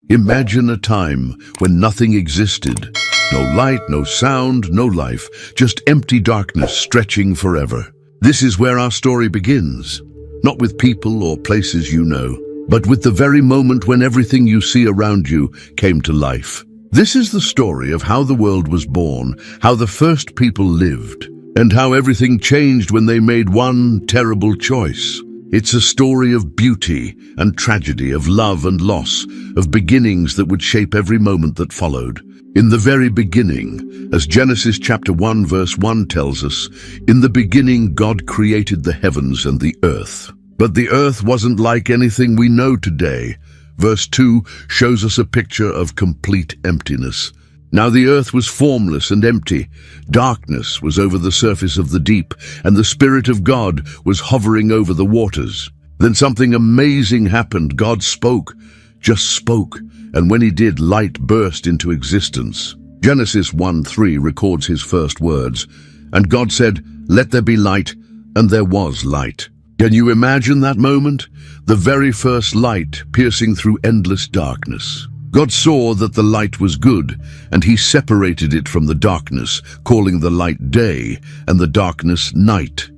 Imagine a time when nothing existed. No light, no sound, no life, just empty darkness stretching forever. This is where our story begins. Not with people or places you know, but with the very moment when everything you see around you came to life. This is the story of how the world was born, how the first people lived, and how everything changed when they made one terrible choice. It's a story of beauty and tragedy, of love and loss, of beginnings that would shape every moment that followed. In the very beginning, as Genesis chapter 1 verse 1 tells us, in the beginning God created the heavens and the earth. But the earth wasn't like anything we know today. Verse 2 shows us a picture of complete emptiness. Now the earth was formless and empty. Darkness was over the surface of the deep, and the Spirit of God was hovering over the waters. Then something amazing happened. God spoke, just spoke, and when he did, light burst into existence. Genesis 1:3 records his first words, and God said, "Let there be light," and there was light. Can you imagine that moment? The very first light piercing through endless darkness. God saw that the light was good, and he separated it from the darkness, calling the light day and the darkness night.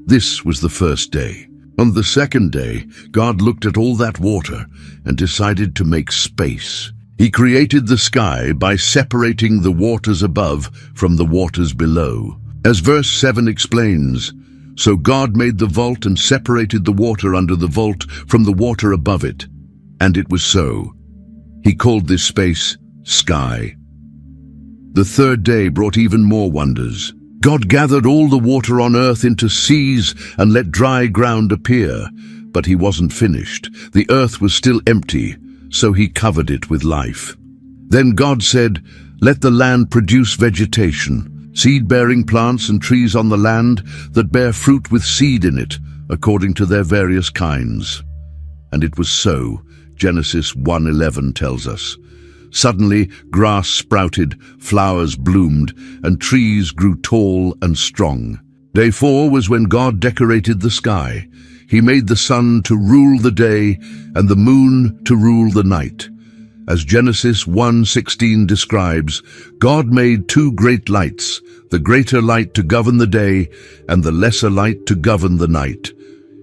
This was the first day. On the second day, God looked at all that water and decided to make space. He created the sky by separating the waters above from the waters below. As verse 7 explains, so God made the vault and separated the water under the vault from the water above it. And it was so. He called this space sky. The third day brought even more wonders. God gathered all the water on earth into seas and let dry ground appear. But he wasn't finished. The earth was still empty, so he covered it with life. Then God said, "Let the land produce vegetation, seed-bearing plants and trees on the land that bear fruit with seed in it, according to their various kinds." And it was so. Genesis 1:11 tells us. Suddenly, grass sprouted, flowers bloomed, and trees grew tall and strong. Day 4 was when God decorated the sky. He made the sun to rule the day and the moon to rule the night. As Genesis 1:16 describes, God made two great lights, the greater light to govern the day and the lesser light to govern the night.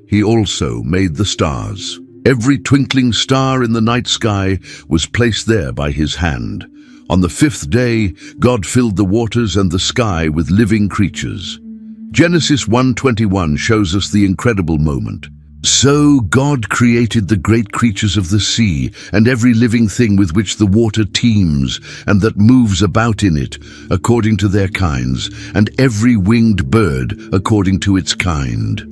He also made the stars. Every twinkling star in the night sky was placed there by his hand. On the fifth day, God filled the waters and the sky with living creatures. Genesis 1:21 shows us the incredible moment. So God created the great creatures of the sea and every living thing with which the water teems and that moves about in it, according to their kinds, and every winged bird according to its kind.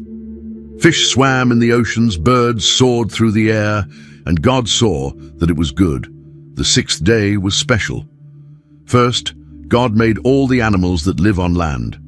Fish swam in the oceans, birds soared through the air, and God saw that it was good. The sixth day was special. First, God made all the animals that live on land.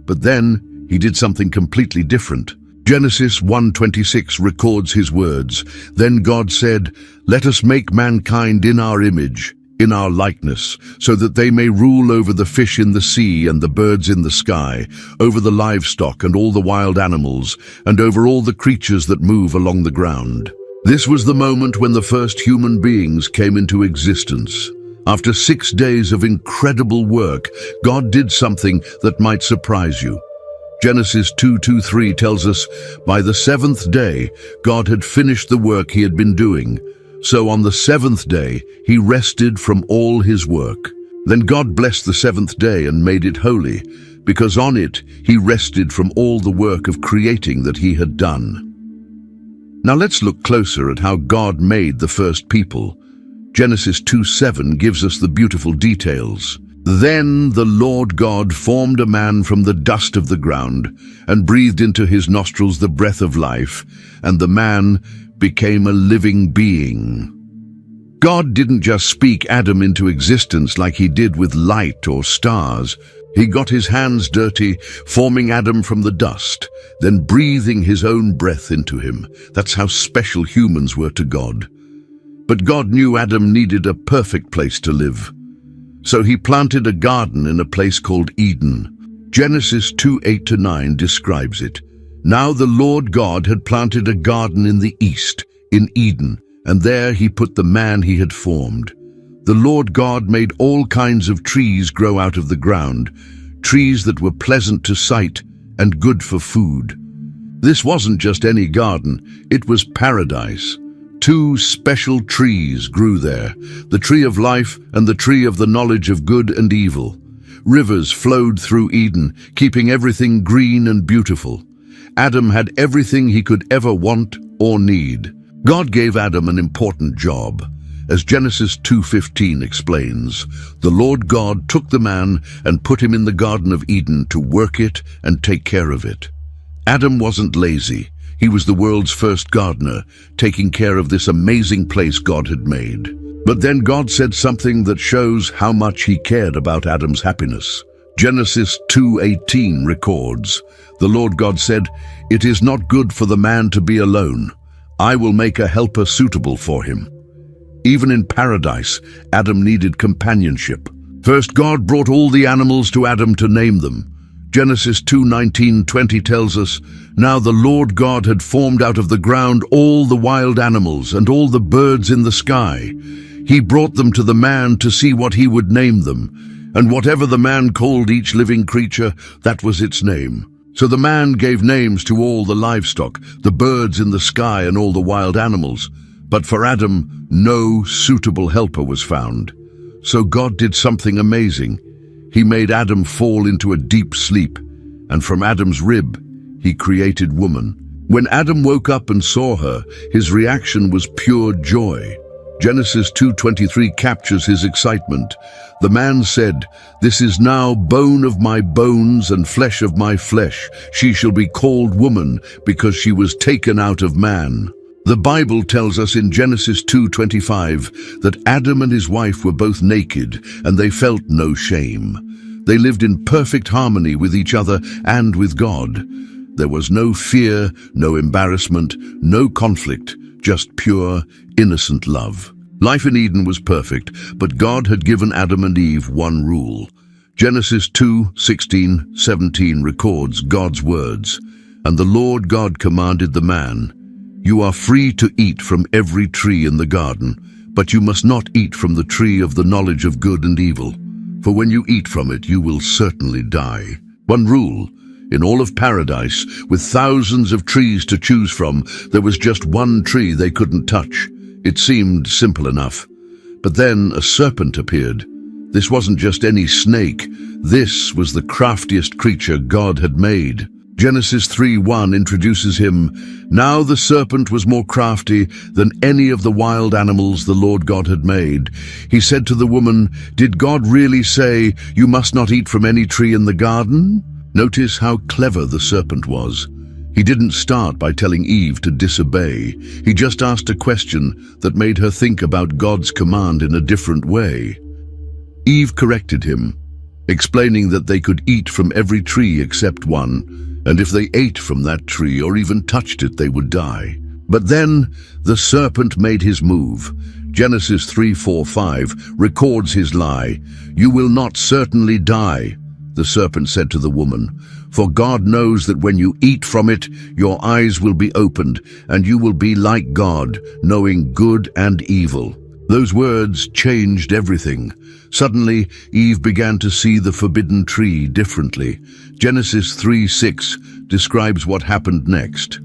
But then, he did something completely different. Genesis 1:26 records his words. Then God said, "Let us make mankind in our image, in our likeness, so that they may rule over the fish in the sea and the birds in the sky, over the livestock and all the wild animals, and over all the creatures that move along the ground." This was the moment when the first human beings came into existence. After 6 days of incredible work, God did something that might surprise you. Genesis 2:2-3 tells us, by the seventh day, God had finished the work he had been doing. So on the seventh day, he rested from all his work. Then God blessed the seventh day and made it holy, because on it he rested from all the work of creating that he had done. Now let's look closer at how God made the first people. Genesis 2:7 gives us the beautiful details. Then the Lord God formed a man from the dust of the ground and breathed into his nostrils the breath of life, and the man became a living being. God didn't just speak Adam into existence like he did with light or stars. He got his hands dirty, forming Adam from the dust, then breathing his own breath into him. That's how special humans were to God. But God knew Adam needed a perfect place to live. So he planted a garden in a place called Eden. Genesis 2:8-9 describes it. Now the Lord God had planted a garden in the east, in Eden, and there he put the man he had formed. The Lord God made all kinds of trees grow out of the ground, trees that were pleasant to sight and good for food. This wasn't just any garden, it was paradise. Two special trees grew there, the tree of life and the tree of the knowledge of good and evil. Rivers flowed through Eden, keeping everything green and beautiful. Adam had everything he could ever want or need. God gave Adam an important job. As Genesis 2:15 explains, the Lord God took the man and put him in the Garden of Eden to work it and take care of it. Adam wasn't lazy. He was the world's first gardener, taking care of this amazing place God had made. But then God said something that shows how much he cared about Adam's happiness. Genesis 2:18 records, "The Lord God said, 'It is not good for the man to be alone. I will make a helper suitable for him.'" Even in paradise, Adam needed companionship. First, God brought all the animals to Adam to name them. Genesis 2:19-20 tells us, "Now the Lord God had formed out of the ground all the wild animals and all the birds in the sky. He brought them to the man to see what he would name them. And whatever the man called each living creature, that was its name. So the man gave names to all the livestock, the birds in the sky and all the wild animals. But for Adam, no suitable helper was found. So God did something amazing. He made Adam fall into a deep sleep, and from Adam's rib, he created woman. When Adam woke up and saw her, his reaction was pure joy. Genesis 2:23 captures his excitement. The man said, "This is now bone of my bones and flesh of my flesh. She shall be called woman, because she was taken out of man." The Bible tells us in Genesis 2:25 that Adam and his wife were both naked, and they felt no shame. They lived in perfect harmony with each other and with God. There was no fear, no embarrassment, no conflict, just pure, innocent love. Life in Eden was perfect, but God had given Adam and Eve one rule. Genesis 2:16-17 records God's words, "And the Lord God commanded the man, 'You are free to eat from every tree in the garden, but you must not eat from the tree of the knowledge of good and evil. For when you eat from it, you will certainly die.'" One rule. In all of paradise, with thousands of trees to choose from, there was just one tree they couldn't touch. It seemed simple enough. But then a serpent appeared. This wasn't just any snake. This was the craftiest creature God had made. Genesis 3:1 introduces him. "Now the serpent was more crafty than any of the wild animals the Lord God had made. He said to the woman, 'Did God really say, you must not eat from any tree in the garden?'" Notice how clever the serpent was. He didn't start by telling Eve to disobey. He just asked a question that made her think about God's command in a different way. Eve corrected him, explaining that they could eat from every tree except one, and if they ate from that tree or even touched it, they would die. But then the serpent made his move. Genesis 3:4-5 records his lie. "You will not certainly die," the serpent said to the woman, "for God knows that when you eat from it, your eyes will be opened, and you will be like God, knowing good and evil." Those words changed everything. Suddenly, Eve began to see the forbidden tree differently. Genesis 3:6 describes what happened next.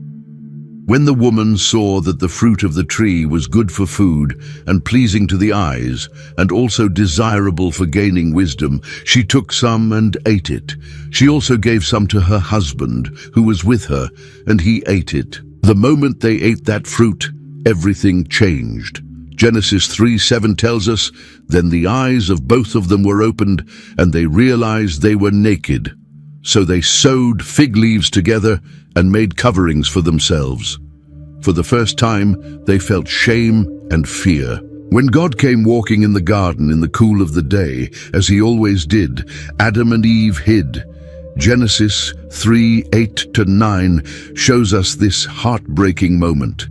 "When the woman saw that the fruit of the tree was good for food and pleasing to the eyes, and also desirable for gaining wisdom, she took some and ate it. She also gave some to her husband, who was with her, and he ate it." The moment they ate that fruit, everything changed. Genesis 3:7 tells us, "Then the eyes of both of them were opened, and they realized they were naked. So they sewed fig leaves together and made coverings for themselves." For the first time, they felt shame and fear. When God came walking in the garden in the cool of the day, as he always did, Adam and Eve hid. Genesis 3:8-9 shows us this heartbreaking moment.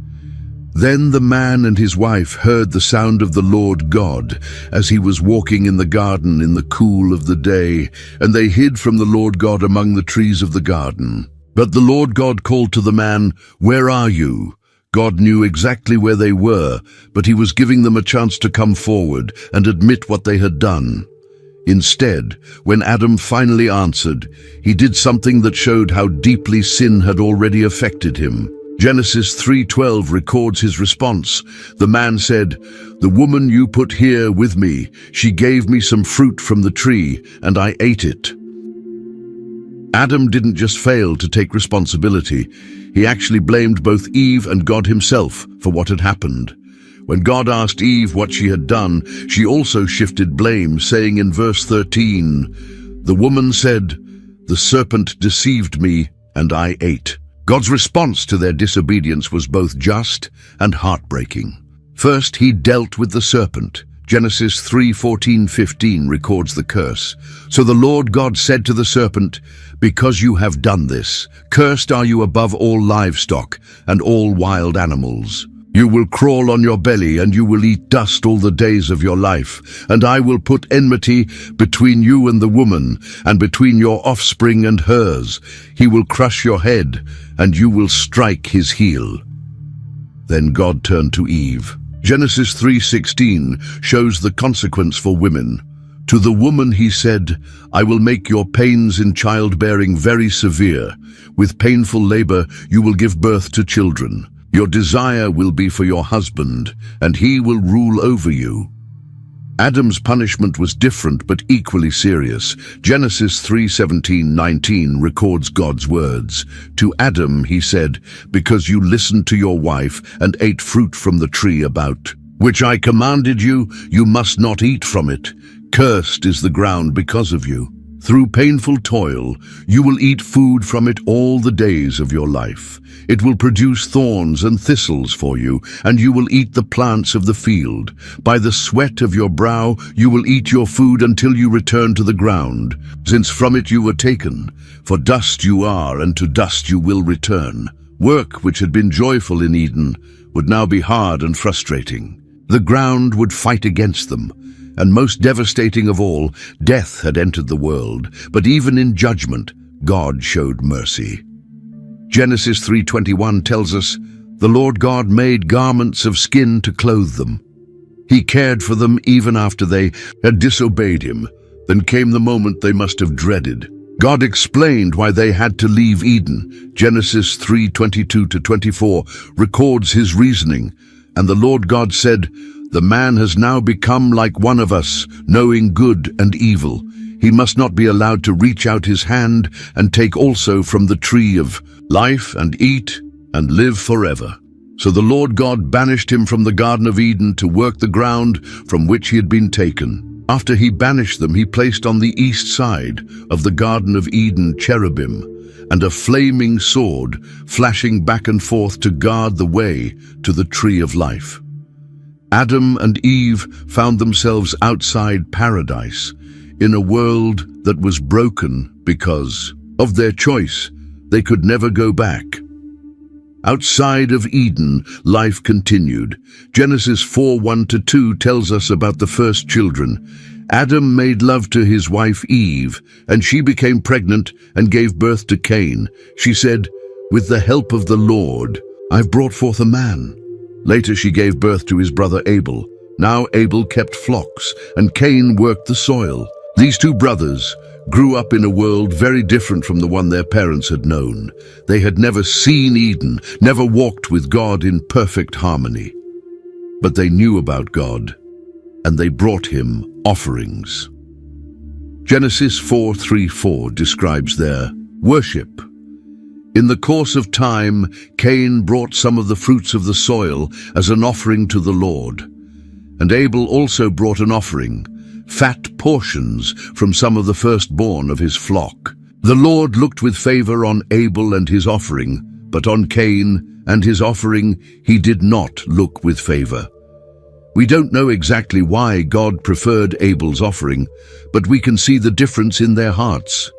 "Then the man and his wife heard the sound of the Lord God as he was walking in the garden in the cool of the day, and they hid from the Lord God among the trees of the garden. But the Lord God called to the man, 'Where are you?' God knew exactly where they were, but he was giving them a chance to come forward and admit what they had done. Instead, when Adam finally answered, he did something that showed how deeply sin had already affected him. Genesis 3:12 records his response. The man said, "The woman you put here with me, she gave me some fruit from the tree, and I ate it." Adam didn't just fail to take responsibility. He actually blamed both Eve and God himself for what had happened. When God asked Eve what she had done, she also shifted blame, saying in verse 13, "The woman said, 'The serpent deceived me, and I ate.'" God's response to their disobedience was both just and heartbreaking. First, he dealt with the serpent. Genesis 3:14-15 records the curse. "So the Lord God said to the serpent, 'Because you have done this, cursed are you above all livestock and all wild animals. You will crawl on your belly, and you will eat dust all the days of your life. And I will put enmity between you and the woman, and between your offspring and hers. He will crush your head, and you will strike his heel.'" Then God turned to Eve. Genesis 3:16 shows the consequence for women. "To the woman he said, 'I will make your pains in childbearing very severe. With painful labor you will give birth to children. Your desire will be for your husband, and he will rule over you.'" Adam's punishment was different but equally serious. Genesis 3:17-19 records God's words. "To Adam he said, 'Because you listened to your wife and ate fruit from the tree about which I commanded you, you must not eat from it. Cursed is the ground because of you. Through painful toil, you will eat food from it all the days of your life. It will produce thorns and thistles for you, and you will eat the plants of the field. By the sweat of your brow you will eat your food until you return to the ground, since from it you were taken. For dust you are, and to dust you will return." Work, which had been joyful in Eden, would now be hard and frustrating. The ground would fight against them. And most devastating of all, death had entered the world, but even in judgment, God showed mercy. Genesis 3:21 tells us, "The Lord God made garments of skin to clothe them." He cared for them even after they had disobeyed him. Then came the moment they must have dreaded. God explained why they had to leave Eden. Genesis 3:22-24 records his reasoning. "And the Lord God said, 'The man has now become like one of us, knowing good and evil. He must not be allowed to reach out his hand and take also from the tree of life and eat and live forever.' So the Lord God banished him from the Garden of Eden to work the ground from which he had been taken. After he banished them, he placed on the east side of the Garden of Eden cherubim and a flaming sword flashing back and forth to guard the way to the tree of life. Adam and Eve found themselves outside paradise, in a world that was broken because of their choice. They could never go back. Outside of Eden, life continued. Genesis 4:1-2 tells us about the first children. Adam made love to his wife Eve, and she became pregnant and gave birth to Cain. She said, "With the help of the Lord, I've brought forth a man." Later she gave birth to his brother Abel. Now Abel kept flocks, and Cain worked the soil. These two brothers grew up in a world very different from the one their parents had known. They had never seen Eden, never walked with God in perfect harmony. But they knew about God, and they brought him offerings. Genesis 4:3-4 describes their worship. In the course of time, Cain brought some of the fruits of the soil as an offering to the Lord. And Abel also brought an offering, fat portions from some of the firstborn of his flock. The Lord looked with favor on Abel and his offering, but on Cain and his offering he did not look with favor. We don't know exactly why God preferred Abel's offering, but we can see the difference in their hearts.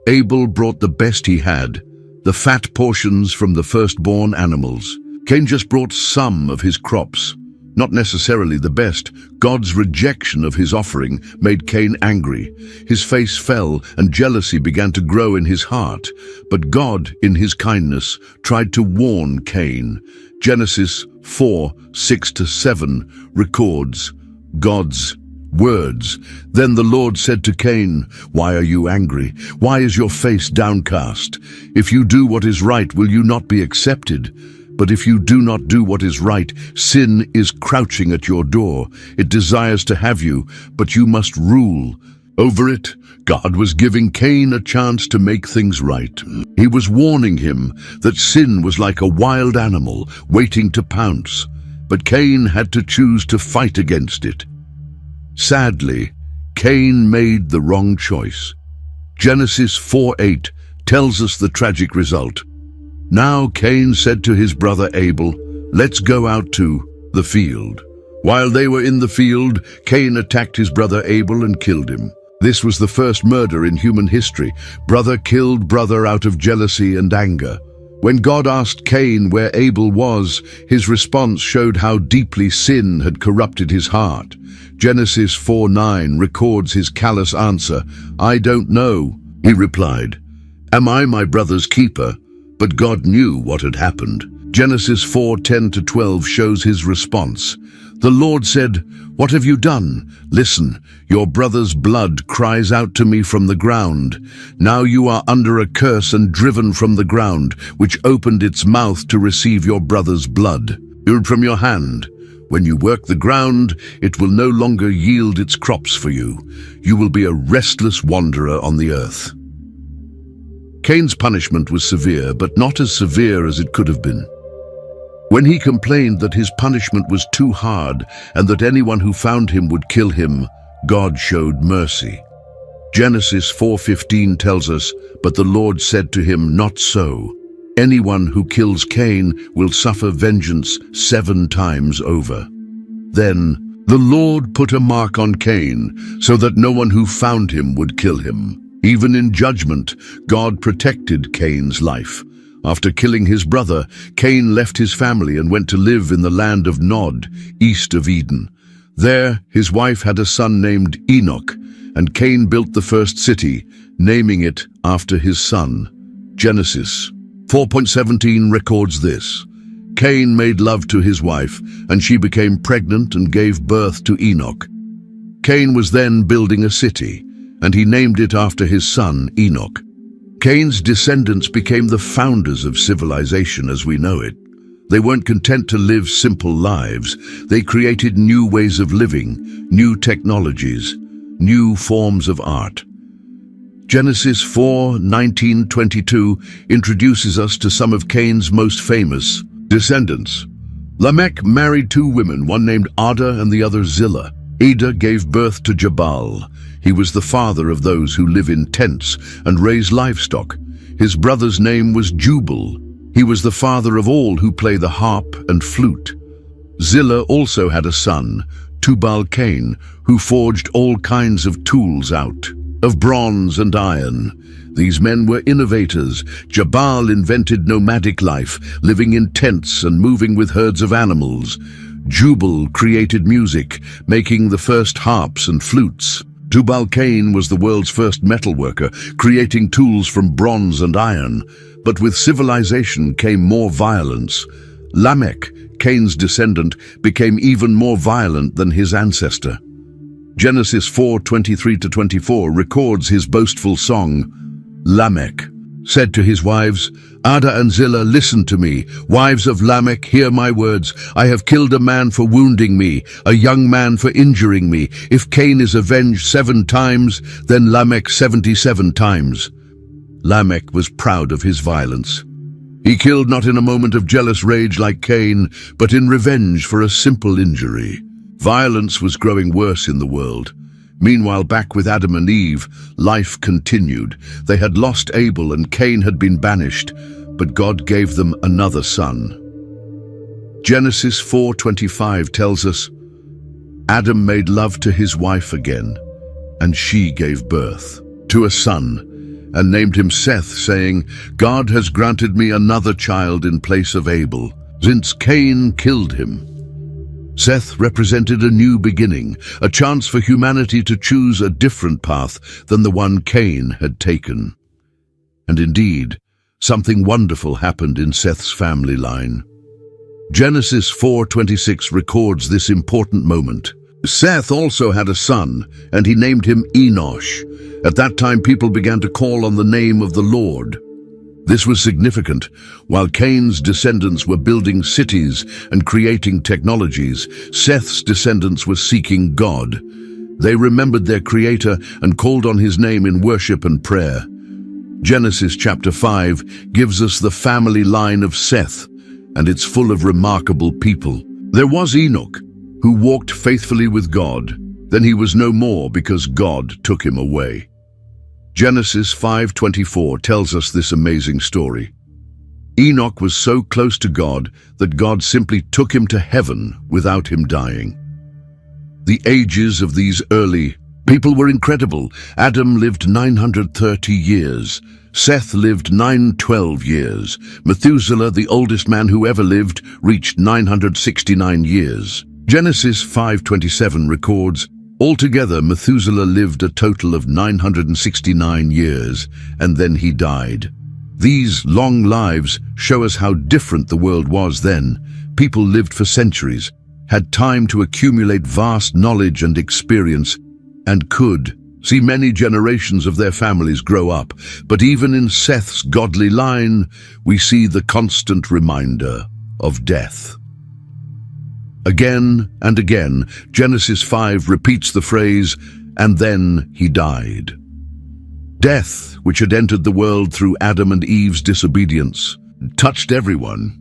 Abel brought the best he had, the fat portions from the firstborn animals. Cain just brought some of his crops, not necessarily the best. God's rejection of his offering made Cain angry. His face fell and jealousy began to grow in his heart. But God, in his kindness, tried to warn Cain. Genesis 4:6-7 records God's words. Then the Lord said to Cain, "Why are you angry? Why is your face downcast? If you do what is right, will you not be accepted? But if you do not do what is right, sin is crouching at your door. It desires to have you, but you must rule over it." God was giving Cain a chance to make things right. He was warning him that sin was like a wild animal waiting to pounce, but Cain had to choose to fight against it. Sadly, Cain made the wrong choice. Genesis 4:8 tells us the tragic result. Now Cain said to his brother Abel, "Let's go out to the field." While they were in the field, Cain attacked his brother Abel and killed him. This was the first murder in human history. Brother killed brother out of jealousy and anger. When God asked Cain where Abel was, his response showed how deeply sin had corrupted his heart. Genesis 4:9 records his callous answer, "I don't know," he replied. "Am I my brother's keeper?" But God knew what had happened. Genesis 4:10-12 shows his response. The Lord said, "What have you done? Listen, your brother's blood cries out to me from the ground. Now you are under a curse and driven from the ground, which opened its mouth to receive your brother's blood. Yield from your hand. When you work the ground, it will no longer yield its crops for you. You will be a restless wanderer on the earth." Cain's punishment was severe, but not as severe as it could have been. When he complained that his punishment was too hard and that anyone who found him would kill him, God showed mercy. Genesis 4:15 tells us, "But the Lord said to him, 'Not so. Anyone who kills Cain will suffer vengeance 7 times over.' Then the Lord put a mark on Cain so that no one who found him would kill him. Even in judgment, God protected Cain's life. After killing his brother, Cain left his family and went to live in the land of Nod, east of Eden. There, his wife had a son named Enoch, and Cain built the first city, naming it after his son. Genesis 4:17 records this. Cain made love to his wife, and she became pregnant and gave birth to Enoch. Cain was then building a city, and he named it after his son Enoch. Cain's descendants became the founders of civilization as we know it. They weren't content to live simple lives. They created new ways of living, new technologies, new forms of art. Genesis 4:19-22 introduces us to some of Cain's most famous descendants. Lamech married 2 women, one named Ada and the other Zillah. Ada gave birth to Jabal. He was the father of those who live in tents and raise livestock. His brother's name was Jubal. He was the father of all who play the harp and flute. Zillah also had a son, Tubal-Cain, who forged all kinds of tools out of bronze and iron. These men were innovators. Jabal invented nomadic life, living in tents and moving with herds of animals. Jubal created music, making the first harps and flutes. Tubal-Cain was the world's first metalworker, creating tools from bronze and iron. But with civilization came more violence. Lamech, Cain's descendant, became even more violent than his ancestor. Genesis 4:23-24 records his boastful song. Lamech said to his wives, "Ada and Zillah, listen to me. Wives of Lamech, hear my words. I have killed a man for wounding me, a young man for injuring me. If Cain is avenged 7 times, then Lamech 77 times. Lamech was proud of his violence. He killed not in a moment of jealous rage like Cain, but in revenge for a simple injury. Violence was growing worse in the world. Meanwhile, back with Adam and Eve, life continued. They had lost Abel and Cain had been banished, but God gave them another son. Genesis 4:25 tells us, Adam made love to his wife again, and she gave birth to a son, and named him Seth, saying, God has granted me another child in place of Abel, since Cain killed him. Seth represented a new beginning, a chance for humanity to choose a different path than the one Cain had taken. And indeed, something wonderful happened in Seth's family line. Genesis 4:26 records this important moment. Seth also had a son, and he named him Enosh. At that time, people began to call on the name of the Lord. This was significant. While Cain's descendants were building cities and creating technologies, Seth's descendants were seeking God. They remembered their Creator and called on His name in worship and prayer. Genesis chapter 5 gives us the family line of Seth, and it's full of remarkable people. There was Enoch, who walked faithfully with God. Then he was no more because God took him away. Genesis 5:24 tells us this amazing story. Enoch was so close to God that God simply took him to heaven without him dying. The ages of these early people were incredible. Adam lived 930 years. Seth lived 912 years. Methuselah, the oldest man who ever lived, reached 969 years. Genesis 5:27 records, altogether Methuselah lived a total of 969 years, and then he died. These long lives show us how different the world was then. People lived for centuries, had time to accumulate vast knowledge and experience, and could see many generations of their families grow up. But even in Seth's godly line, we see the constant reminder of death. Again and again, Genesis 5 repeats the phrase, "and then he died." Death, which had entered the world through Adam and Eve's disobedience, touched everyone.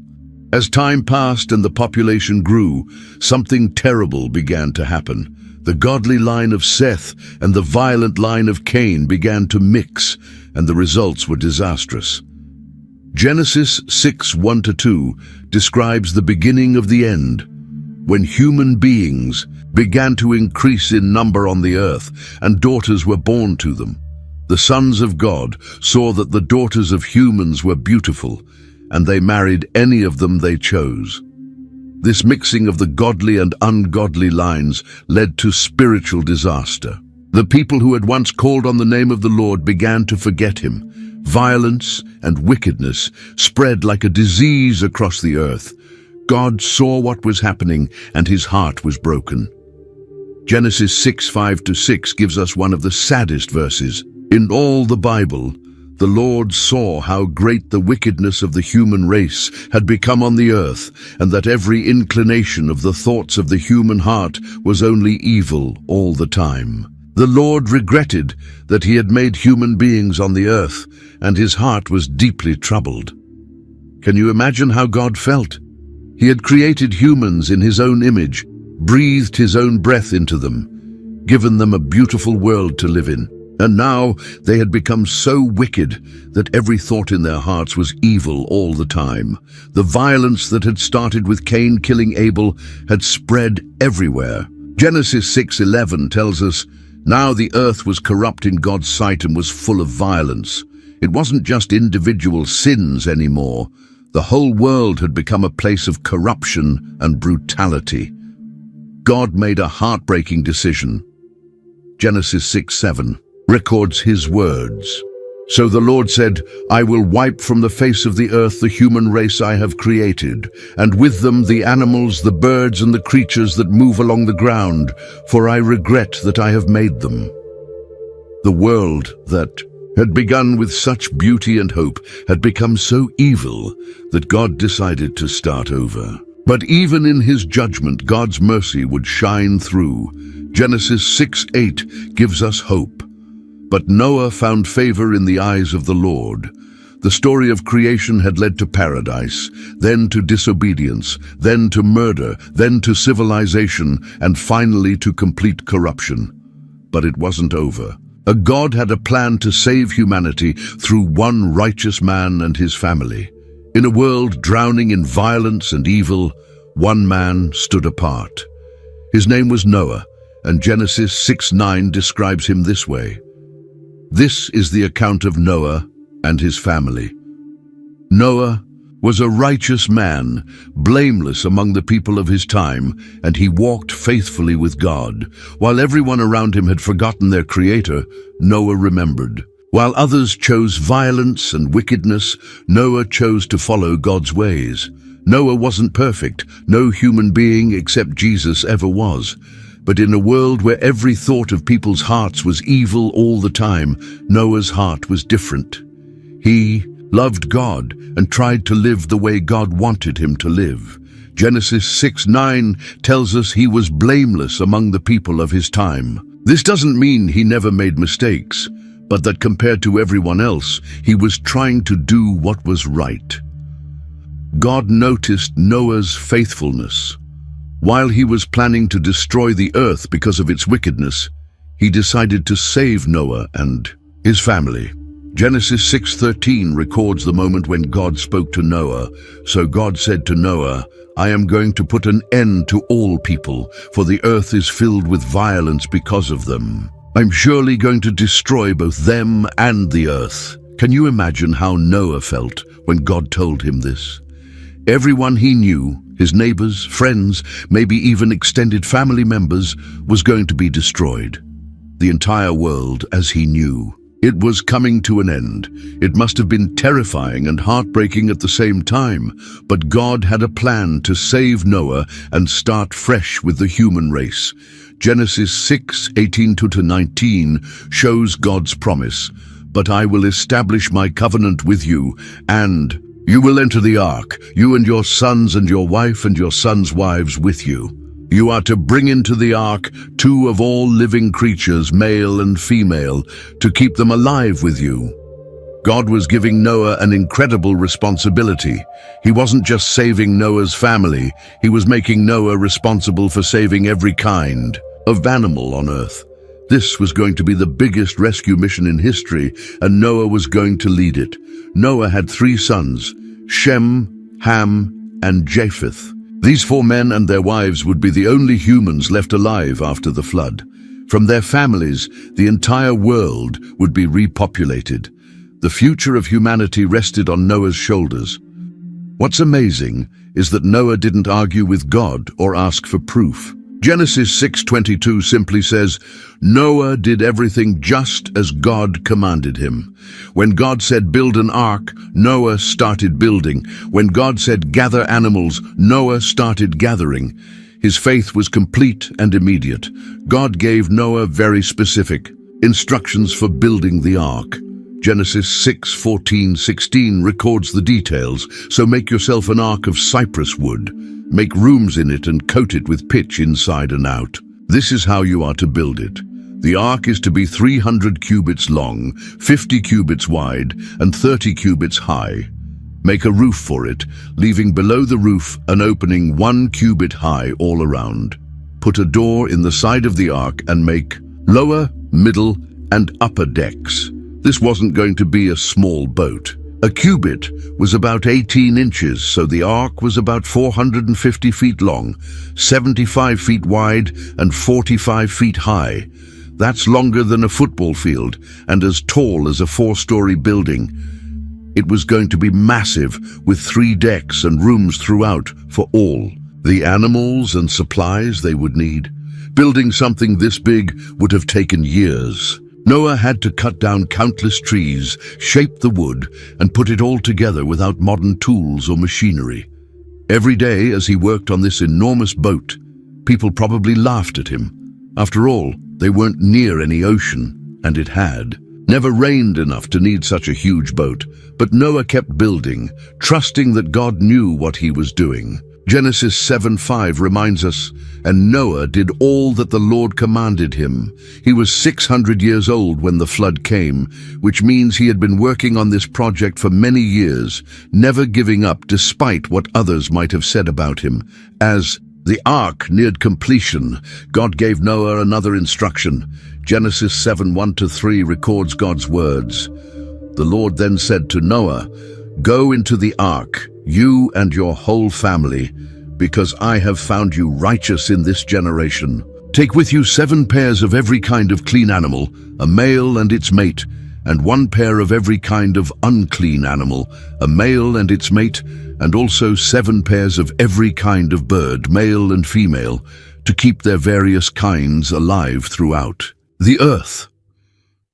As time passed and the population grew, something terrible began to happen. The godly line of Seth and the violent line of Cain began to mix, and the results were disastrous. Genesis 6:1-2 describes the beginning of the end, when human beings began to increase in number on the earth, and daughters were born to them. The sons of God saw that the daughters of humans were beautiful, and they married any of them they chose. This mixing of the godly and ungodly lines led to spiritual disaster. The people who had once called on the name of the Lord began to forget Him. Violence and wickedness spread like a disease across the earth. God saw what was happening, and His heart was broken. Genesis 6:5-6 gives us one of the saddest verses. In all the Bible, the Lord saw how great the wickedness of the human race had become on the earth, and that every inclination of the thoughts of the human heart was only evil all the time. The Lord regretted that He had made human beings on the earth, and His heart was deeply troubled. Can you imagine how God felt? He had created humans in His own image, breathed His own breath into them, given them a beautiful world to live in. And now they had become so wicked that every thought in their hearts was evil all the time. The violence that had started with Cain killing Abel had spread everywhere. Genesis 6:11 tells us, now the earth was corrupt in God's sight and was full of violence. It wasn't just individual sins anymore. The whole world had become a place of corruption and brutality. God made a heartbreaking decision. Genesis 6:7 records His words. So the Lord said, I will wipe from the face of the earth the human race I have created, and with them the animals, the birds, and the creatures that move along the ground, for I regret that I have made them. The world that had begun with such beauty and hope had become so evil that God decided to start over. But even in His judgment, God's mercy would shine through. Genesis 6:8 gives us hope. But Noah found favor in the eyes of the Lord. The story of creation had led to paradise, then to disobedience, then to murder, then to civilization, and finally to complete corruption. But it wasn't over. A God had a plan to save humanity through one righteous man and his family. In a world drowning in violence and evil, one man stood apart. His name was Noah, and Genesis 6:9 describes him this way. This is the account of Noah and his family. Noah was a righteous man, blameless among the people of his time, and he walked faithfully with God. While everyone around him had forgotten their Creator, Noah remembered. While others chose violence and wickedness, Noah chose to follow God's ways. Noah wasn't perfect. No human being except Jesus ever was. But in a world where every thought of people's hearts was evil all the time, Noah's heart was different. He loved God and tried to live the way God wanted him to live. Genesis 6:9 tells us he was blameless among the people of his time. This doesn't mean he never made mistakes, but that compared to everyone else, he was trying to do what was right. God noticed Noah's faithfulness. While he was planning to destroy the earth because of its wickedness, he decided to save Noah and his family. Genesis 6:13 records the moment when God spoke to Noah. So God said to Noah, "I am going to put an end to all people, for the earth is filled with violence because of them. I'm surely going to destroy both them and the earth." Can you imagine how Noah felt when God told him this? Everyone he knew, his neighbors, friends, maybe even extended family members, was going to be destroyed. The entire world as he knew. It was coming to an end. It must have been terrifying and heartbreaking at the same time, but God had a plan to save Noah and start fresh with the human race. Genesis 6:18-19 shows God's promise, "But I will establish my covenant with you, and you will enter the ark, you and your sons and your wife and your sons' wives with you. You are to bring into the ark 2 of all living creatures, male and female, to keep them alive with you." God was giving Noah an incredible responsibility. He wasn't just saving Noah's family, he was making Noah responsible for saving every kind of animal on earth. This was going to be the biggest rescue mission in history, and Noah was going to lead it. Noah had 3 sons, Shem, Ham, and Japheth. These 4 men and their wives would be the only humans left alive after the flood. From their families, the entire world would be repopulated. The future of humanity rested on Noah's shoulders. What's amazing is that Noah didn't argue with God or ask for proof. Genesis 6:22 simply says, "Noah did everything just as God commanded him." When God said build an ark, Noah started building. When God said gather animals, Noah started gathering. His faith was complete and immediate. God gave Noah very specific instructions for building the ark. Genesis 6:14-16 records the details. "So make yourself an ark of cypress wood. Make rooms in it and coat it with pitch inside and out. This is how you are to build it. The ark is to be 300 cubits long, 50 cubits wide, and 30 cubits high. Make a roof for it, leaving below the roof an opening 1 cubit high all around. Put a door in the side of the ark and make lower, middle, and upper decks." This wasn't going to be a small boat. A cubit was about 18 inches, so the ark was about 450 feet long, 75 feet wide, and 45 feet high. That's longer than a football field and as tall as a 4-story building. It was going to be massive, with 3 decks and rooms throughout for all the animals and supplies they would need. Building something this big would have taken years. Noah had to cut down countless trees, shape the wood, and put it all together without modern tools or machinery. Every day as he worked on this enormous boat, people probably laughed at him. After all, they weren't near any ocean, and it had never rained enough to need such a huge boat. But Noah kept building, trusting that God knew what he was doing. Genesis 7:5 reminds us, "And Noah did all that the Lord commanded him." He was 600 years old when the flood came, which means he had been working on this project for many years, never giving up despite what others might have said about him. As the ark neared completion, God gave Noah another instruction. Genesis 7:1-3 records God's words. "The Lord then said to Noah, 'Go into the ark, you and your whole family, because I have found you righteous in this generation. Take with you 7 pairs of every kind of clean animal, a male and its mate, and 1 pair of every kind of unclean animal, a male and its mate, and also 7 pairs of every kind of bird, male and female, to keep their various kinds alive throughout the earth.'"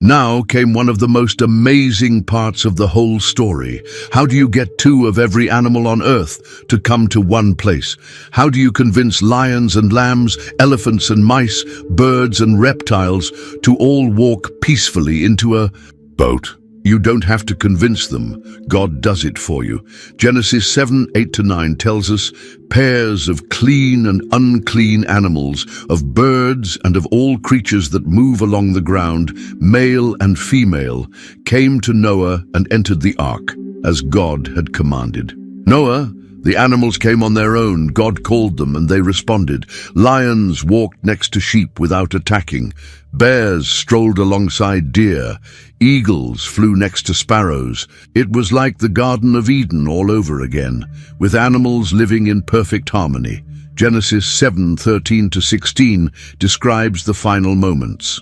Now came one of the most amazing parts of the whole story. How do you get two of every animal on earth to come to one place? How do you convince lions and lambs, elephants and mice, birds and reptiles to all walk peacefully into a boat? You don't have to convince them. God does it for you. Genesis 7:8-9 tells us, pairs of clean and unclean animals, of birds and of all creatures that move along the ground, male and female, came to Noah and entered the ark, as God had commanded. Noah, the animals came on their own. God called them and they responded. Lions walked next to sheep without attacking. Bears strolled alongside deer. Eagles flew next to sparrows. It was like the Garden of Eden all over again, with animals living in perfect harmony. Genesis 7:13-16 describes the final moments.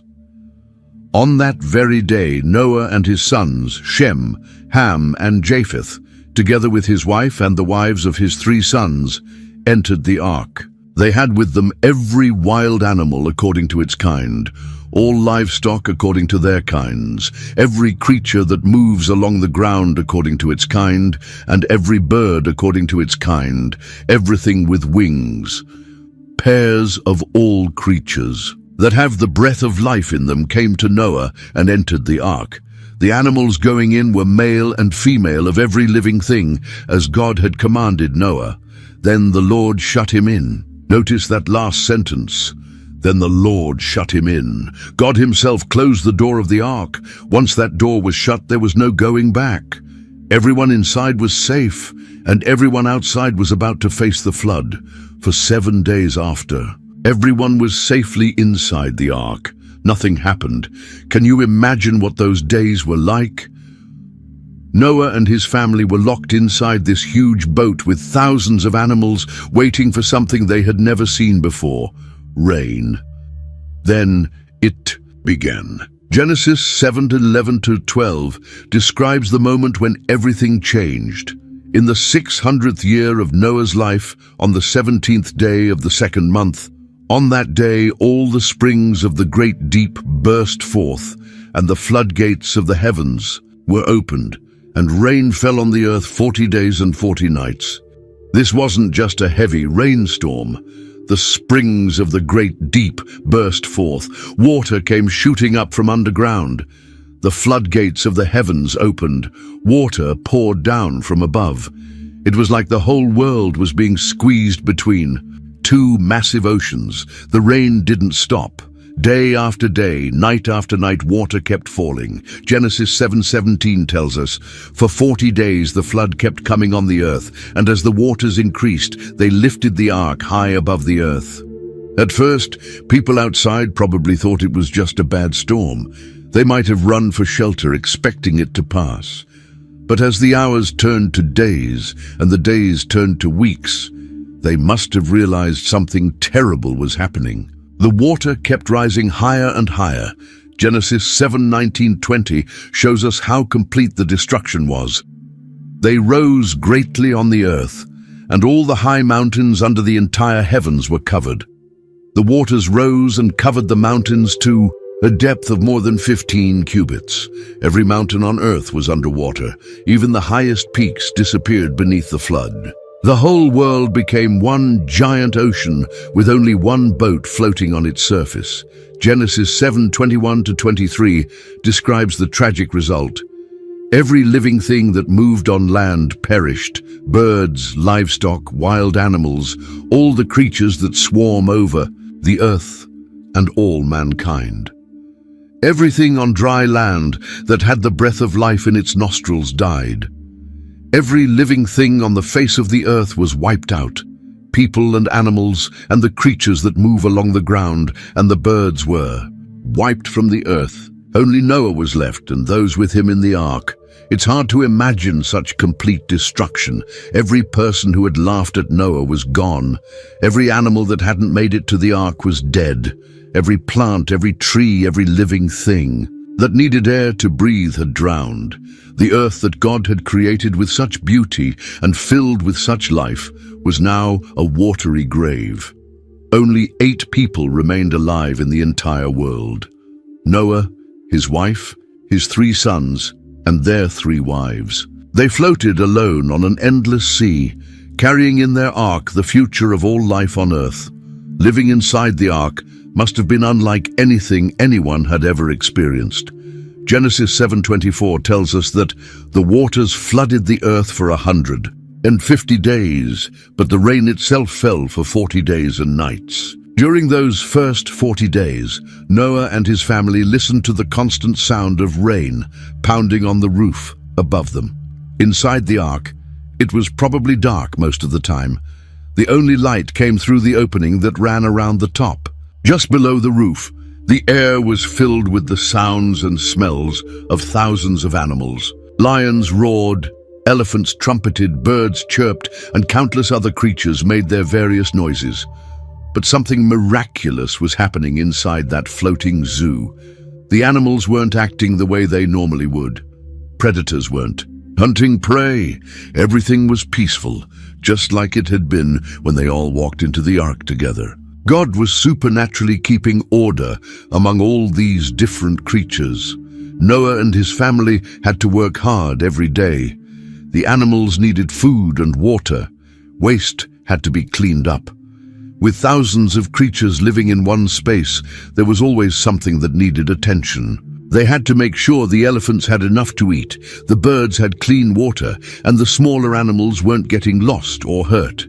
On that very day, Noah and his sons, Shem, Ham, and Japheth, together with his wife and the wives of his 3 sons, entered the ark. They had with them every wild animal according to its kind, all livestock according to their kinds, every creature that moves along the ground according to its kind, and every bird according to its kind, everything with wings. Pairs of all creatures that have the breath of life in them came to Noah and entered the ark. The animals going in were male and female of every living thing, as God had commanded Noah. Then the Lord shut him in. Notice that last sentence. Then the Lord shut him in. God himself closed the door of the ark. Once that door was shut, there was no going back. Everyone inside was safe, and everyone outside was about to face the flood. For 7 days after, everyone was safely inside the ark. Nothing happened. Can you imagine what those days were like? Noah and his family were locked inside this huge boat with thousands of animals waiting for something they had never seen before: rain. Then it began. Genesis 7:11-12 describes the moment when everything changed. In the 600th year of Noah's life, on the 17th day of the 2nd month, on that day all the springs of the great deep burst forth, and the floodgates of the heavens were opened, and rain fell on the earth 40 days and 40 nights. This wasn't just a heavy rainstorm. The springs of the great deep burst forth. Water came shooting up from underground. The floodgates of the heavens opened. Water poured down from above. It was like the whole world was being squeezed between 2 massive oceans. The rain didn't stop. Day after day, night after night, water kept falling. Genesis 7:17 tells us, for 40 days the flood kept coming on the earth, and as the waters increased, they lifted the ark high above the earth. At first, people outside probably thought it was just a bad storm. They might have run for shelter, expecting it to pass. But as the hours turned to days, and the days turned to weeks, they must have realized something terrible was happening. The water kept rising higher and higher. Genesis 7:19-20 shows us how complete the destruction was. They rose greatly on the earth, and all the high mountains under the entire heavens were covered. The waters rose and covered the mountains to a depth of more than 15 cubits. Every mountain on earth was underwater. Even the highest peaks disappeared beneath the flood. The whole world became one giant ocean with only one boat floating on its surface. Genesis 7:21-23 describes the tragic result. Every living thing that moved on land perished: birds, livestock, wild animals, all the creatures that swarm over the earth, and all mankind. Everything on dry land that had the breath of life in its nostrils died. Every living thing on the face of the earth was wiped out. People and animals and the creatures that move along the ground and the birds were wiped from the earth. Only Noah was left, and those with him in the ark. It's hard to imagine such complete destruction. Every person who had laughed at Noah was gone. Every animal that hadn't made it to the ark was dead. Every plant, every tree, every living thing that needed air to breathe had drowned. The earth that God had created with such beauty and filled with such life was now a watery grave. Only 8 people remained alive in the entire world: Noah, his wife, his 3 sons, and their 3 wives. They floated alone on an endless sea, carrying in their ark the future of all life on earth. Living inside the ark must have been unlike anything anyone had ever experienced. Genesis 7:24 tells us that the waters flooded the earth for 150 days, but the rain itself fell for 40 days and nights. During those first 40 days, Noah and his family listened to the constant sound of rain pounding on the roof above them. Inside the ark, it was probably dark most of the time. The only light came through the opening that ran around the top. Just below the roof, the air was filled with the sounds and smells of thousands of animals. Lions roared, elephants trumpeted, birds chirped, and countless other creatures made their various noises. But something miraculous was happening inside that floating zoo. The animals weren't acting the way they normally would. Predators weren't hunting prey. Everything was peaceful, just like it had been when they all walked into the ark together. God was supernaturally keeping order among all these different creatures. Noah and his family had to work hard every day. The animals needed food and water. Waste had to be cleaned up. With thousands of creatures living in one space, there was always something that needed attention. They had to make sure the elephants had enough to eat, the birds had clean water, and the smaller animals weren't getting lost or hurt.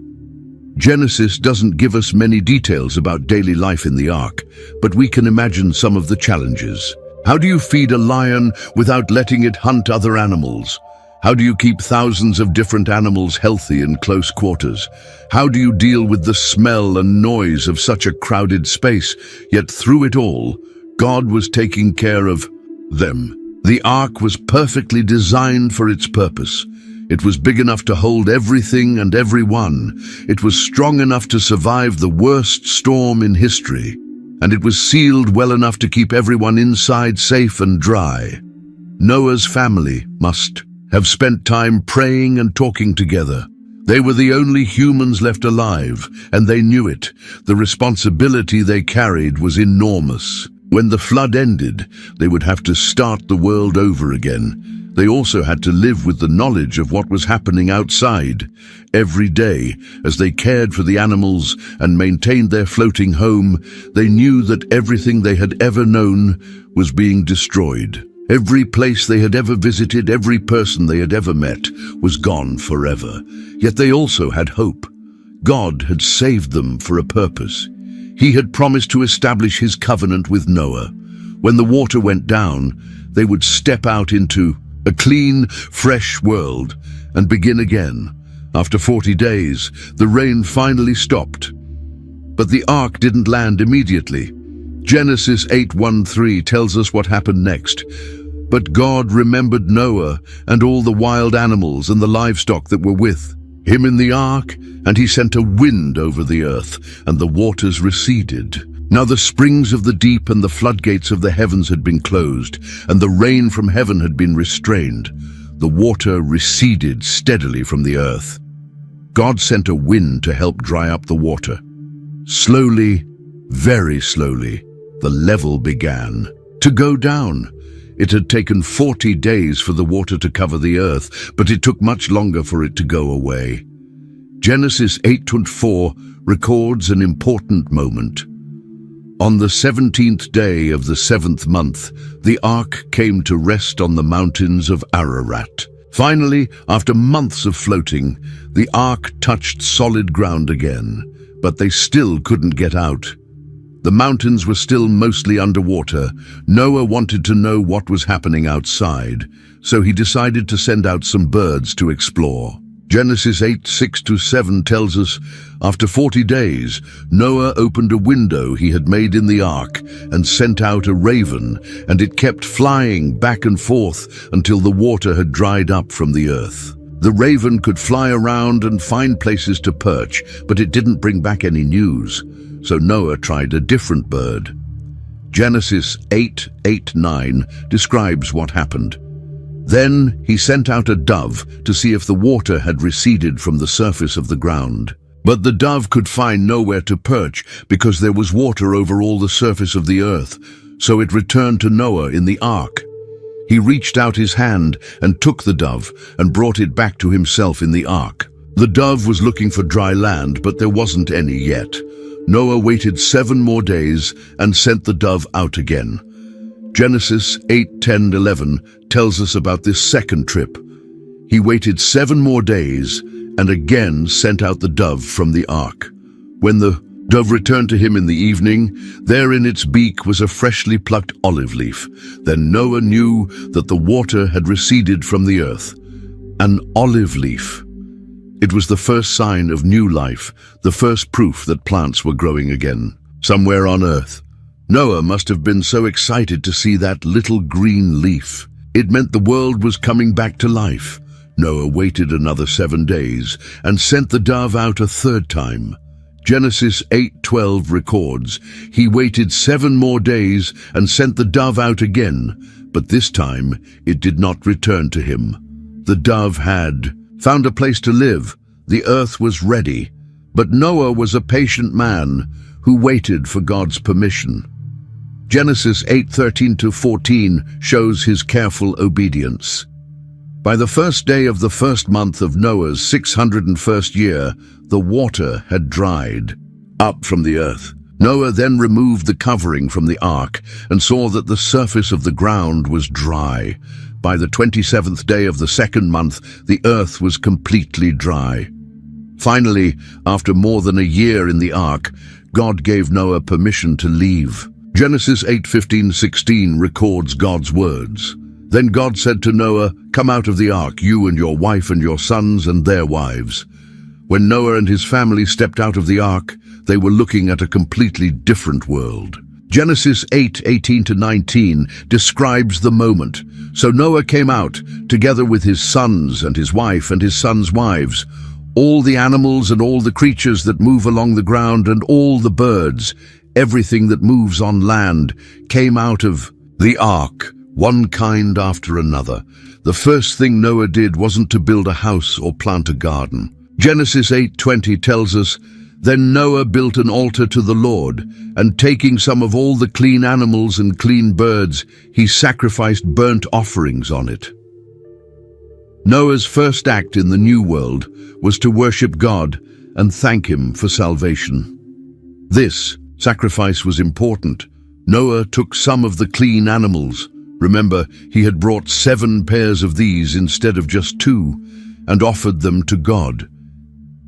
Genesis doesn't give us many details about daily life in the ark, but we can imagine some of the challenges. How do you feed a lion without letting it hunt other animals? How do you keep thousands of different animals healthy in close quarters? How do you deal with the smell and noise of such a crowded space? Yet through it all, God was taking care of them. The ark was perfectly designed for its purpose. It was big enough to hold everything and everyone. It was strong enough to survive the worst storm in history. And it was sealed well enough to keep everyone inside safe and dry. Noah's family must have spent time praying and talking together. They were the only humans left alive, and they knew it. The responsibility they carried was enormous. When the flood ended, they would have to start the world over again. They also had to live with the knowledge of what was happening outside. Every day, as they cared for the animals and maintained their floating home, they knew that everything they had ever known was being destroyed. Every place they had ever visited, every person they had ever met, was gone forever. Yet they also had hope. God had saved them for a purpose. He had promised to establish his covenant with Noah. When the water went down, they would step out into a clean, fresh world and begin again. After 40 days, the rain finally stopped. But the ark didn't land immediately. Genesis 8:1-3 tells us what happened next. But God remembered Noah and all the wild animals and the livestock that were with him in the ark, and he sent a wind over the earth, and the waters receded. Now the springs of the deep and the floodgates of the heavens had been closed, and the rain from heaven had been restrained. The water receded steadily from the earth. God sent a wind to help dry up the water. Slowly, very slowly, the level began to go down. It had taken 40 days for the water to cover the earth, but it took much longer for it to go away. Genesis 8:4 records an important moment. On the 17th day of the 7th month, the ark came to rest on the mountains of Ararat. Finally, after months of floating, the ark touched solid ground again, but they still couldn't get out. The mountains were still mostly underwater. Noah wanted to know what was happening outside, so he decided to send out some birds to explore. Genesis 8:6-7 tells us, after 40 days, Noah opened a window he had made in the ark and sent out a raven, and it kept flying back and forth until the water had dried up from the earth. The raven could fly around and find places to perch, but it didn't bring back any news, so Noah tried a different bird. Genesis 8:8-9 describes what happened. Then he sent out a dove to see if the water had receded from the surface of the ground. But the dove could find nowhere to perch because there was water over all the surface of the earth. so it returned to Noah in the ark. He reached out his hand and took the dove and brought it back to himself in the ark. The dove was looking for dry land, but there wasn't any yet. Noah waited 7 more days and sent the dove out again. Genesis 8:10-11 tells us about this second trip. He waited 7 more days and again sent out the dove from the ark. When the dove returned to him in the evening, there in its beak was a freshly plucked olive leaf. Then Noah knew that the water had receded from the earth. An olive leaf. It was the first sign of new life, the first proof that plants were growing again, somewhere on earth. Noah must have been so excited to see that little green leaf. It meant the world was coming back to life. Noah waited another 7 days and sent the dove out a third time. Genesis 8:12 records, he waited 7 more days and sent the dove out again, but this time it did not return to him. The dove had found a place to live. The earth was ready, but Noah was a patient man who waited for God's permission. Genesis 8:13-14 shows his careful obedience. By the first day of the first month of Noah's 601st year, the water had dried up from the earth. Noah then removed the covering from the ark and saw that the surface of the ground was dry. By the 27th day of the second month, the earth was completely dry. Finally, after more than a year in the ark, God gave Noah permission to leave. Genesis 8:15-16 records God's words. Then God said to Noah, "Come out of the ark, you and your wife and your sons and their wives." When Noah and his family stepped out of the ark, they were looking at a completely different world. Genesis 8:18-19 describes the moment. So Noah came out, together with his sons and his wife and his sons' wives, all the animals and all the creatures that move along the ground and all the birds, everything that moves on land, came out of the ark, one kind after another. The first thing Noah did wasn't to build a house or plant a garden. Genesis 8:20 tells us, "Then Noah built an altar to the Lord, and taking some of all the clean animals and clean birds, he sacrificed burnt offerings on it." Noah's first act in the new world was to worship God and thank him for salvation. This sacrifice was important. Noah took some of the clean animals. Remember, he had brought 7 pairs of these instead of just 2, and offered them to God.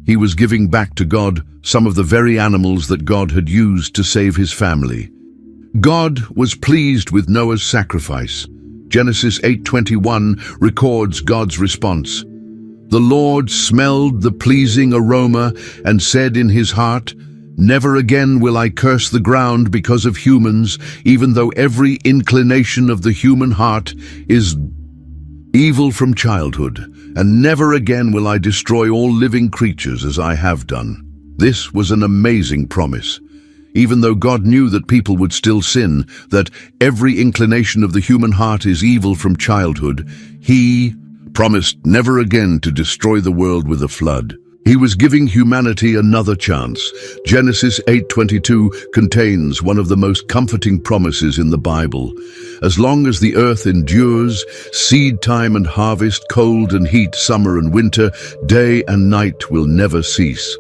He was giving back to God some of the very animals that God had used to save his family. God was pleased with Noah's sacrifice. Genesis 8:21 records God's response. "The Lord smelled the pleasing aroma and said in his heart, 'Never again will I curse the ground because of humans, even though every inclination of the human heart is evil from childhood, and never again will I destroy all living creatures as I have done.'" This was an amazing promise. Even though God knew that people would still sin, that every inclination of the human heart is evil from childhood, he promised never again to destroy the world with a flood. He was giving humanity another chance. Genesis 8:22 contains one of the most comforting promises in the Bible. As long as the earth endures, seed time and harvest, cold and heat, summer and winter, day and night will never cease.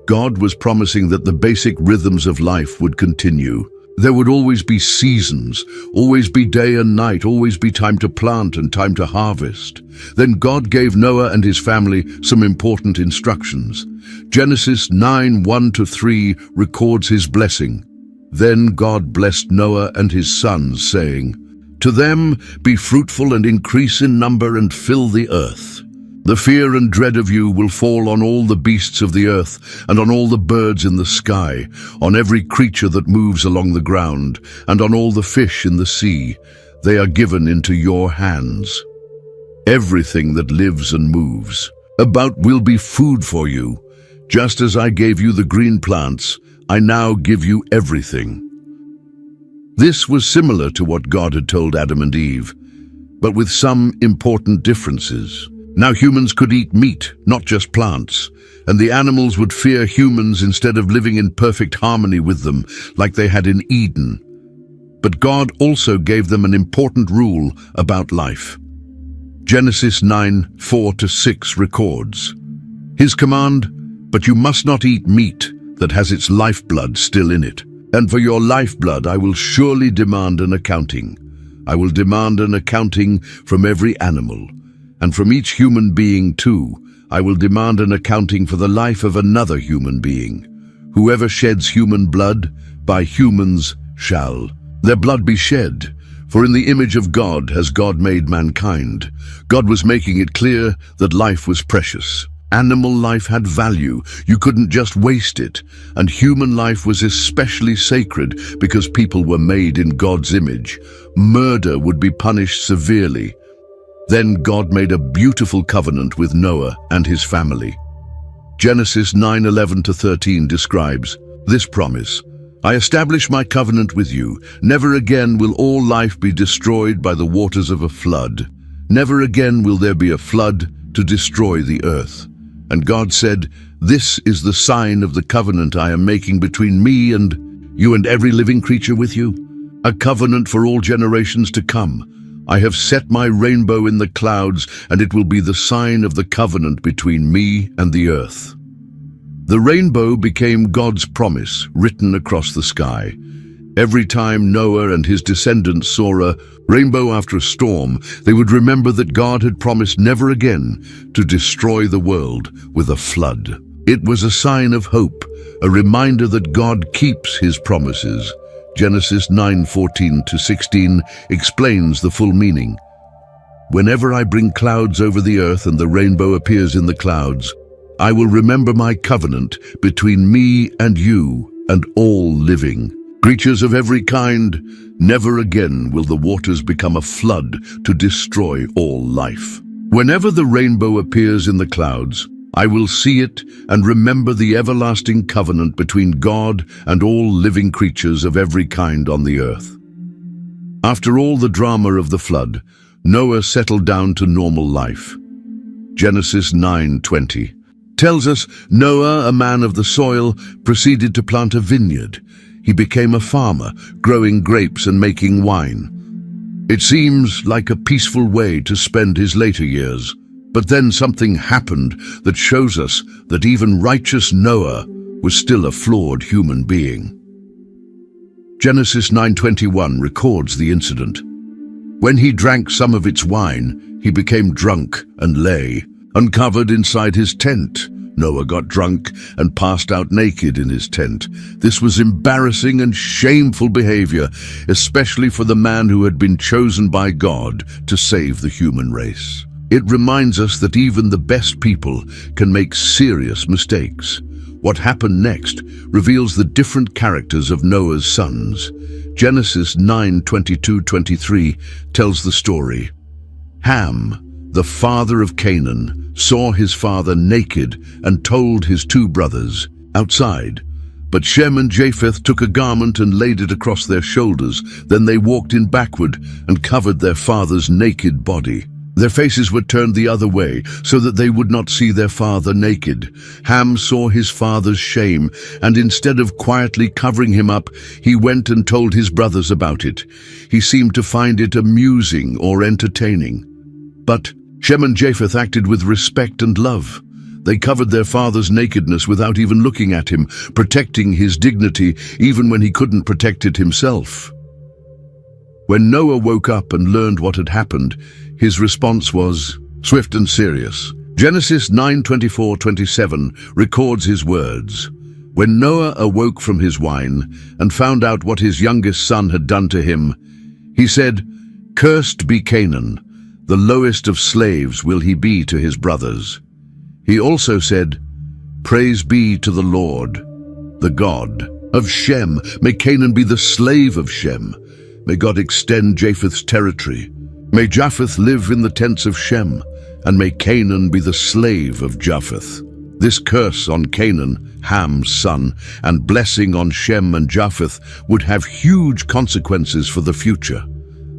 God was promising that the basic rhythms of life would continue. There would always be seasons, always be day and night, always be time to plant and time to harvest. Then God gave Noah and his family some important instructions. Genesis 9:1-3 records his blessing. Then God blessed Noah and his sons, saying, "To them be fruitful and increase in number and fill the earth. The fear and dread of you will fall on all the beasts of the earth and on all the birds in the sky, on every creature that moves along the ground, and on all the fish in the sea. They are given into your hands. Everything that lives and moves about will be food for you. Just as I gave you the green plants, I now give you everything." This was similar to what God had told Adam and Eve, but with some important differences. Now humans could eat meat, not just plants, and the animals would fear humans instead of living in perfect harmony with them, like they had in Eden. But God also gave them an important rule about life. Genesis 9:4-6 records, His command, "But you must not eat meat that has its lifeblood still in it. And for your lifeblood I will surely demand an accounting. I will demand an accounting from every animal, and from each human being too. I will demand an accounting for the life of another human being. Whoever sheds human blood, by humans shall their blood be shed. For in the image of God has God made mankind." God was making it clear that life was precious. Animal life had value. You couldn't just waste it. And human life was especially sacred because people were made in God's image. Murder would be punished severely. Then God made a beautiful covenant with Noah and his family. Genesis 9:11-13 describes this promise. "I establish my covenant with you. Never again will all life be destroyed by the waters of a flood. Never again will there be a flood to destroy the earth." And God said, "This is the sign of the covenant I am making between me and you and every living creature with you, a covenant for all generations to come. I have set my rainbow in the clouds, and it will be the sign of the covenant between me and the earth." The rainbow became God's promise written across the sky. Every time Noah and his descendants saw a rainbow after a storm, they would remember that God had promised never again to destroy the world with a flood. It was a sign of hope, a reminder that God keeps his promises. Genesis 9:14-16 explains the full meaning. "Whenever I bring clouds over the earth and the rainbow appears in the clouds, I will remember my covenant between me and you and all living creatures of every kind. Never again will the waters become a flood to destroy all life. Whenever the rainbow appears in the clouds, I will see it and remember the everlasting covenant between God and all living creatures of every kind on the earth." After all the drama of the flood, Noah settled down to normal life. Genesis 9:20 tells us Noah, a man of the soil, proceeded to plant a vineyard. He became a farmer, growing grapes and making wine. It seems like a peaceful way to spend his later years. But then something happened that shows us that even righteous Noah was still a flawed human being. Genesis 9:21 records the incident. "When he drank some of its wine, he became drunk and lay uncovered inside his tent. Noah got drunk and passed out naked in his tent. This was embarrassing and shameful behavior, especially for the man who had been chosen by God to save the human race. It reminds us that even the best people can make serious mistakes. What happened next reveals the different characters of Noah's sons. Genesis 9:22-23 tells the story. Ham, the father of Canaan, saw his father naked and told his two brothers outside. But Shem and Japheth took a garment and laid it across their shoulders. Then they walked in backward and covered their father's naked body. Their faces were turned the other way so that they would not see their father naked. Ham saw his father's shame, and instead of quietly covering him up, he went and told his brothers about it. He seemed to find it amusing or entertaining. But Shem and Japheth acted with respect and love. They covered their father's nakedness without even looking at him, protecting his dignity even when he couldn't protect it himself. When Noah woke up and learned what had happened, his response was swift and serious. Genesis 9:24-27 records his words. When Noah awoke from his wine and found out what his youngest son had done to him, he said, "Cursed be Canaan, the lowest of slaves will he be to his brothers." He also said, "Praise be to the Lord, the God of Shem. May Canaan be the slave of Shem. May God extend Japheth's territory. May Japheth live in the tents of Shem, and may Canaan be the slave of Japheth." This curse on Canaan, Ham's son, and blessing on Shem and Japheth would have huge consequences for the future.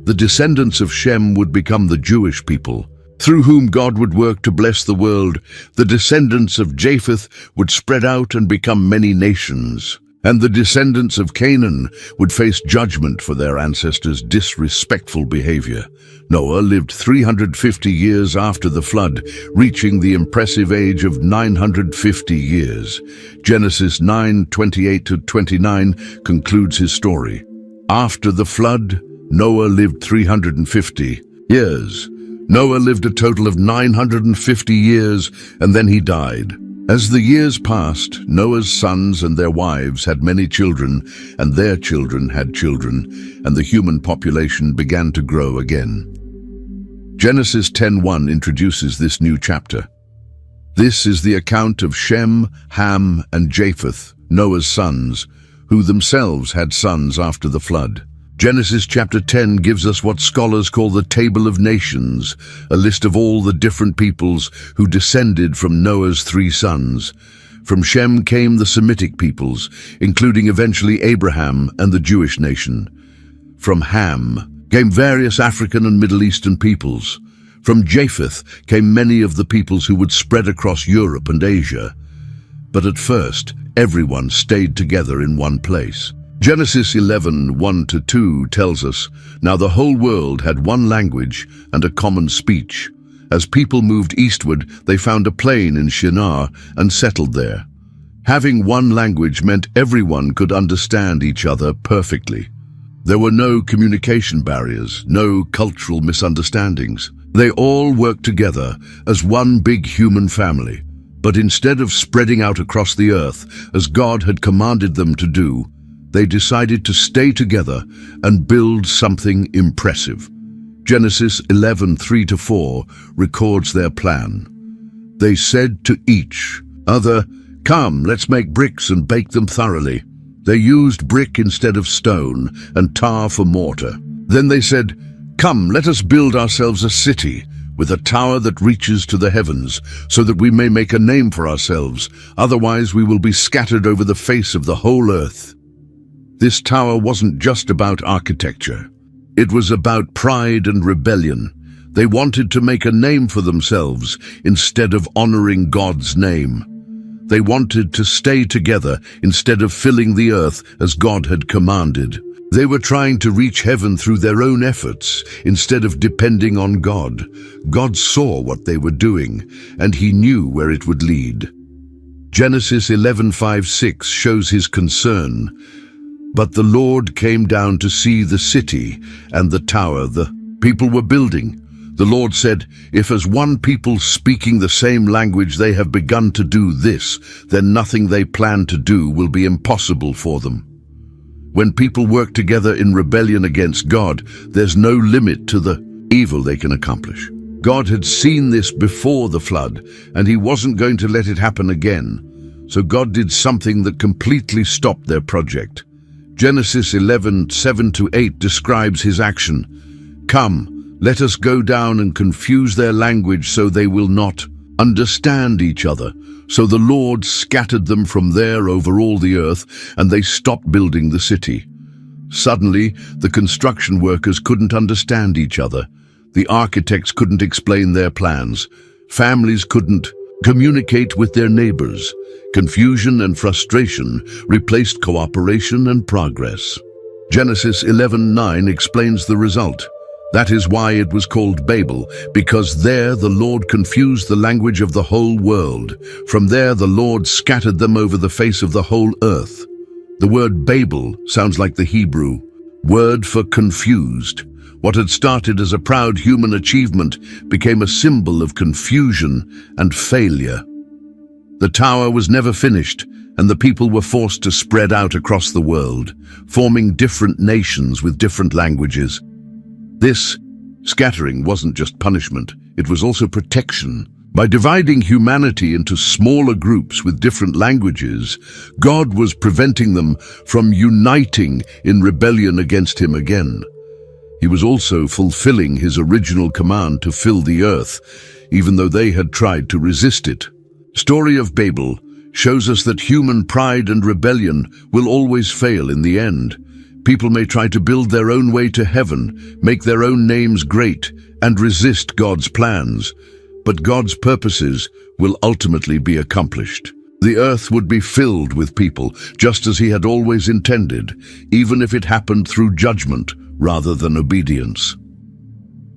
The descendants of Shem would become the Jewish people, through whom God would work to bless the world. The descendants of Japheth would spread out and become many nations, And the descendants of Canaan would face judgment for their ancestors' disrespectful behavior. Noah lived 350 years after the flood, reaching the impressive age of 950 years. Genesis 9:28-29 concludes his story. After the flood, Noah lived 350 years. Noah lived a total of 950 years, and then he died. As the years passed, Noah's sons and their wives had many children, and their children had children, and the human population began to grow again. Genesis 10:1 introduces this new chapter. This is the account of Shem, Ham, and Japheth, Noah's sons, who themselves had sons after the flood. Genesis chapter 10 gives us what scholars call the Table of Nations, a list of all the different peoples who descended from Noah's 3 sons. From Shem came the Semitic peoples, including eventually Abraham and the Jewish nation. From Ham came various African and Middle Eastern peoples. From Japheth came many of the peoples who would spread across Europe and Asia. But at first, everyone stayed together in one place. Genesis 11:1-2 tells us, "Now the whole world had one language and a common speech. As people moved eastward, they found a plain in Shinar and settled there. Having one language meant everyone could understand each other perfectly. There were no communication barriers, no cultural misunderstandings. They all worked together as one big human family. But instead of spreading out across the earth, as God had commanded them to do, they decided to stay together and build something impressive." Genesis 11:3-4 records their plan. "They said to each other, 'Come, let's make bricks and bake them thoroughly.' They used brick instead of stone and tar for mortar. Then they said, 'Come, let us build ourselves a city with a tower that reaches to the heavens, so that we may make a name for ourselves. Otherwise we will be scattered over the face of the whole earth.' This tower wasn't just about architecture. It was about pride and rebellion. They wanted to make a name for themselves instead of honoring God's name. They wanted to stay together instead of filling the earth as God had commanded. They were trying to reach heaven through their own efforts instead of depending on God. God saw what they were doing, and he knew where it would lead. Genesis 11:5-6 shows his concern. "But the Lord came down to see the city and the tower the people were building. The Lord said, 'If as one people speaking the same language they have begun to do this, then nothing they plan to do will be impossible for them.' When people work together in rebellion against God, there's no limit to the evil they can accomplish. God had seen this before the flood, and he wasn't going to let it happen again. So God did something that completely stopped their project. Genesis 11:7-8 describes his action. "Come, let us go down and confuse their language so they will not understand each other." So the Lord scattered them from there over all the earth, and they stopped building the city. Suddenly, the construction workers couldn't understand each other. The architects couldn't explain their plans. Families couldn't communicate with their neighbors. Confusion and frustration replaced cooperation and progress. Genesis 11:9 explains the result. That is why it was called Babel, because there the Lord confused the language of the whole world. From there the Lord scattered them over the face of the whole earth. The word Babel sounds like the Hebrew word for confused. What had started as a proud human achievement became a symbol of confusion and failure. The tower was never finished, and the people were forced to spread out across the world, forming different nations with different languages. This scattering wasn't just punishment, it was also protection. By dividing humanity into smaller groups with different languages, God was preventing them from uniting in rebellion against him again. He was also fulfilling his original command to fill the earth, even though they had tried to resist it. Story of Babel shows us that human pride and rebellion will always fail in the end. People may try to build their own way to heaven, make their own names great, and resist God's plans, but God's purposes will ultimately be accomplished. The earth would be filled with people, just as he had always intended, even if it happened through judgment rather than obedience.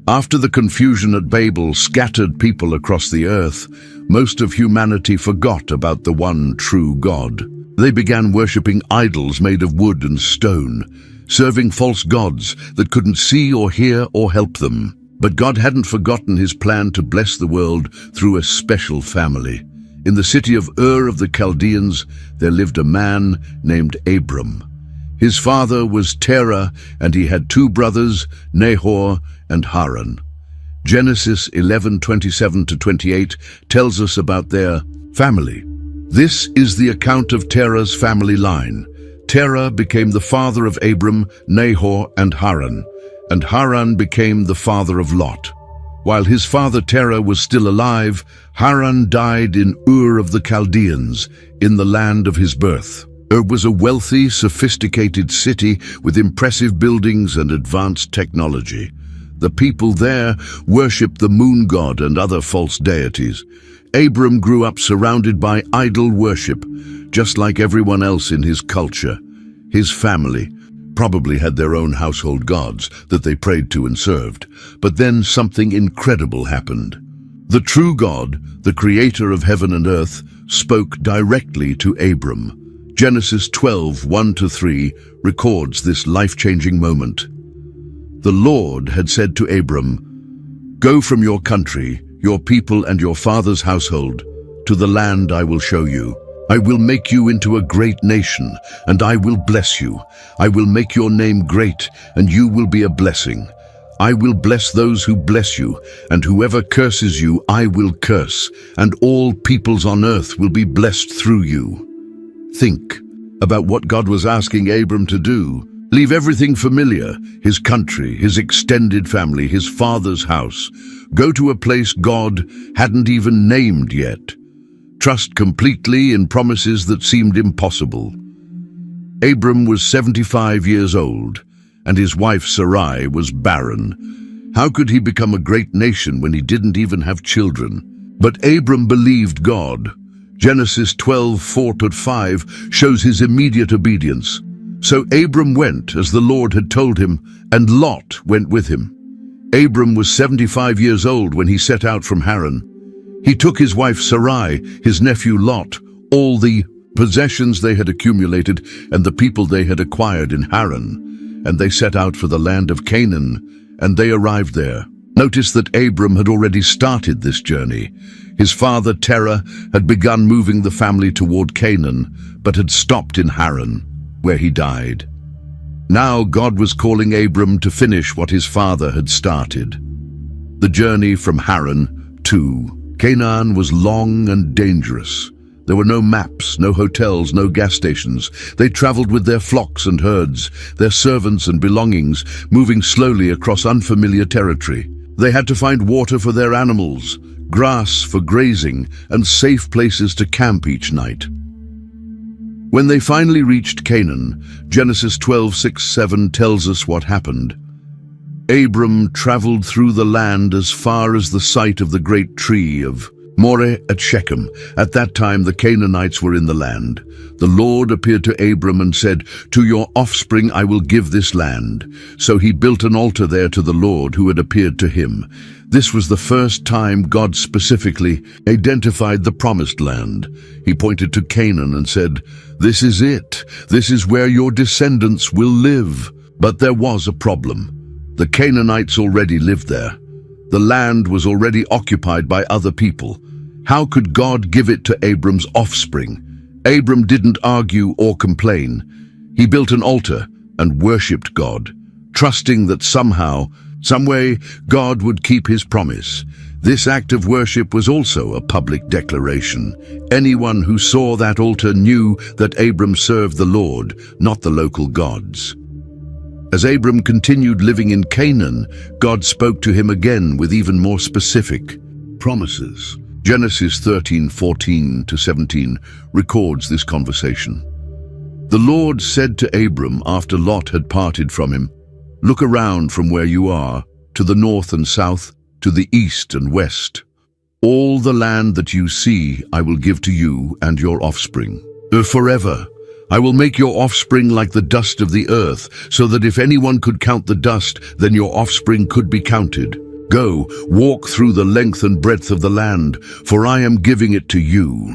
After the confusion at Babel scattered people across the earth, most of humanity forgot about the one true God. They began worshipping idols made of wood and stone, serving false gods that couldn't see or hear or help them. But God hadn't forgotten his plan to bless the world through a special family. In the city of Ur of the Chaldeans, there lived a man named Abram. His father was Terah, and he had two brothers, Nahor and Haran. Genesis 11:27-28 tells us about their family. This is the account of Terah's family line. Terah became the father of Abram, Nahor, and Haran became the father of Lot. While his father Terah was still alive, Haran died in Ur of the Chaldeans, in the land of his birth. Ur was a wealthy, sophisticated city with impressive buildings and advanced technology. The people there worshipped the moon god and other false deities. Abram grew up surrounded by idol worship, just like everyone else in his culture. His family probably had their own household gods that they prayed to and served. But then something incredible happened. The true God, the creator of heaven and earth, spoke directly to Abram. Genesis 12:1-3 records this life-changing moment. The Lord had said to Abram, "Go from your country, your people and your father's household, to the land I will show you. I will make you into a great nation, and I will bless you. I will make your name great, and you will be a blessing. I will bless those who bless you, and whoever curses you I will curse, and all peoples on earth will be blessed through you." Think about what God was asking Abram to do. Leave everything familiar, his country, his extended family, his father's house. Go to a place God hadn't even named yet. Trust completely in promises that seemed impossible. Abram was 75 years old, and his wife Sarai was barren. How could he become a great nation when he didn't even have children? But Abram believed God. Genesis 12:4-5 shows his immediate obedience. So Abram went as the Lord had told him, and Lot went with him. Abram was 75 years old when he set out from Haran. He took his wife Sarai, his nephew Lot, all the possessions they had accumulated, and the people they had acquired in Haran, and they set out for the land of Canaan, and they arrived there. Notice that Abram had already started this journey. His father Terah had begun moving the family toward Canaan, but had stopped in Haran, where he died. Now God was calling Abram to finish what his father had started. The journey from Haran to Canaan was long and dangerous. There were no maps, no hotels, no gas stations. They traveled with their flocks and herds, their servants and belongings, moving slowly across unfamiliar territory. They had to find water for their animals, grass for grazing, and safe places to camp each night. When they finally reached Canaan, Genesis 12:6-7 tells us what happened. Abram traveled through the land as far as the site of the great tree of Moreh at Shechem. At that time the Canaanites were in the land. The Lord appeared to Abram and said, "To your offspring I will give this land." So he built an altar there to the Lord who had appeared to him. This was the first time God specifically identified the promised land. He pointed to Canaan and said, "This is it. This is where your descendants will live." But there was a problem. The Canaanites already lived there. The land was already occupied by other people. How could God give it to Abram's offspring? Abram didn't argue or complain. He built an altar and worshipped God, trusting that somehow, some way, God would keep his promise. This act of worship was also a public declaration. Anyone who saw that altar knew that Abram served the Lord, not the local gods. As Abram continued living in Canaan, God spoke to him again with even more specific promises. Genesis 13:14-17 records this conversation. The Lord said to Abram after Lot had parted from him, "Look around from where you are, to the north and south, to the east and west. All the land that you see I will give to you and your offspring. Forever I will make your offspring like the dust of the earth, so that if anyone could count the dust, then your offspring could be counted. Go, walk through the length and breadth of the land, for I am giving it to you.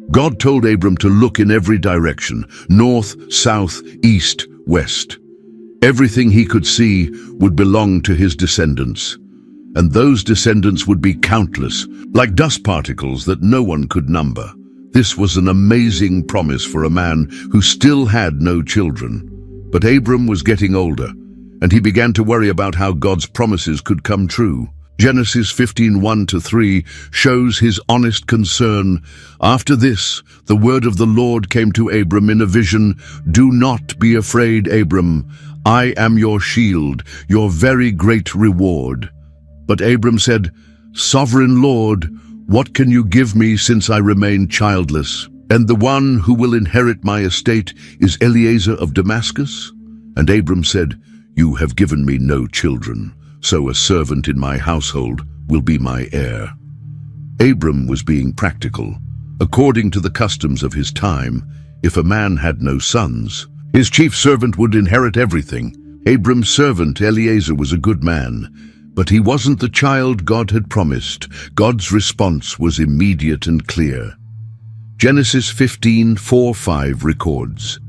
God told Abram to look in every direction, north, south, east, west. Everything he could see would belong to his descendants, and those descendants would be countless, like dust particles that no one could number. This was an amazing promise for a man who still had no children. But Abram was getting older, and he began to worry about how God's promises could come true. Genesis 15:1-3 shows his honest concern. After this, the word of the Lord came to Abram in a vision. Do not be afraid, Abram. I am your shield, your very great reward. But Abram said, Sovereign Lord, what can you give me since I remain childless? And the one who will inherit my estate is Eliezer of Damascus? And Abram said, You have given me no children, so a servant in my household will be my heir. Abram was being practical. According to the customs of his time, if a man had no sons, his chief servant would inherit everything. Abram's servant Eliezer was a good man, but he wasn't the child God had promised. God's response was immediate and clear. Genesis 15:4-5 records,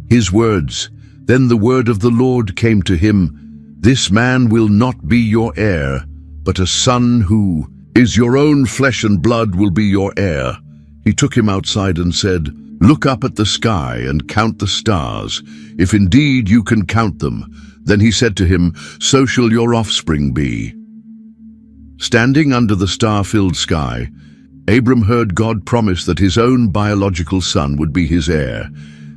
His words, Then the word of the Lord came to him, This man will not be your heir, but a son who is your own flesh and blood will be your heir. He took him outside and said, Look up at the sky and count the stars, if indeed you can count them. Then he said to him, So shall your offspring be. Standing under the star-filled sky, Abram heard God promise that his own biological son would be his heir,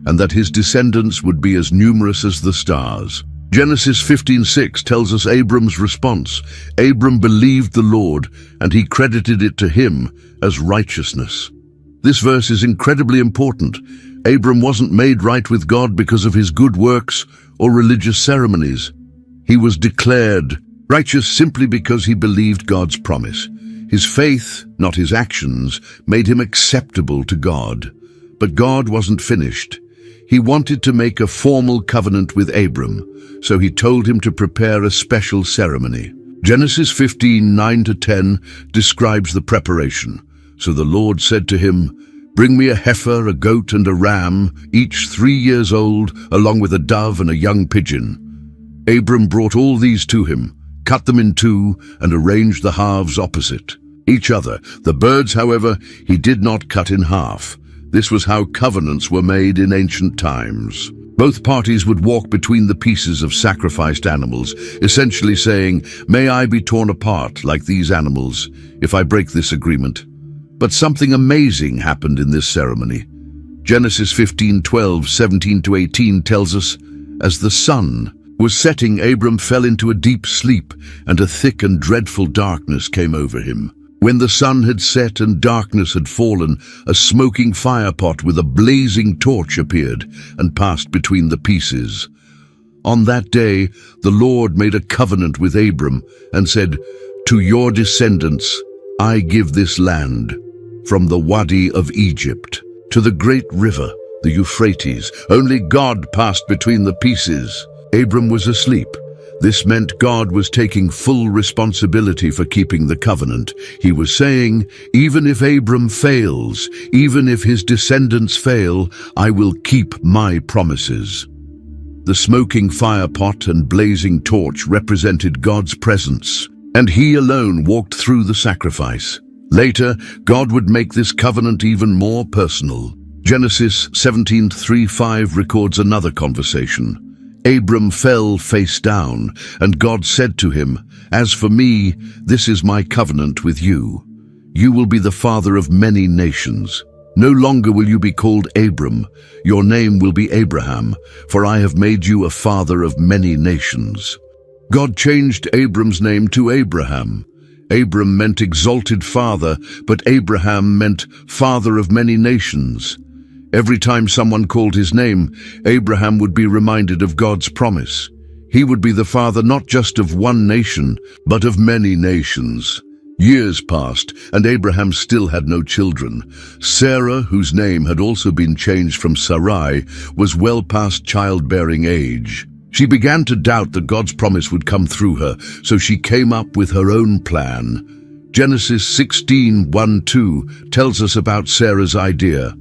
and that his descendants would be as numerous as the stars. Genesis 15:6 tells us Abram's response. Abram believed the Lord, and he credited it to him as righteousness. This verse is incredibly important. Abram wasn't made right with God because of his good works or religious ceremonies. He was declared righteous simply because he believed God's promise. His faith, not his actions, made him acceptable to God. But God wasn't finished. He wanted to make a formal covenant with Abram, so he told him to prepare a special ceremony. Genesis 15:9-10 describes the preparation. So the Lord said to him, Bring me a heifer, a goat, and a ram, each 3 years old, along with a dove and a young pigeon. Abram brought all these to him, cut them in two, and arranged the halves opposite each other. The birds, however, he did not cut in half. This was how covenants were made in ancient times. Both parties would walk between the pieces of sacrificed animals, essentially saying, May I be torn apart like these animals if I break this agreement. But something amazing happened in this ceremony. Genesis 15:12-17-18 tells us, As the sun was setting, Abram fell into a deep sleep, and a thick and dreadful darkness came over him. When the sun had set and darkness had fallen, a smoking firepot with a blazing torch appeared and passed between the pieces. On that day, the Lord made a covenant with Abram and said, To your descendants I give this land, from the Wadi of Egypt to the great river, the Euphrates. Only God passed between the pieces. Abram was asleep. This meant God was taking full responsibility for keeping the covenant. He was saying, Even if Abram fails, even if his descendants fail, I will keep my promises. The smoking firepot and blazing torch represented God's presence, and he alone walked through the sacrifice. Later, God would make this covenant even more personal. Genesis 17:3-5 records another conversation. Abram fell face down, and God said to him, As for me, this is my covenant with you. You will be the father of many nations. No longer will you be called Abram. Your name will be Abraham, for I have made you a father of many nations. God changed Abram's name to Abraham. Abram meant exalted father, but Abraham meant father of many nations. Every time someone called his name, Abraham would be reminded of God's promise. He would be the father not just of one nation, but of many nations. Years passed, and Abraham still had no children. Sarah, whose name had also been changed from Sarai, was well past childbearing age. She began to doubt that God's promise would come through her, so she came up with her own plan. Genesis 16:1-2 tells us about Sarah's idea.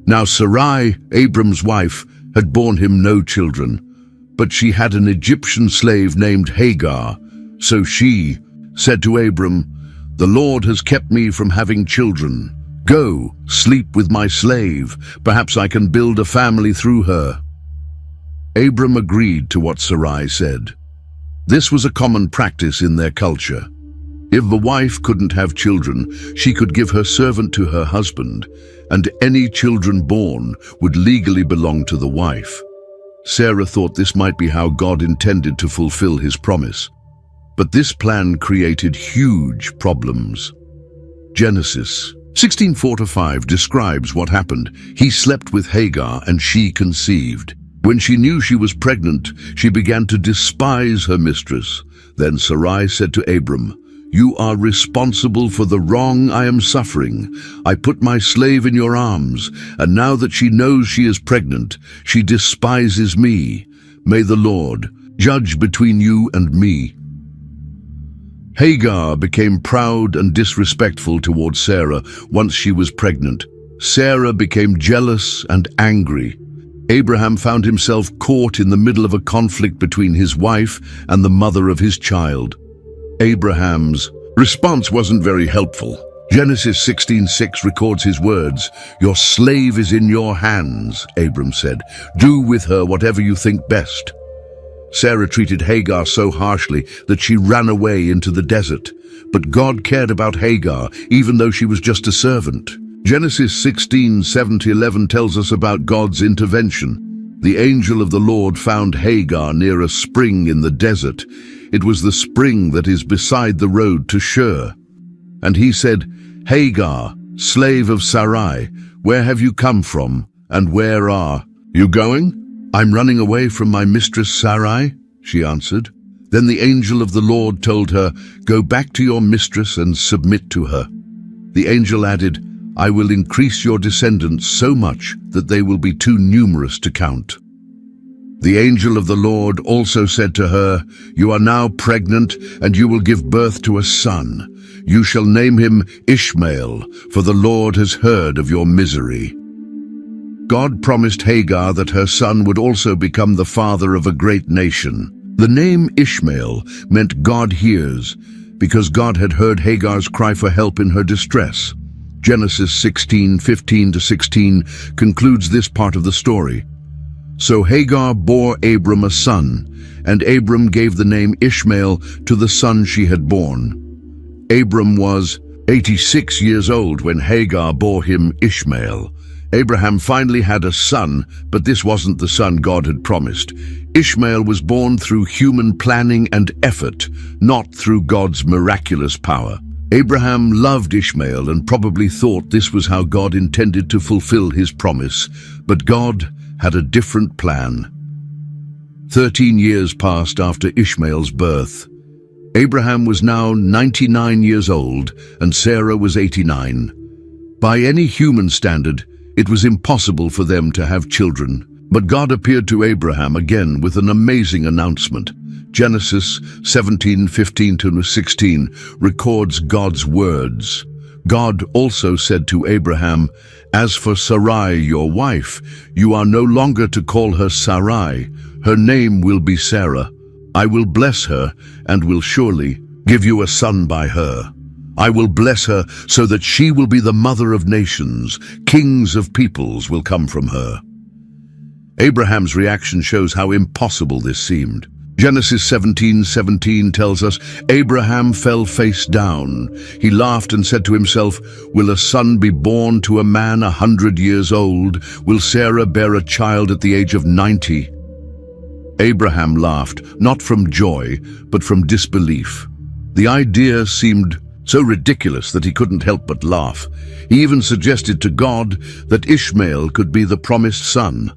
Now Sarai, Abram's wife, had borne him no children, but she had an Egyptian slave named Hagar. So she said to Abram, "The Lord has kept me from having children. Go, sleep with my slave. Perhaps I can build a family through her." Abram agreed to what Sarai said. This was a common practice in their culture. If the wife couldn't have children, she could give her servant to her husband, and any children born would legally belong to the wife. Sarah thought this might be how God intended to fulfill his promise. But this plan created huge problems. Genesis 16:4-5 describes what happened. He slept with Hagar and she conceived. When she knew she was pregnant, she began to despise her mistress. Then Sarai said to Abram, "You are responsible for the wrong I am suffering. I put my slave in your arms, and now that she knows she is pregnant, she despises me. May the Lord judge between you and me." Hagar became proud and disrespectful towards Sarah once she was pregnant. Sarah became jealous and angry. Abraham found himself caught in the middle of a conflict between his wife and the mother of his child. Abraham's response wasn't very helpful. Genesis 16:6 records his words, "Your slave is in your hands," Abram said. "Do with her whatever you think best." Sarah treated Hagar so harshly that she ran away into the desert. But God cared about Hagar, even though she was just a servant. Genesis 16:7-11 tells us about God's intervention. The angel of the Lord found Hagar near a spring in the desert. It was the spring that is beside the road to Shur. And he said, "Hagar, slave of Sarai, where have you come from, and where are you going?" "I'm running away from my mistress Sarai," she answered. Then the angel of the Lord told her, "Go back to your mistress and submit to her." The angel added, "I will increase your descendants so much that they will be too numerous to count." The angel of the Lord also said to her, "You are now pregnant, and you will give birth to a son. You shall name him Ishmael, for the Lord has heard of your misery." God promised Hagar that her son would also become the father of a great nation. The name Ishmael meant God hears, because God had heard Hagar's cry for help in her distress. Genesis 16:15-16 concludes this part of the story. So Hagar bore Abram a son, and Abram gave the name Ishmael to the son she had born. Abram was 86 years old when Hagar bore him Ishmael. Abraham finally had a son, but this wasn't the son God had promised. Ishmael was born through human planning and effort, not through God's miraculous power. Abraham loved Ishmael and probably thought this was how God intended to fulfill his promise, but God had a different plan. 13 years passed after Ishmael's birth. Abraham was now 99 years old and Sarah was 89. By any human standard, it was impossible for them to have children. But God appeared to Abraham again with an amazing announcement. Genesis 17:15-16 records God's words. God also said to Abraham, "As for Sarai, your wife, you are no longer to call her Sarai. Her name will be Sarah. I will bless her and will surely give you a son by her. I will bless her so that she will be the mother of nations. Kings of peoples will come from her." Abraham's reaction shows how impossible this seemed. Genesis 17:17 tells us, Abraham fell face down. He laughed and said to himself, "Will a son be born to a man 100 years old? Will Sarah bear a child at the age of 90? Abraham laughed, not from joy, but from disbelief. The idea seemed so ridiculous that he couldn't help but laugh. He even suggested to God that Ishmael could be the promised son.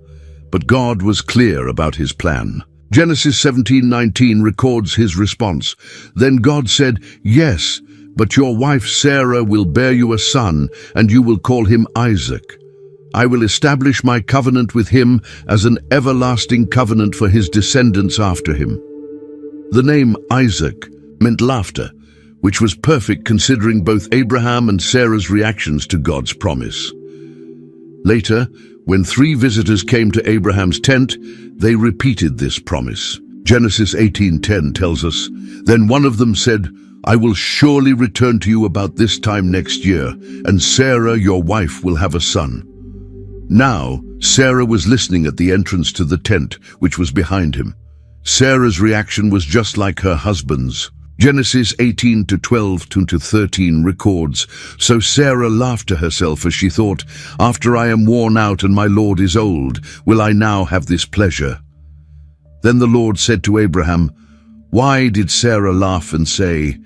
But God was clear about his plan. Genesis 17:19 records his response. Then God said, "Yes, But your wife Sarah will bear you a son, and you will call him Isaac. I will establish my covenant with him as an everlasting covenant for his descendants after him." The name Isaac meant laughter, which was perfect considering both Abraham and Sarah's reactions to God's promise. Later, when 3 visitors came to Abraham's tent, they repeated this promise. Genesis 18:10 tells us, "Then one of them said, 'I will surely return to you about this time next year, and Sarah, your wife, will have a son.'" Now, Sarah was listening at the entrance to the tent, which was behind him. Sarah's reaction was just like her husband's. Genesis 18:12-13 records, "So Sarah laughed to herself as she thought, 'After I am worn out and my Lord is old, will I now have this pleasure?' Then the Lord said to Abraham, 'Why did Sarah laugh and say,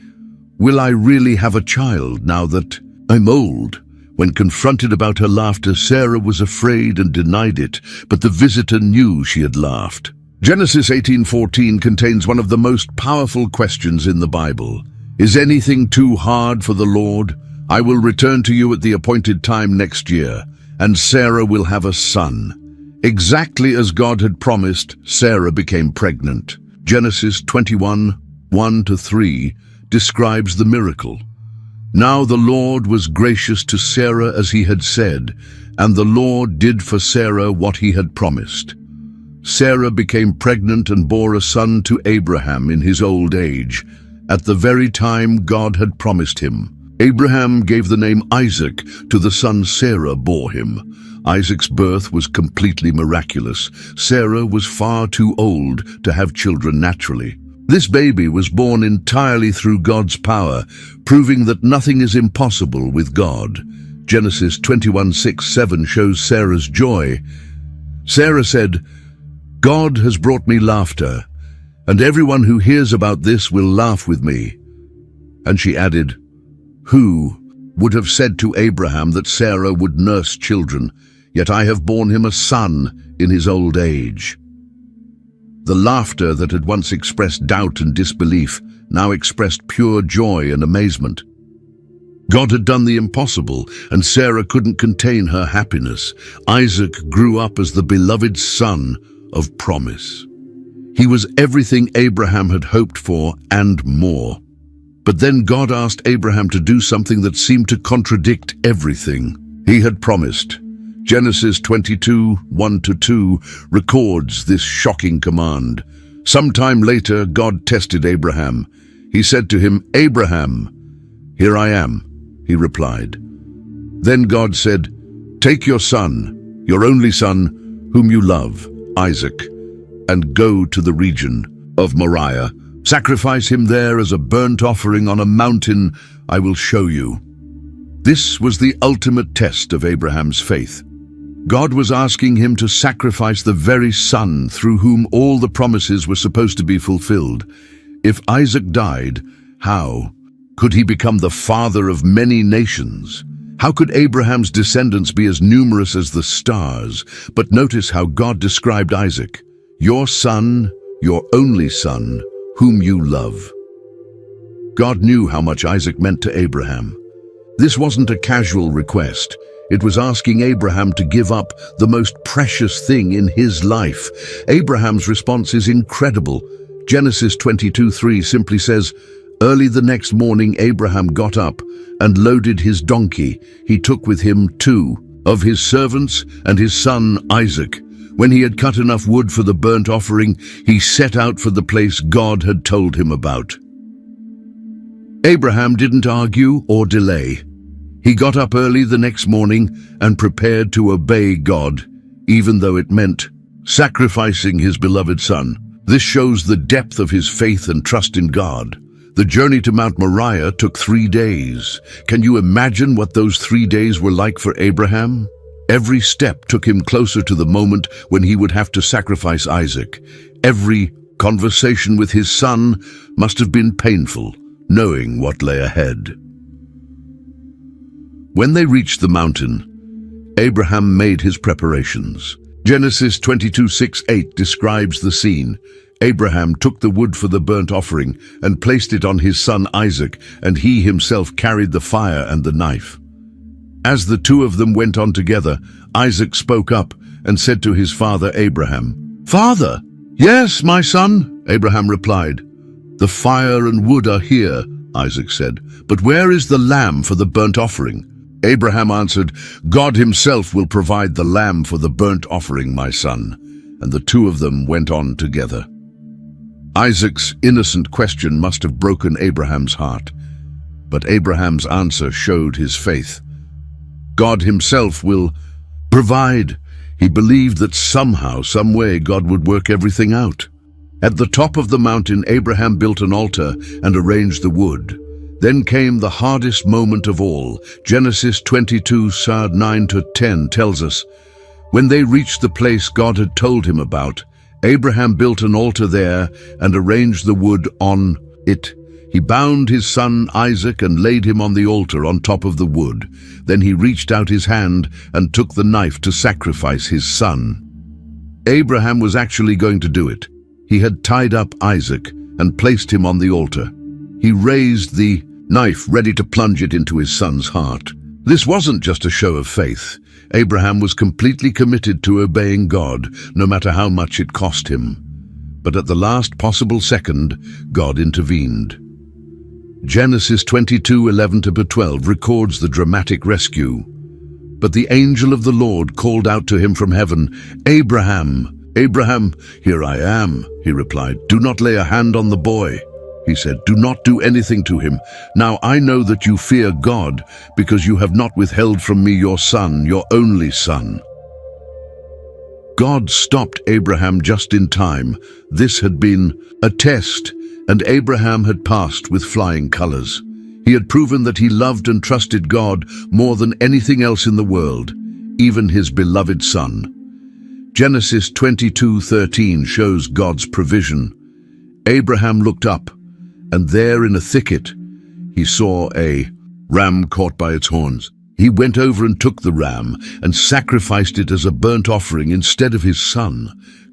"Will I really have a child now that I'm old?" When confronted about her laughter, Sarah was afraid and denied it, but the visitor knew she had laughed. Genesis 18:14 contains one of the most powerful questions in the Bible. "Is anything too hard for the Lord? I will return to you at the appointed time next year, and Sarah will have a son." Exactly as God had promised, Sarah became pregnant. Genesis 21:1-3 describes the miracle. "Now the Lord was gracious to Sarah as he had said, and the Lord did for Sarah what he had promised. Sarah became pregnant and bore a son to Abraham in his old age, at the very time God had promised him. Abraham gave the name Isaac to the son Sarah bore him. Isaac's birth was completely miraculous. Sarah was far too old to have children naturally. This baby was born entirely through God's power, proving that nothing is impossible with God. Genesis 21:6-7 shows Sarah's joy. Sarah said, "God has brought me laughter, and everyone who hears about this will laugh with me." And she added, "Who would have said to Abraham that Sarah would nurse children, yet I have borne him a son in his old age." The laughter that had once expressed doubt and disbelief now expressed pure joy and amazement. God had done the impossible, and Sarah couldn't contain her happiness. Isaac grew up as the beloved son of promise. He was everything Abraham had hoped for and more. But then God asked Abraham to do something that seemed to contradict everything he had promised. Genesis 22:1-2 records this shocking command. Sometime later, God tested Abraham. He said to him, "Abraham." "Here I am," he replied. Then God said, "Take your son, your only son, whom you love, Isaac, and go to the region of Moriah. Sacrifice him there as a burnt offering on a mountain I will show you." This was the ultimate test of Abraham's faith. God was asking him to sacrifice the very son through whom all the promises were supposed to be fulfilled. If Isaac died, how could he become the father of many nations? How could Abraham's descendants be as numerous as the stars? But notice how God described Isaac: "Your son, your only son, whom you love." God knew how much Isaac meant to Abraham. This wasn't a casual request. It was asking Abraham to give up the most precious thing in his life. Abraham's response is incredible. Genesis 22:3 simply says, "Early the next morning Abraham got up and loaded his donkey. He took with him 2 of his servants and his son Isaac. When he had cut enough wood for the burnt offering, he set out for the place God had told him about." Abraham didn't argue or delay. He got up early the next morning and prepared to obey God, even though it meant sacrificing his beloved son. This shows the depth of his faith and trust in God. The journey to Mount Moriah took 3 days. Can you imagine what those 3 days were like for Abraham? Every step took him closer to the moment when he would have to sacrifice Isaac. Every conversation with his son must have been painful, knowing what lay ahead. When they reached the mountain, Abraham made his preparations. Genesis 22:6-8 describes the scene. Abraham took the wood for the burnt offering and placed it on his son Isaac, and he himself carried the fire and the knife. As the two of them went on together, Isaac spoke up and said to his father Abraham, "Father!" "Yes, my son," Abraham replied. "The fire and wood are here," Isaac said, "but where is the lamb for the burnt offering?" Abraham answered, "God himself will provide the lamb for the burnt offering, my son." And the two of them went on together. Isaac's innocent question must have broken Abraham's heart, but Abraham's answer showed his faith. God himself will provide. He believed that somehow, some way, God would work everything out. At the top of the mountain, Abraham built an altar and arranged the wood. Then came the hardest moment of all. Genesis 22, 9-10 tells us, when they reached the place God had told him about, Abraham built an altar there and arranged the wood on it. He bound his son Isaac and laid him on the altar on top of the wood. Then he reached out his hand and took the knife to sacrifice his son. Abraham was actually going to do it. He had tied up Isaac and placed him on the altar. He raised the knife, ready to plunge it into his son's heart. This wasn't just a show of faith. Abraham was completely committed to obeying God, no matter how much it cost him. But at the last possible second, God intervened. Genesis 22:11-12 records the dramatic rescue. But the angel of the Lord called out to him from heaven, "Abraham, Abraham." "Here I am," he replied. "Do not lay a hand on the boy," he said. "Do not do anything to him. Now I know that you fear God, because you have not withheld from me your son, your only son." God stopped Abraham just in time. This had been a test, and Abraham had passed with flying colors. He had proven that he loved and trusted God more than anything else in the world, even his beloved son. Genesis 22:13 shows God's provision. Abraham looked up, and there in a thicket, he saw a ram caught by its horns. He went over and took the ram and sacrificed it as a burnt offering instead of his son.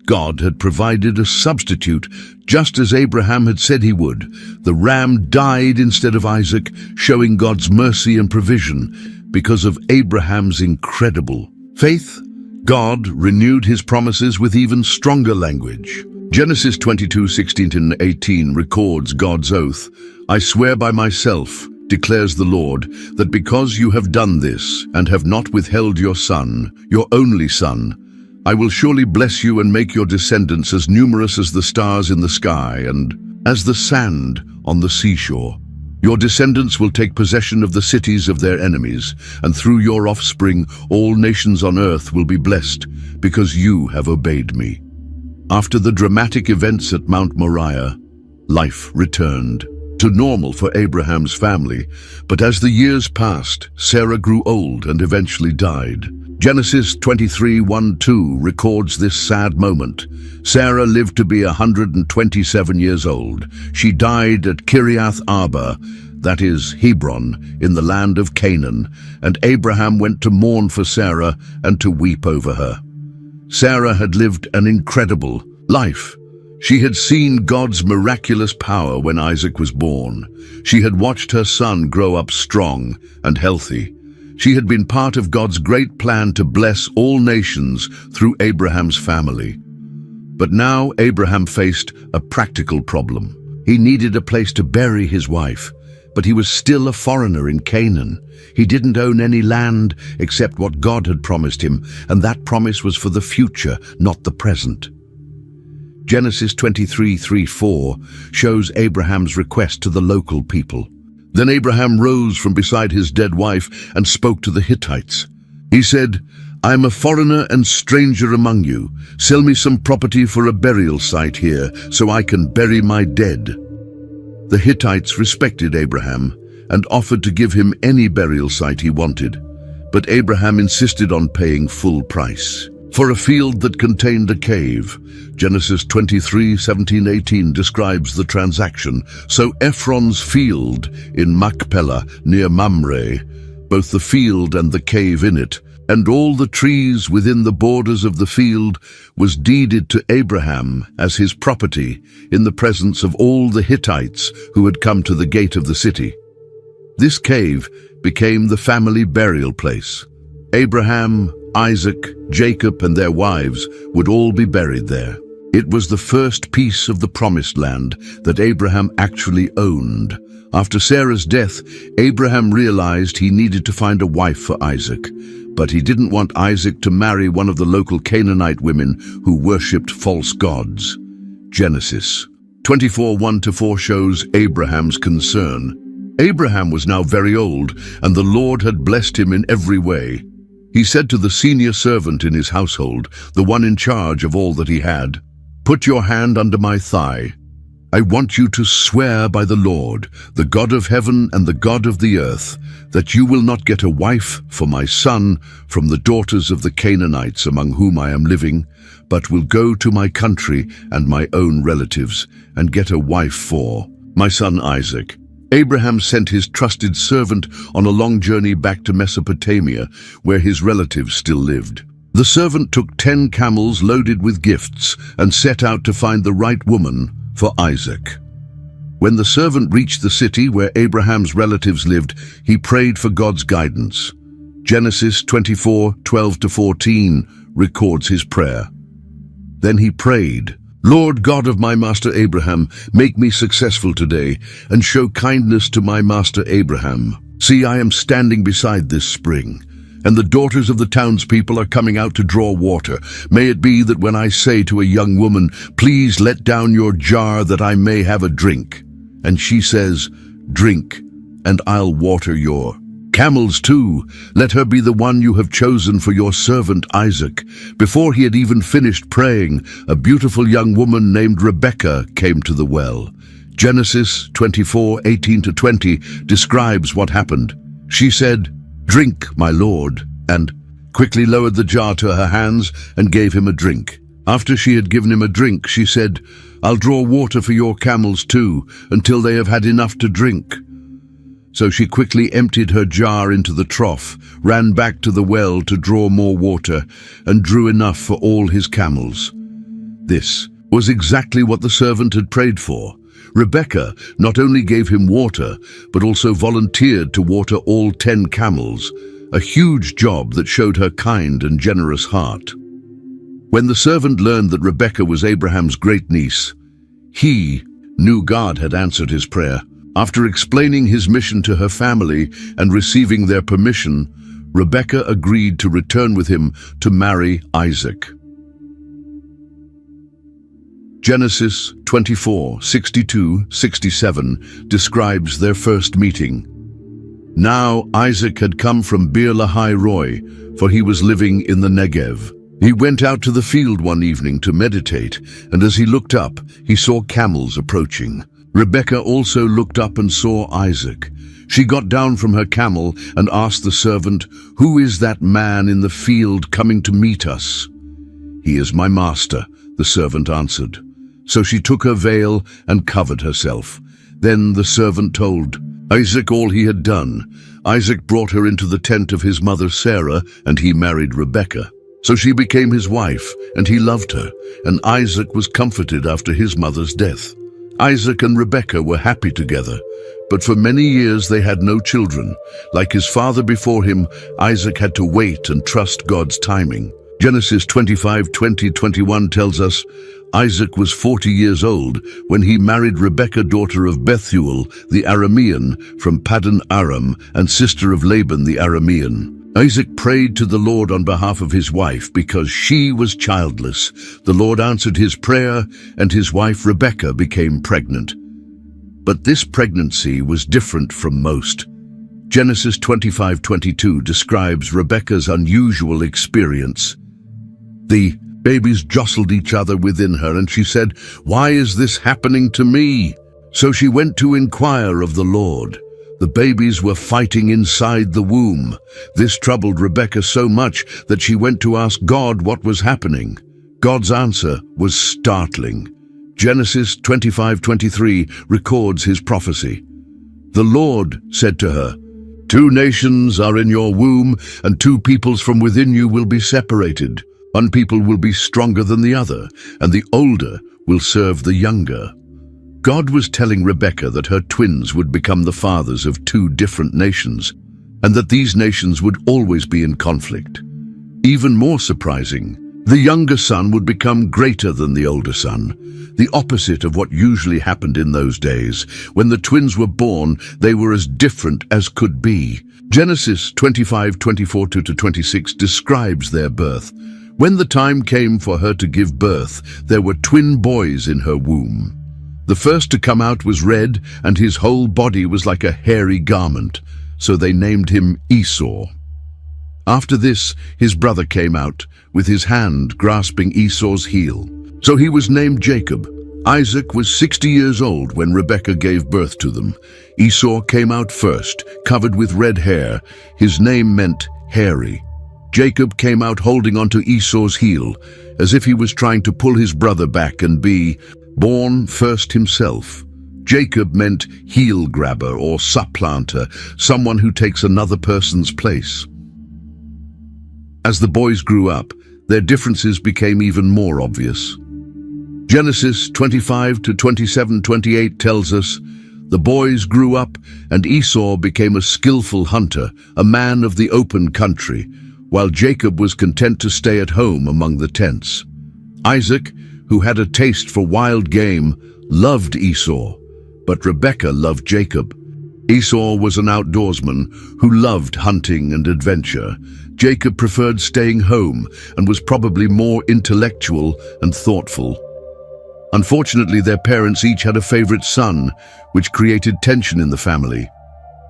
God had provided a substitute, just as Abraham had said he would. The ram died instead of Isaac, showing God's mercy and provision. Because of Abraham's incredible faith, God renewed his promises with even stronger language. Genesis 22:16-18 records God's oath. "I swear by myself, declares the Lord, that because you have done this and have not withheld your son, your only son, I will surely bless you and make your descendants as numerous as the stars in the sky and as the sand on the seashore. Your descendants will take possession of the cities of their enemies, and through your offspring all nations on earth will be blessed, because you have obeyed me." After the dramatic events at Mount Moriah, life returned to normal for Abraham's family, but as the years passed, Sarah grew old and eventually died. Genesis 23:1-2 records this sad moment. Sarah lived to be 127 years old. She died at Kiriath Arba, that is Hebron, in the land of Canaan, and Abraham went to mourn for Sarah and to weep over her. Sarah had lived an incredible life. She had seen God's miraculous power when Isaac was born. She had watched her son grow up strong and healthy. She had been part of God's great plan to bless all nations through Abraham's family. But now Abraham faced a practical problem. He needed a place to bury his wife, but he was still a foreigner in Canaan. He didn't own any land except what God had promised him, and that promise was for the future, not the present. Genesis 23:3-4 shows Abraham's request to the local people. Then Abraham rose from beside his dead wife and spoke to the Hittites. He said, "I am a foreigner and stranger among you. Sell me some property for a burial site here, so I can bury my dead." The Hittites respected Abraham and offered to give him any burial site he wanted, but Abraham insisted on paying full price for a field that contained a cave. Genesis 23:17-18 describes the transaction. So Ephron's field in Machpelah near Mamre, both the field and the cave in it, And all the trees within the borders of the field was deeded to Abraham as his property in the presence of all the Hittites who had come to the gate of the city. This cave became the family burial place. Abraham, Isaac, Jacob, and their wives would all be buried there. It was the first piece of the promised land that Abraham actually owned. After Sarah's death, Abraham realized he needed to find a wife for Isaac, but he didn't want Isaac to marry one of the local Canaanite women who worshipped false gods. Genesis 24:1-4 shows Abraham's concern. Abraham was now very old, and the Lord had blessed him in every way. He said to the senior servant in his household, the one in charge of all that he had, "Put your hand under my thigh. I want you to swear by the Lord, the God of heaven and the God of the earth, that you will not get a wife for my son from the daughters of the Canaanites among whom I am living, but will go to my country and my own relatives and get a wife for my son Isaac." Abraham sent his trusted servant on a long journey back to Mesopotamia, where his relatives still lived. The servant took 10 camels loaded with gifts and set out to find the right woman for Isaac. When the servant reached the city where Abraham's relatives lived, he prayed for God's guidance. Genesis 24:12-14 records his prayer. Then he prayed, "Lord God of my master Abraham, make me successful today and show kindness to my master Abraham. See, I am standing beside this spring, and the daughters of the townspeople are coming out to draw water. May it be that when I say to a young woman, 'Please let down your jar that I may have a drink,' and she says, 'Drink, and I'll water your camels too. Let her be the one you have chosen for your servant Isaac.'" Before he had even finished praying, a beautiful young woman named Rebekah came to the well. Genesis 24:18-20 describes what happened. She said, "Drink, my lord," and quickly lowered the jar to her hands and gave him a drink. After she had given him a drink, she said, "I'll draw water for your camels too, until they have had enough to drink." So she quickly emptied her jar into the trough, ran back to the well to draw more water, and drew enough for all his camels. This was exactly what the servant had prayed for. Rebekah not only gave him water, but also volunteered to water all 10 camels, a huge job that showed her kind and generous heart. When the servant learned that Rebekah was Abraham's great-niece, he knew God had answered his prayer. After explaining his mission to her family and receiving their permission, Rebekah agreed to return with him to marry Isaac. Genesis 24:62-67 describes their first meeting. Now Isaac had come from Beer Lahai Roi, for he was living in the Negev. He went out to the field one evening to meditate, and as he looked up, he saw camels approaching. Rebekah also looked up and saw Isaac. She got down from her camel and asked the servant, "Who is that man in the field coming to meet us?" "He is my master," the servant answered. So she took her veil and covered herself. Then the servant told Isaac all he had done. Isaac brought her into the tent of his mother Sarah, and he married Rebekah. So she became his wife, and he loved her, and Isaac was comforted after his mother's death. Isaac and Rebekah were happy together, but for many years they had no children. Like his father before him, Isaac had to wait and trust God's timing. Genesis 25:20-21 tells us, Isaac was 40 years old when he married Rebekah, daughter of Bethuel the Aramean from Paddan Aram and sister of Laban the Aramean. Isaac prayed to the Lord on behalf of his wife because she was childless. The Lord answered his prayer, and his wife Rebekah became pregnant. But this pregnancy was different from most. Genesis 25:22 describes Rebekah's unusual experience. The babies jostled each other within her, and she said, "Why is this happening to me?" So she went to inquire of the Lord. The babies were fighting inside the womb. This troubled Rebekah so much that she went to ask God what was happening. God's answer was startling. Genesis 25:23 records his prophecy. The Lord said to her, Two nations are in your womb, and two peoples from within you will be separated. One people will be stronger than the other, and the older will serve the younger. God was telling Rebekah that her twins would become the fathers of two different nations, and that these nations would always be in conflict. Even more surprising, the younger son would become greater than the older son, the opposite of what usually happened in those days. When the twins were born, they were as different as could be. Genesis 25:24-26 describes their birth. When the time came for her to give birth, there were twin boys in her womb. The first to come out was red, and his whole body was like a hairy garment, so they named him Esau. After this, his brother came out, with his hand grasping Esau's heel. So he was named Jacob. Isaac was 60 years old when Rebekah gave birth to them. Esau came out first, covered with red hair. His name meant hairy. Jacob came out holding onto Esau's heel, as if he was trying to pull his brother back and be born first himself. Jacob meant heel grabber or supplanter, someone who takes another person's place. As the boys grew up, their differences became even more obvious. Genesis 25:27-28 tells us, "The boys grew up, and Esau became a skillful hunter, a man of the open country, while Jacob was content to stay at home among the tents." Isaac, who had a taste for wild game, loved Esau, but Rebekah loved Jacob. Esau was an outdoorsman who loved hunting and adventure. Jacob preferred staying home and was probably more intellectual and thoughtful. Unfortunately, their parents each had a favorite son, which created tension in the family.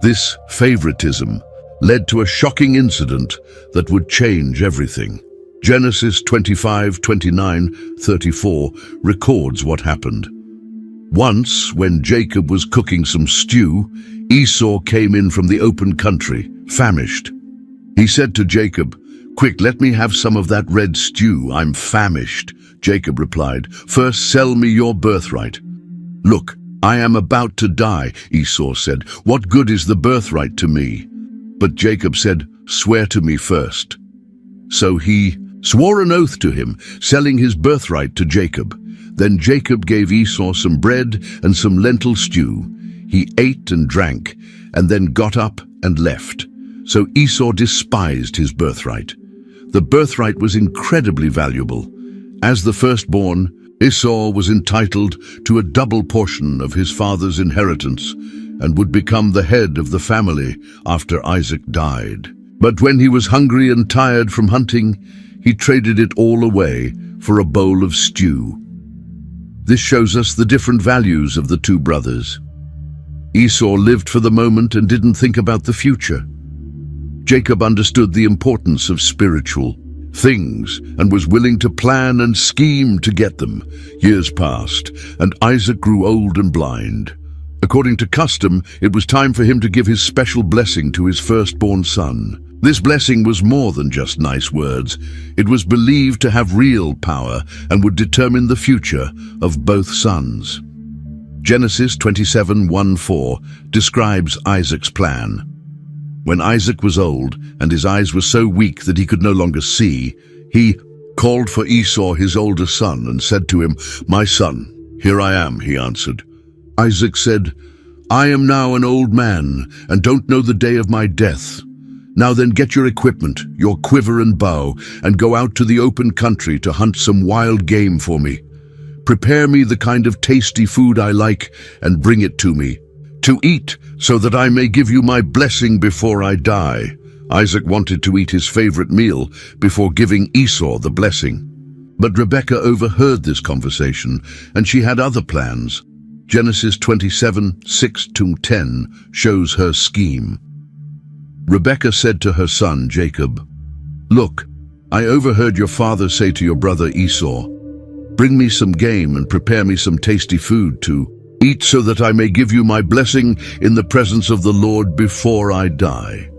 This favoritism led to a shocking incident that would change everything. Genesis 25:29-34 records what happened. Once, when Jacob was cooking some stew, Esau came in from the open country, famished. He said to Jacob, "Quick, let me have some of that red stew. I'm famished." Jacob replied, "First sell me your birthright." "Look, I am about to die," Esau said. "What good is the birthright to me?" But Jacob said, "Swear to me first." So he swore an oath to him, selling his birthright to Jacob. Then Jacob gave Esau some bread and some lentil stew. He ate and drank, and then got up and left. So Esau despised his birthright. The birthright was incredibly valuable. As the firstborn, Esau was entitled to a double portion of his father's inheritance and would become the head of the family after Isaac died. But when he was hungry and tired from hunting, he traded it all away for a bowl of stew. This shows us the different values of the two brothers. Esau lived for the moment and didn't think about the future. Jacob understood the importance of spiritual things and was willing to plan and scheme to get them. Years passed, and Isaac grew old and blind. According to custom, it was time for him to give his special blessing to his firstborn son. This blessing was more than just nice words. It was believed to have real power and would determine the future of both sons. Genesis 27:1-4 describes Isaac's plan. When Isaac was old and his eyes were so weak that he could no longer see, he called for Esau, his older son, and said to him, "My son, here I am," he answered. Isaac said, "I am now an old man and don't know the day of my death. Now then, get your equipment, your quiver and bow, and go out to the open country to hunt some wild game for me. Prepare me the kind of tasty food I like and bring it to me, to eat, so that I may give you my blessing before I die." Isaac wanted to eat his favorite meal before giving Esau the blessing. But Rebekah overheard this conversation, and she had other plans. Genesis 27:6-10 shows her scheme. Rebekah said to her son Jacob, "Look, I overheard your father say to your brother Esau, 'Bring me some game and prepare me some tasty food to eat so that I may give you my blessing in the presence of the Lord before I die.'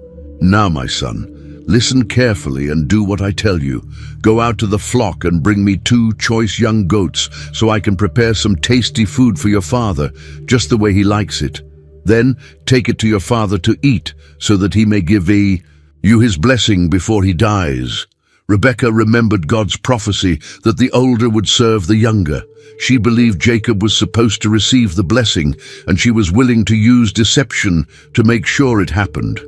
Now, my son, listen carefully and do what I tell you. Go out to the flock and bring me 2 choice young goats so I can prepare some tasty food for your father, just the way he likes it. Then take it to your father to eat, so that he may give you his blessing before he dies." Rebekah remembered God's prophecy that the older would serve the younger. She believed Jacob was supposed to receive the blessing, and she was willing to use deception to make sure it happened.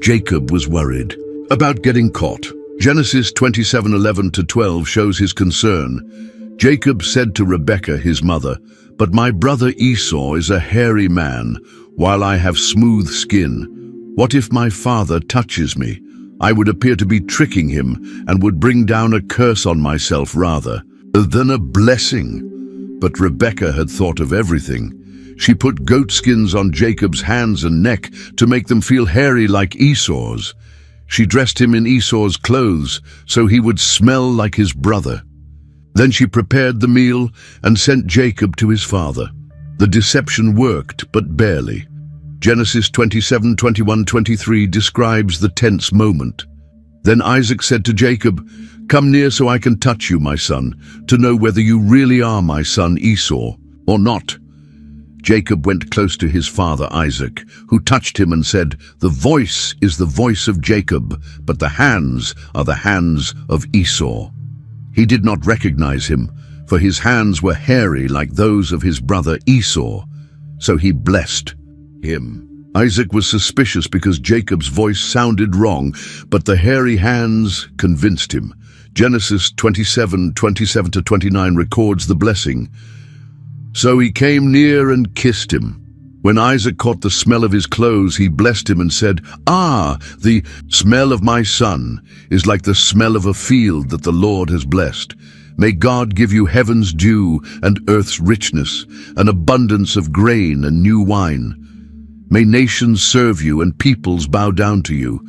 Jacob was worried about getting caught. Genesis 27:11-12 shows his concern. Jacob said to Rebekah, his mother, "But my brother Esau is a hairy man, while I have smooth skin. What if my father touches me? I would appear to be tricking him and would bring down a curse on myself rather than a blessing." But Rebekah had thought of everything. She put goat skins on Jacob's hands and neck to make them feel hairy like Esau's. She dressed him in Esau's clothes so he would smell like his brother. Then she prepared the meal and sent Jacob to his father. The deception worked, but barely. Genesis 27:21-23 describes the tense moment. Then Isaac said to Jacob, "Come near so I can touch you, my son, to know whether you really are my son Esau or not." Jacob went close to his father Isaac, who touched him and said, "The voice is the voice of Jacob, but the hands are the hands of Esau." He did not recognize him, for his hands were hairy like those of his brother Esau, so he blessed him. Isaac was suspicious because Jacob's voice sounded wrong, but the hairy hands convinced him. Genesis 27:27-29 records the blessing. So he came near and kissed him. When Isaac caught the smell of his clothes, he blessed him and said, "Ah, the smell of my son is like the smell of a field that the Lord has blessed. May God give you heaven's dew and earth's richness, an abundance of grain and new wine. May nations serve you and peoples bow down to you.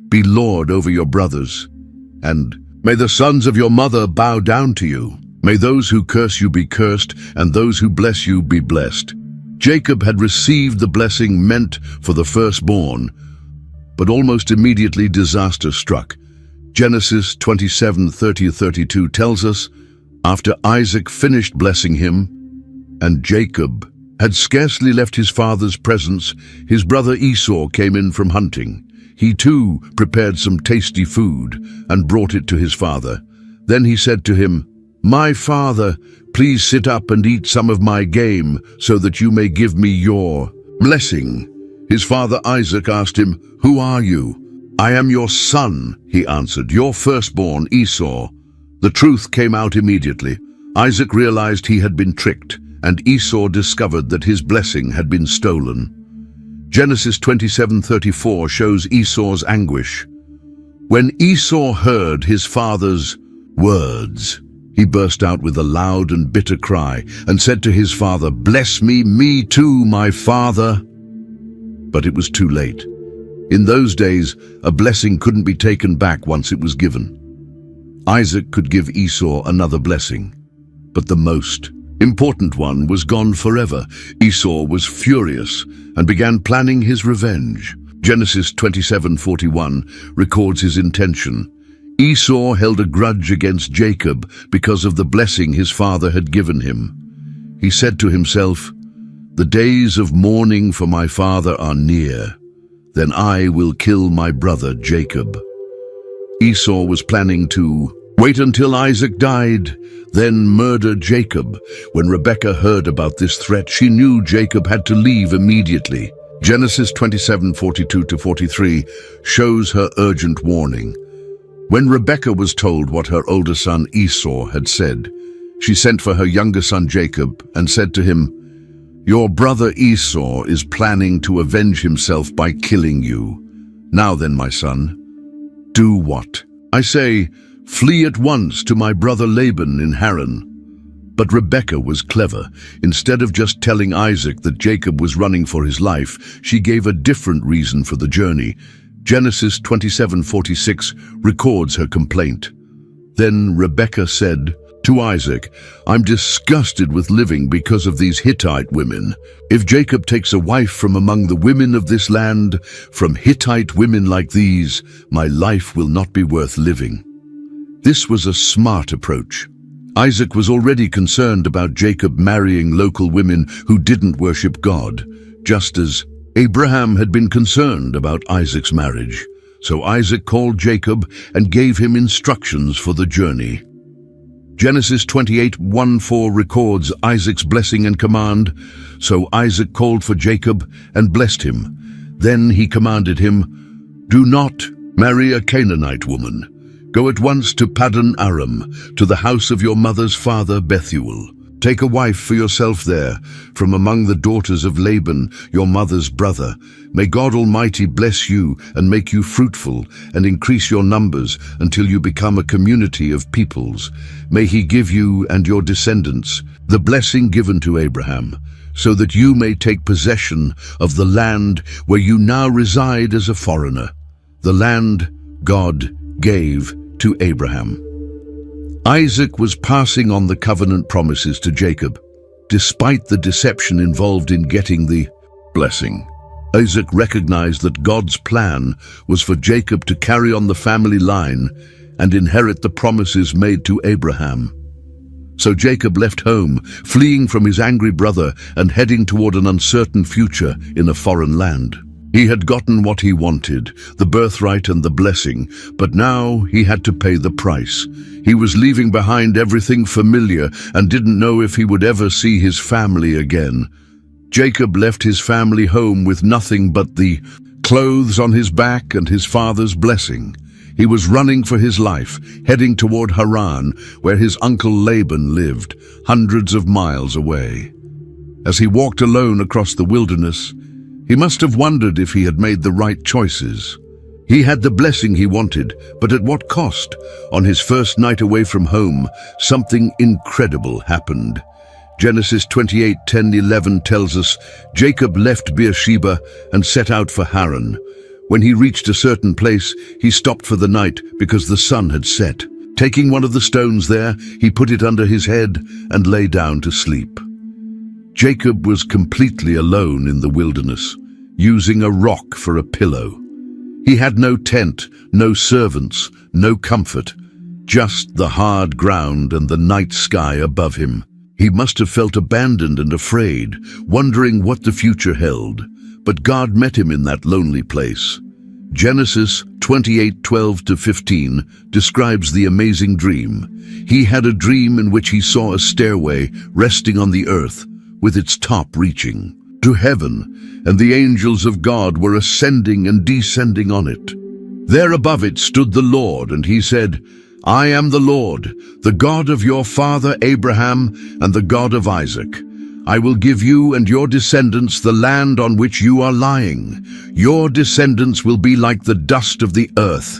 Be Lord over your brothers. And may the sons of your mother bow down to you. May those who curse you be cursed, and those who bless you be blessed." Jacob had received the blessing meant for the firstborn, but almost immediately disaster struck. Genesis 27:30-32 tells us, after Isaac finished blessing him, and Jacob had scarcely left his father's presence, his brother Esau came in from hunting. He too prepared some tasty food and brought it to his father. Then he said to him, "My father, please sit up and eat some of my game so that you may give me your blessing." His father Isaac asked him, "Who are you?" "I am your son," he answered, "your firstborn Esau." The truth came out immediately. Isaac realized he had been tricked, and Esau discovered that his blessing had been stolen. Genesis 27:34 shows Esau's anguish. When Esau heard his father's words, he burst out with a loud and bitter cry and said to his father, "Bless me, me too, my father." But it was too late. In those days, a blessing couldn't be taken back once it was given. Isaac could give Esau another blessing, but the most important one was gone forever. Esau was furious and began planning his revenge. Genesis 27:41 records his intention. Esau held a grudge against Jacob because of the blessing his father had given him. He said to himself, "The days of mourning for my father are near. Then I will kill my brother Jacob." Esau was planning to wait until Isaac died, then murder Jacob. When Rebekah heard about this threat, she knew Jacob had to leave immediately. Genesis 27:42-43 shows her urgent warning. When Rebekah was told what her older son Esau had said, she sent for her younger son Jacob and said to him, "Your brother Esau is planning to avenge himself by killing you. Now then, my son, do what I say. Flee at once to my brother Laban in Haran." But Rebekah was clever. Instead of just telling Isaac that Jacob was running for his life, she gave a different reason for the journey. Genesis 27:46 records her complaint. Then Rebekah said to Isaac, "I'm disgusted with living because of these Hittite women. If Jacob takes a wife from among the women of this land, from Hittite women like these, my life will not be worth living." This was a smart approach. Isaac was already concerned about Jacob marrying local women who didn't worship God, just as Abraham had been concerned about Isaac's marriage, so Isaac called Jacob and gave him instructions for the journey. Genesis 28:1-4 records Isaac's blessing and command. So Isaac called for Jacob and blessed him. Then he commanded him, "Do not marry a Canaanite woman. Go at once to Paddan Aram, to the house of your mother's father Bethuel. Take a wife for yourself there, from among the daughters of Laban, your mother's brother. May God Almighty bless you and make you fruitful and increase your numbers until you become a community of peoples. May He give you and your descendants the blessing given to Abraham, so that you may take possession of the land where you now reside as a foreigner, the land God gave to Abraham." Isaac was passing on the covenant promises to Jacob, despite the deception involved in getting the blessing. Isaac recognized that God's plan was for Jacob to carry on the family line and inherit the promises made to Abraham. So Jacob left home, fleeing from his angry brother and heading toward an uncertain future in a foreign land. He had gotten what he wanted, the birthright and the blessing, but now he had to pay the price. He was leaving behind everything familiar and didn't know if he would ever see his family again. Jacob left his family home with nothing but the clothes on his back and his father's blessing. He was running for his life, heading toward Haran, where his uncle Laban lived, hundreds of miles away. As he walked alone across the wilderness, he must have wondered if he had made the right choices. He had the blessing he wanted, but at what cost? On his first night away from home, something incredible happened. Genesis 28:10-11 tells us, Jacob left Beersheba and set out for Haran. When he reached a certain place, he stopped for the night because the sun had set. Taking one of the stones there, he put it under his head and lay down to sleep. Jacob was completely alone in the wilderness, using a rock for a pillow. He had no tent, no servants, no comfort, just the hard ground and the night sky above him. He must have felt abandoned and afraid, wondering what the future held. But God met him in that lonely place. Genesis 28:12-15 describes the amazing dream. He had a dream in which he saw a stairway resting on the earth, with its top reaching to heaven, and the angels of God were ascending and descending on it. There above it stood the Lord, and he said, "I am the Lord, the God of your father Abraham and the God of Isaac. I will give you and your descendants the land on which you are lying. Your descendants will be like the dust of the earth,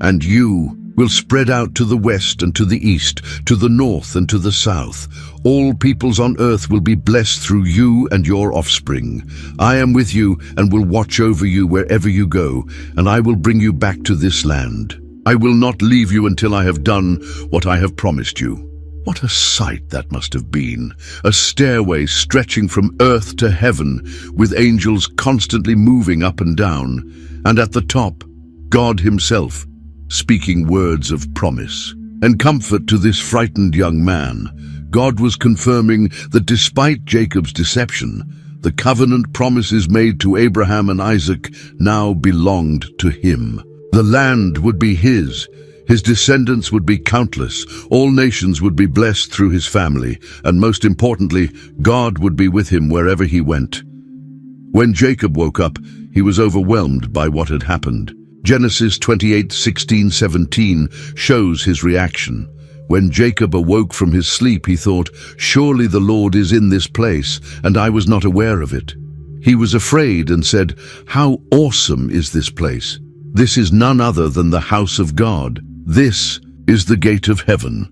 and you will spread out to the west and to the east, to the north and to the south. All peoples on earth will be blessed through you and your offspring. I am with you and will watch over you wherever you go, and I will bring you back to this land. I will not leave you until I have done what I have promised you." What a sight that must have been, a stairway stretching from earth to heaven, with angels constantly moving up and down, and at the top, God Himself, speaking words of promise and comfort to this frightened young man. God was confirming that despite Jacob's deception, the covenant promises made to Abraham and Isaac now belonged to him. The land would be his descendants would be countless, all nations would be blessed through his family, and most importantly, God would be with him wherever he went. When Jacob woke up, he was overwhelmed by what had happened. Genesis 28:16-17 shows his reaction. When Jacob awoke from his sleep, he thought, "Surely the Lord is in this place, and I was not aware of it." He was afraid and said, "How awesome is this place! This is none other than the house of God. This is the gate of heaven."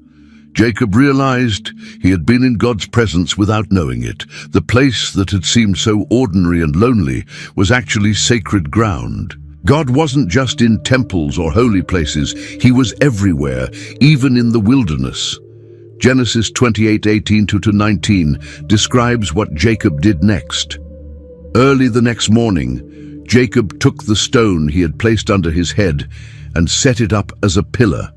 Jacob realized he had been in God's presence without knowing it. The place that had seemed so ordinary and lonely was actually sacred ground. God wasn't just in temples or holy places, He was everywhere, even in the wilderness. Genesis 28:18-19 describes what Jacob did next. Early the next morning, Jacob took the stone he had placed under his head and set it up as a pillar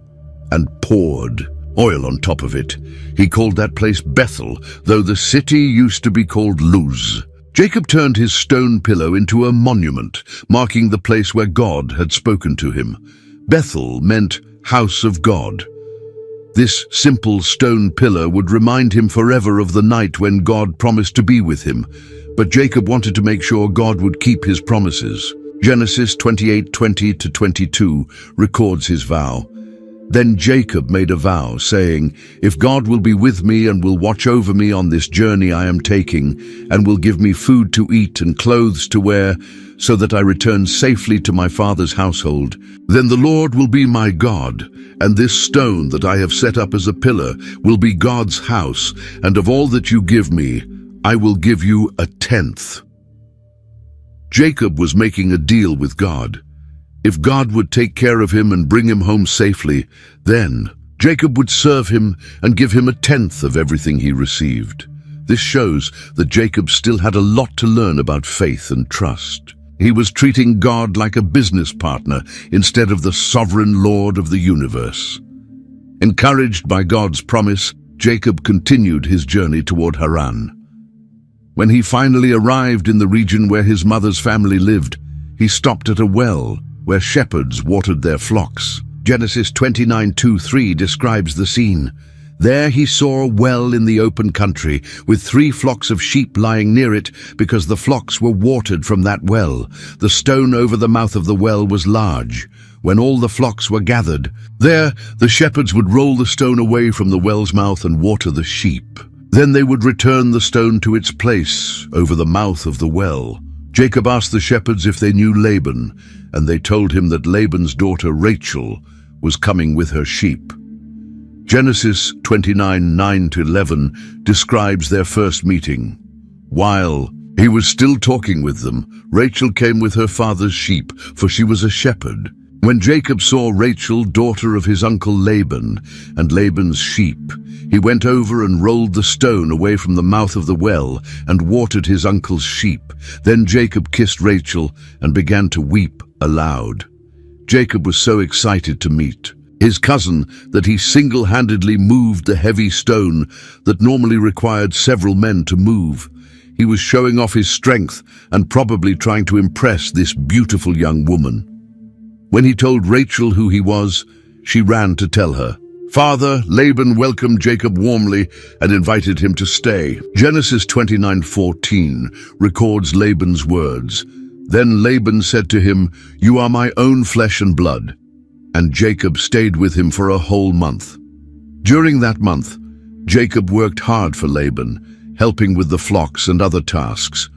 and poured oil on top of it. He called that place Bethel, though the city used to be called Luz. Jacob turned his stone pillow into a monument, marking the place where God had spoken to him. Bethel meant house of God. This simple stone pillar would remind him forever of the night when God promised to be with him. But Jacob wanted to make sure God would keep his promises. Genesis 28:20-22 records his vow. Then Jacob made a vow, saying, "If God will be with me and will watch over me on this journey I am taking, and will give me food to eat and clothes to wear, so that I return safely to my father's household, then the Lord will be my God, and this stone that I have set up as a pillar will be God's house, and of all that you give me, I will give you a tenth." Jacob was making a deal with God. If God would take care of him and bring him home safely, then Jacob would serve him and give him a tenth of everything he received. This shows that Jacob still had a lot to learn about faith and trust. He was treating God like a business partner instead of the sovereign Lord of the universe. Encouraged by God's promise, Jacob continued his journey toward Haran. When he finally arrived in the region where his mother's family lived, he stopped at a well where shepherds watered their flocks. Genesis 29:2-3 describes the scene. There he saw a well in the open country, with 3 flocks of sheep lying near it, because the flocks were watered from that well. The stone over the mouth of the well was large. When all the flocks were gathered, there the shepherds would roll the stone away from the well's mouth and water the sheep. Then they would return the stone to its place over the mouth of the well. Jacob asked the shepherds if they knew Laban, and they told him that Laban's daughter Rachel was coming with her sheep. Genesis 29:9-11 describes their first meeting. While he was still talking with them, Rachel came with her father's sheep, for she was a shepherd. When Jacob saw Rachel, daughter of his uncle Laban, and Laban's sheep, he went over and rolled the stone away from the mouth of the well and watered his uncle's sheep. Then Jacob kissed Rachel and began to weep aloud. Jacob was so excited to meet his cousin that he single-handedly moved the heavy stone that normally required several men to move. He was showing off his strength and probably trying to impress this beautiful young woman. When he told Rachel who he was, she ran to tell her. Father Laban welcomed Jacob warmly and invited him to stay. Genesis 29:14 records Laban's words. Then Laban said to him, "You are my own flesh and blood." And Jacob stayed with him for a whole month. During that month, Jacob worked hard for Laban, helping with the flocks and other tasks.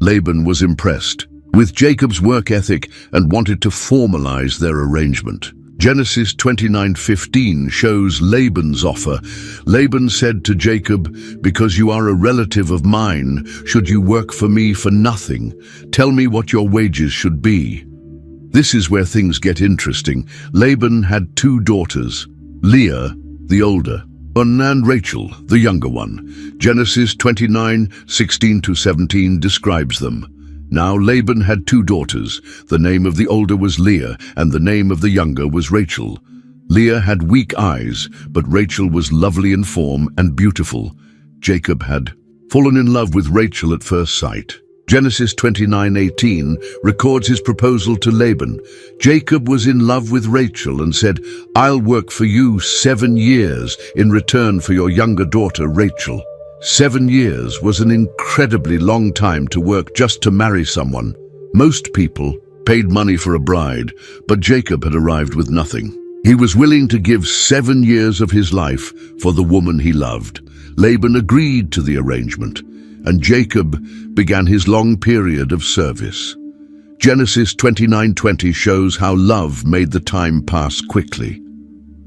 Laban was impressed with Jacob's work ethic and wanted to formalize their arrangement. Genesis 29:15 shows Laban's offer. Laban said to Jacob, "Because you are a relative of mine, should you work for me for nothing? Tell me what your wages should be." This is where things get interesting. Laban had 2 daughters, Leah, the older, and Rachel, the younger one. Genesis 29:16-17 describes them. Now Laban had 2 daughters. The name of the older was Leah, and the name of the younger was Rachel. Leah had weak eyes, but Rachel was lovely in form and beautiful. Jacob had fallen in love with Rachel at first sight. Genesis 29:18 records his proposal to Laban. Jacob was in love with Rachel and said, "I'll work for you 7 years in return for your younger daughter Rachel." 7 years was an incredibly long time to work just to marry someone. Most people paid money for a bride, but Jacob had arrived with nothing. He was willing to give 7 years of his life for the woman he loved. Laban agreed to the arrangement, and Jacob began his long period of service. Genesis 29:20 shows how love made the time pass quickly.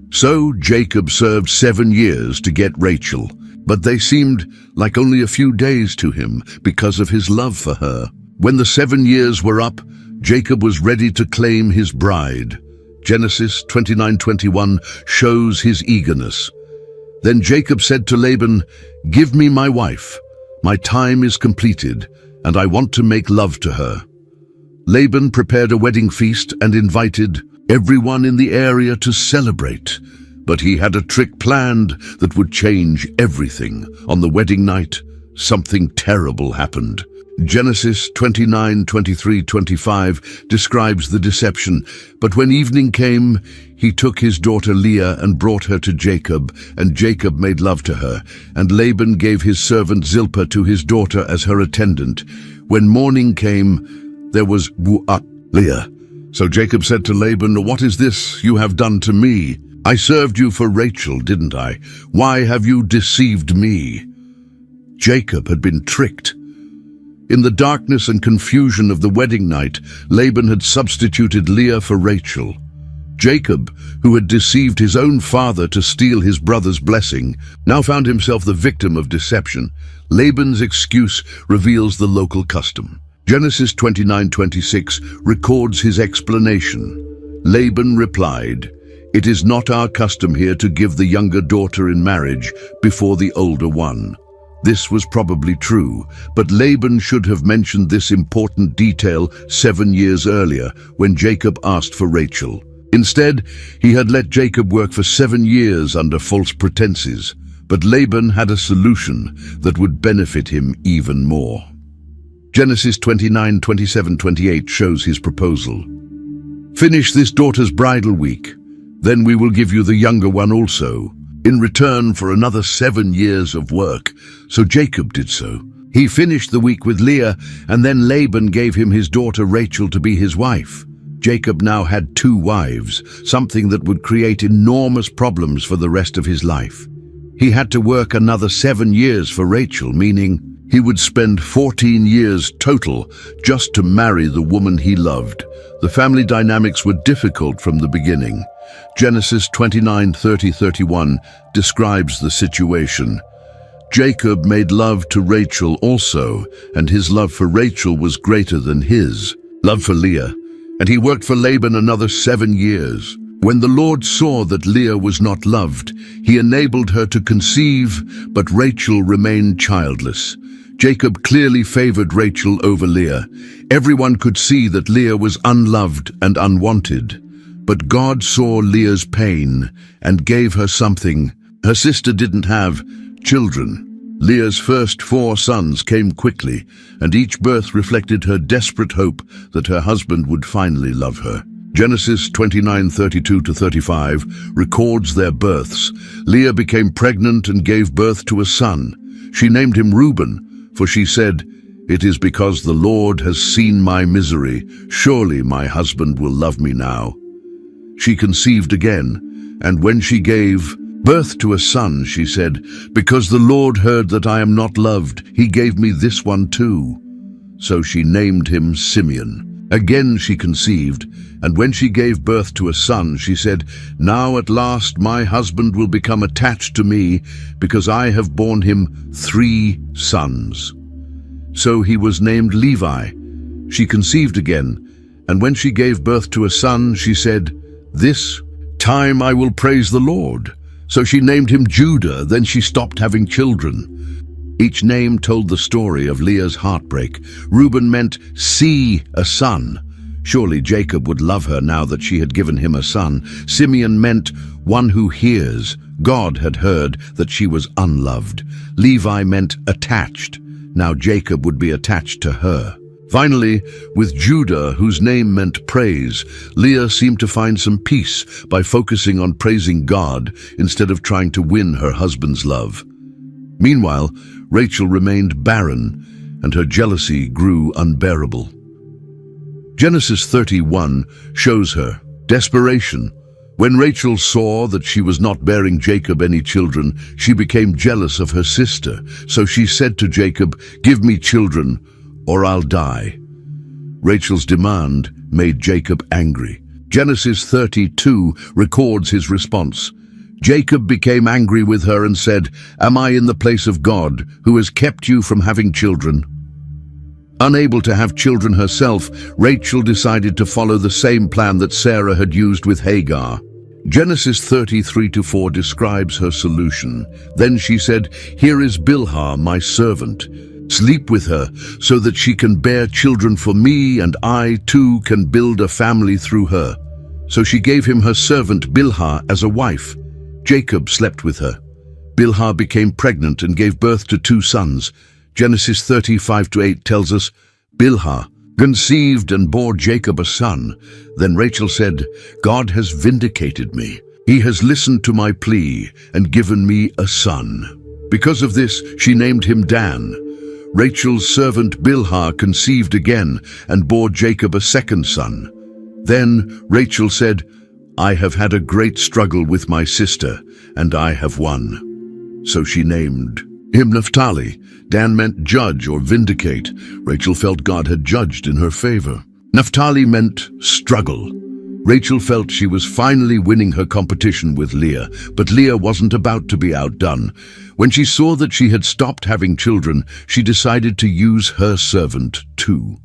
So Jacob served 7 years to get Rachel, but they seemed like only a few days to him because of his love for her. When the 7 years were up, Jacob was ready to claim his bride. Genesis 29:21 shows his eagerness. Then Jacob said to Laban, "Give me my wife. My time is completed, and I want to make love to her." Laban prepared a wedding feast and invited everyone in the area to celebrate. But he had a trick planned that would change everything. On the wedding night, something terrible happened. Genesis 29:23-25 describes the deception. But when evening came, he took his daughter Leah and brought her to Jacob, and Jacob made love to her. And Laban gave his servant Zilpah to his daughter as her attendant. When morning came, there was Leah. So Jacob said to Laban, "What is this you have done to me? I served you for Rachel, didn't I? Why have you deceived me?" Jacob had been tricked. In the darkness and confusion of the wedding night, Laban had substituted Leah for Rachel. Jacob, who had deceived his own father to steal his brother's blessing, now found himself the victim of deception. Laban's excuse reveals the local custom. Genesis 29:26 records his explanation. Laban replied, "It is not our custom here to give the younger daughter in marriage before the older one." This was probably true, but Laban should have mentioned this important detail 7 years earlier when Jacob asked for Rachel. Instead, he had let Jacob work for 7 years under false pretenses, but Laban had a solution that would benefit him even more. Genesis 29:27-28 shows his proposal. "Finish this daughter's bridal week, then we will give you the younger one also, in return for another 7 years of work." So Jacob did so. He finished the week with Leah, and then Laban gave him his daughter Rachel to be his wife. Jacob now had 2 wives, something that would create enormous problems for the rest of his life. He had to work another 7 years for Rachel, meaning he would spend 14 years total just to marry the woman he loved. The family dynamics were difficult from the beginning. Genesis 29:30-31 describes the situation. Jacob made love to Rachel also, and his love for Rachel was greater than his love for Leah, and he worked for Laban another 7 years. When the Lord saw that Leah was not loved, he enabled her to conceive, but Rachel remained childless. Jacob clearly favored Rachel over Leah. Everyone could see that Leah was unloved and unwanted. But God saw Leah's pain and gave her something her sister didn't have: children. Leah's first 4 sons came quickly, and each birth reflected her desperate hope that her husband would finally love her. Genesis 29:32-35 records their births. Leah became pregnant and gave birth to a son. She named him Reuben, for she said, "It is because the Lord has seen my misery. Surely my husband will love me now." She conceived again, and when she gave birth to a son, she said, "Because the Lord heard that I am not loved, he gave me this one too." So she named him Simeon. Again she conceived, and when she gave birth to a son, she said, "Now at last my husband will become attached to me, because I have borne him 3 sons." So he was named Levi. She conceived again, and when she gave birth to a son, she said, "This time I will praise the Lord." So she named him Judah. Then she stopped having children. Each name told the story of Leah's heartbreak. Reuben meant "see a son." Surely Jacob would love her now that she had given him a son. Simeon meant "one who hears." God had heard that she was unloved. Levi meant "attached." Now Jacob would be attached to her. Finally, with Judah, whose name meant praise, Leah seemed to find some peace by focusing on praising God instead of trying to win her husband's love. Meanwhile, Rachel remained barren, and her jealousy grew unbearable. Genesis 31 shows her desperation. When Rachel saw that she was not bearing Jacob any children, she became jealous of her sister. So she said to Jacob, "Give me children, or I'll die." Rachel's demand made Jacob angry. Genesis 32 records his response. Jacob became angry with her and said, "Am I in the place of God, who has kept you from having children?" Unable to have children herself, Rachel decided to follow the same plan that Sarah had used with Hagar. Genesis 33-4 describes her solution. Then she said, "Here is Bilhah, my servant. Sleep with her so that she can bear children for me, and I too can build a family through her." So she gave him her servant Bilhah as a wife. Jacob slept with her. Bilhah became pregnant and gave birth to 2 sons. Genesis 35-8 tells us, Bilhah conceived and bore Jacob a son. Then Rachel said, God has vindicated me. He has listened to my plea and given me a son. Because of this, she named him Dan. Rachel's servant Bilhah conceived again and bore Jacob a second son. Then Rachel said, I have had a great struggle with my sister, and I have won. So she named him Naphtali. Dan meant judge or vindicate. Rachel felt God had judged in her favor. Naphtali meant struggle. Rachel felt she was finally winning her competition with Leah, but Leah wasn't about to be outdone. When she saw that she had stopped having children, she decided to use her servant too.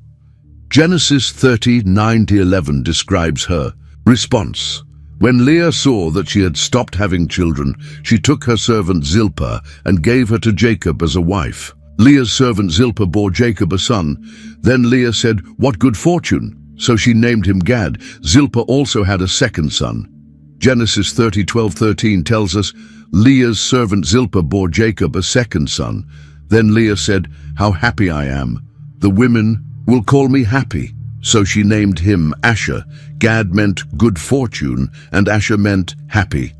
Genesis 30:9-11 describes her response. When Leah saw that she had stopped having children, she took her servant Zilpah and gave her to Jacob as a wife. Leah's servant Zilpah bore Jacob a son. Then Leah said, What good fortune! So she named him Gad. Zilpah also had a second son. Genesis 30:12-13 tells us, Leah's servant Zilpah bore Jacob a second son. Then Leah said, How happy I am! The women will call me happy. So she named him Asher. Gad meant good fortune, and Asher meant happy.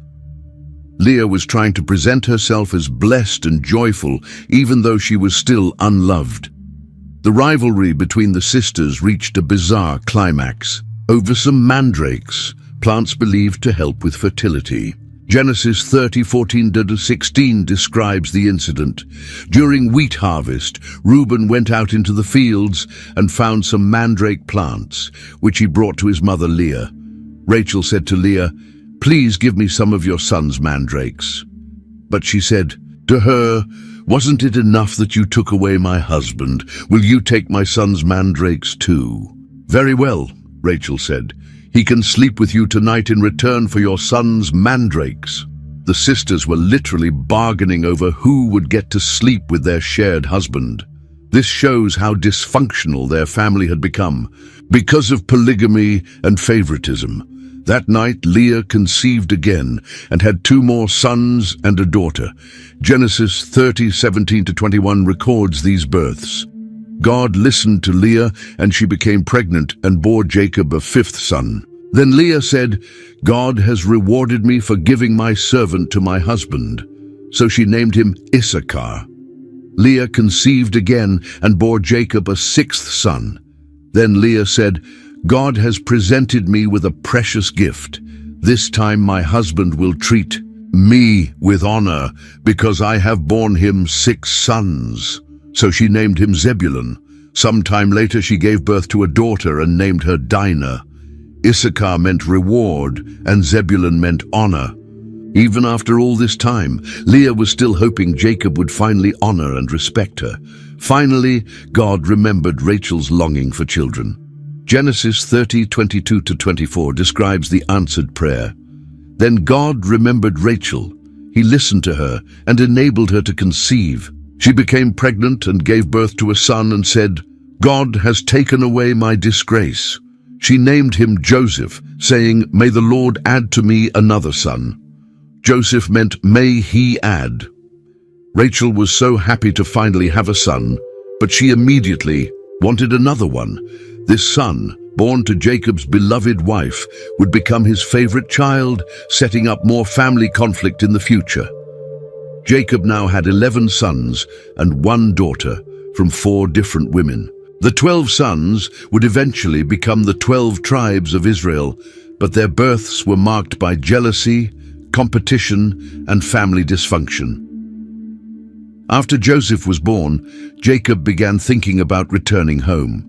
Leah was trying to present herself as blessed and joyful, even though she was still unloved. The rivalry between the sisters reached a bizarre climax over some mandrakes, plants believed to help with fertility. Genesis 30:14-16 describes the incident. During wheat harvest, Reuben went out into the fields and found some mandrake plants, which he brought to his mother Leah. Rachel said to Leah, Please give me some of your son's mandrakes. But she said to her, Wasn't it enough that you took away my husband? Will you take my son's mandrakes too? Very well, Rachel said. He can sleep with you tonight in return for your son's mandrakes. The sisters were literally bargaining over who would get to sleep with their shared husband. This shows how dysfunctional their family had become because of polygamy and favoritism. That night, Leah conceived again and had 2 more sons and a daughter. Genesis 30:17-21 records these births. God listened to Leah, and she became pregnant and bore Jacob a 5th son. Then Leah said, God has rewarded me for giving my servant to my husband. So she named him Issachar. Leah conceived again and bore Jacob a 6th son. Then Leah said, God has presented me with a precious gift. This time my husband will treat me with honor, because I have borne him 6 sons. So she named him Zebulun. Sometime later she gave birth to a daughter and named her Dinah. Issachar meant reward, and Zebulun meant honor. Even after all this time, Leah was still hoping Jacob would finally honor and respect her. Finally, God remembered Rachel's longing for children. Genesis 30:22-24 describes the answered prayer. Then God remembered Rachel. He listened to her and enabled her to conceive. She became pregnant and gave birth to a son and said, God has taken away my disgrace. She named him Joseph, saying, May the Lord add to me another son. Joseph meant, may he add. Rachel was so happy to finally have a son, but she immediately wanted another one. This son, born to Jacob's beloved wife, would become his favorite child, setting up more family conflict in the future. Jacob now had 11 sons and 1 daughter from 4 different women. The 12 sons would eventually become the 12 tribes of Israel, but their births were marked by jealousy, competition, and family dysfunction. After Joseph was born, Jacob began thinking about returning home.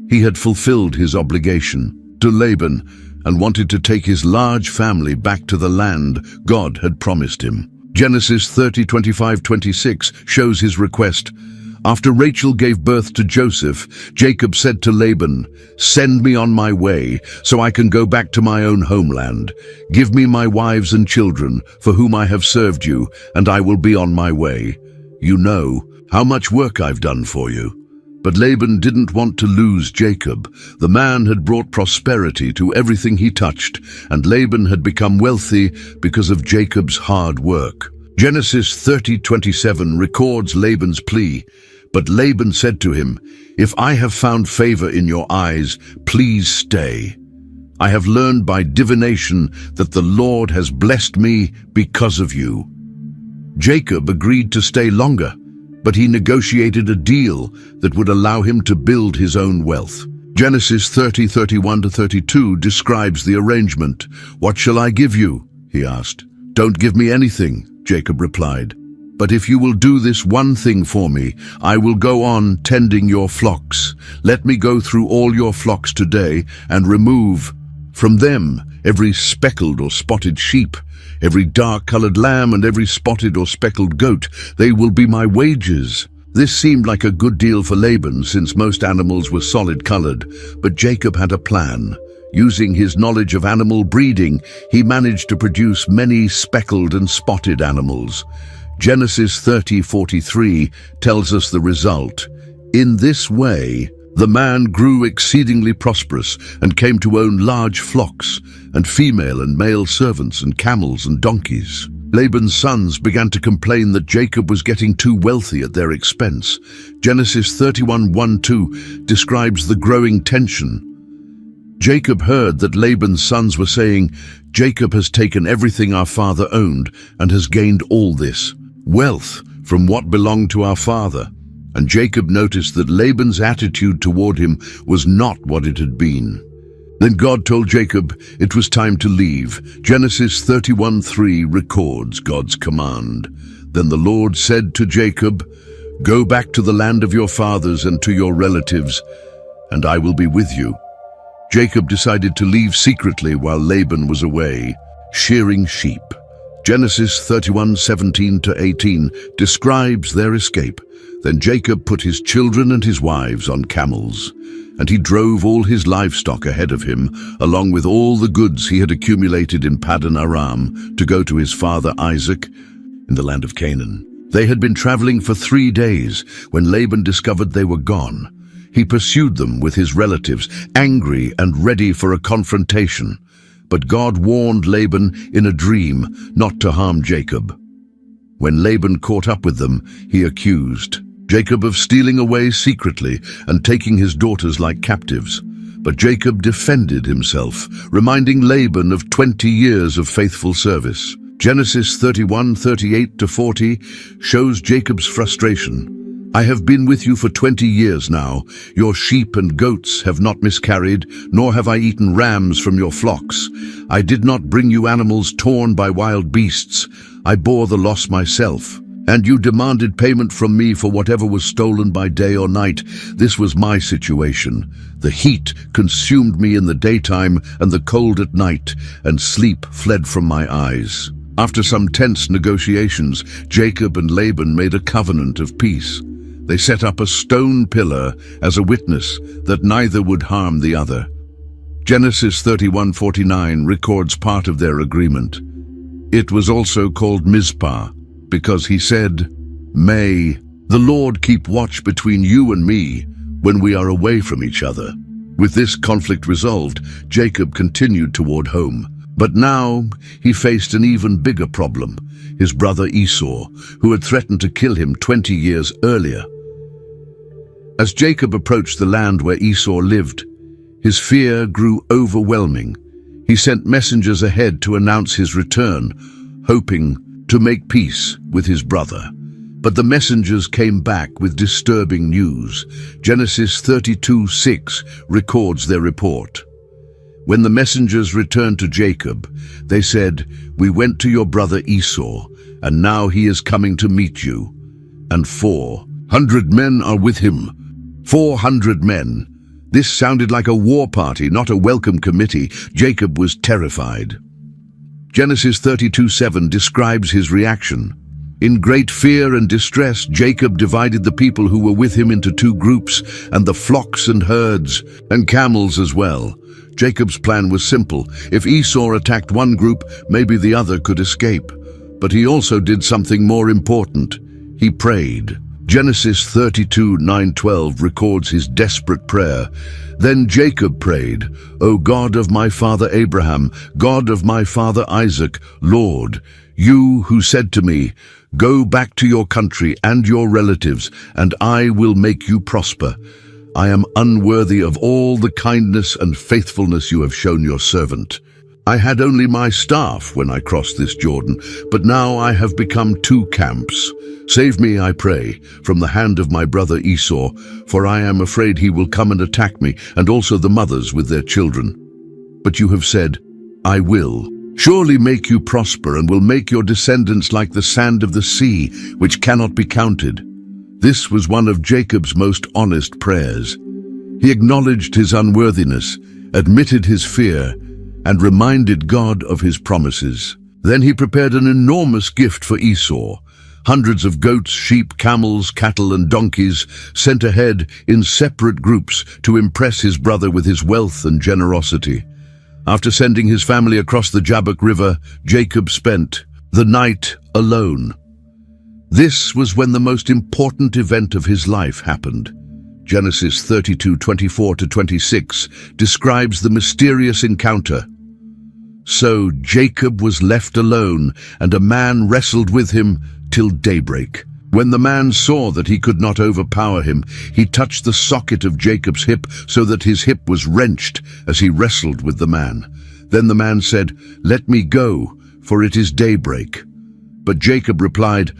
He had fulfilled his obligation to Laban and wanted to take his large family back to the land God had promised him. Genesis 30:25-26 shows his request. After Rachel gave birth to Joseph, Jacob said to Laban, Send me on my way, so I can go back to my own homeland. Give me my wives and children, for whom I have served you, and I will be on my way. You know how much work I've done for you. But Laban didn't want to lose Jacob. The man had brought prosperity to everything he touched, and Laban had become wealthy because of Jacob's hard work. Genesis 30:27 records Laban's plea. But Laban said to him, "If I have found favor in your eyes, please stay. I have learned by divination that the Lord has blessed me because of you." Jacob agreed to stay longer, but he negotiated a deal that would allow him to build his own wealth. Genesis 30:31-32 describes the arrangement. "What shall I give you?" he asked. "Don't give me anything," Jacob replied. "But if you will do this one thing for me, I will go on tending your flocks. Let me go through all your flocks today and remove from them every speckled or spotted sheep, every dark-colored lamb, and every spotted or speckled goat. They will be my wages." This seemed like a good deal for Laban, since most animals were solid-colored, but Jacob had a plan. Using his knowledge of animal breeding, he managed to produce many speckled and spotted animals. Genesis 30:43 tells us the result. "In this way, the man grew exceedingly prosperous and came to own large flocks and female and male servants and camels and donkeys." Laban's sons began to complain that Jacob was getting too wealthy at their expense. Genesis 31:1-2 describes the growing tension. Jacob heard that Laban's sons were saying, "Jacob has taken everything our father owned and has gained all this wealth from what belonged to our father." And Jacob noticed that Laban's attitude toward him was not what it had been. Then God told Jacob it was time to leave. Genesis 31:3 records God's command. "Then the Lord said to Jacob, 'Go back to the land of your fathers and to your relatives, and I will be with you.'" Jacob decided to leave secretly while Laban was away, shearing sheep. Genesis 31:17-18 describes their escape. "Then Jacob put his children and his wives on camels, and he drove all his livestock ahead of him, along with all the goods he had accumulated in Paddan Aram, to go to his father Isaac in the land of Canaan. They had been traveling for 3 days when Laban discovered they were gone. He pursued them with his relatives, angry and ready for a confrontation. But God warned Laban in a dream not to harm Jacob. When Laban caught up with them, he accused Jacob of stealing away secretly and taking his daughters like captives. But Jacob defended himself, reminding Laban of 20 years of faithful service. Genesis 31:38-40 shows Jacob's frustration. "I have been with you for 20 years now. Your sheep and goats have not miscarried, nor have I eaten rams from your flocks. I did not bring you animals torn by wild beasts. I bore the loss myself. And you demanded payment from me for whatever was stolen by day or night. This was my situation. The heat consumed me in the daytime and the cold at night, and sleep fled from my eyes." After some tense negotiations, Jacob and Laban made a covenant of peace. They set up a stone pillar as a witness that neither would harm the other. Genesis 31:49 records part of their agreement. It was also called Mizpah, because he said, "May the Lord keep watch between you and me when we are away from each other." With this conflict resolved, Jacob continued toward home. But now he faced an even bigger problem: his brother Esau, who had threatened to kill him 20 years earlier. As Jacob approached the land where Esau lived, his fear grew overwhelming. He sent messengers ahead to announce his return, hoping to make peace with his brother. But the messengers came back with disturbing news. Genesis 32:6 records their report. When the messengers returned to Jacob, they said, "We went to your brother Esau, and now he is coming to meet you. And 400 men are with him." 400 men. This sounded like a war party, not a welcome committee. Jacob was terrified. Genesis 32:7 describes his reaction. In great fear and distress, Jacob divided the people who were with him into 2 groups, and the flocks and herds, and camels as well. Jacob's plan was simple. If Esau attacked one group, maybe the other could escape. But he also did something more important. He prayed. Genesis 32:9-12 records his desperate prayer. Then Jacob prayed, "O God of my father Abraham, God of my father Isaac, Lord, you who said to me, "Go back to your country and your relatives, and I will make you prosper. I am unworthy of all the kindness and faithfulness you have shown your servant. I had only my staff when I crossed this Jordan, but now I have become two camps. Save me, I pray, from the hand of my brother Esau, for I am afraid he will come and attack me, and also the mothers with their children. But you have said, 'I will surely make you prosper and will make your descendants like the sand of the sea, which cannot be counted.'" This was one of Jacob's most honest prayers. He acknowledged his unworthiness, admitted his fear, and reminded God of his promises. Then he prepared an enormous gift for Esau. Hundreds of goats, sheep, camels, cattle, and donkeys sent ahead in separate groups to impress his brother with his wealth and generosity. After sending his family across the Jabbok River, Jacob spent the night alone. This was when the most important event of his life happened. Genesis 32:24-26 describes the mysterious encounter. "So Jacob was left alone, and a man wrestled with him till daybreak. When the man saw that he could not overpower him, he touched the socket of Jacob's hip so that his hip was wrenched as he wrestled with the man. Then the man said, 'Let me go, for it is daybreak.' But Jacob replied,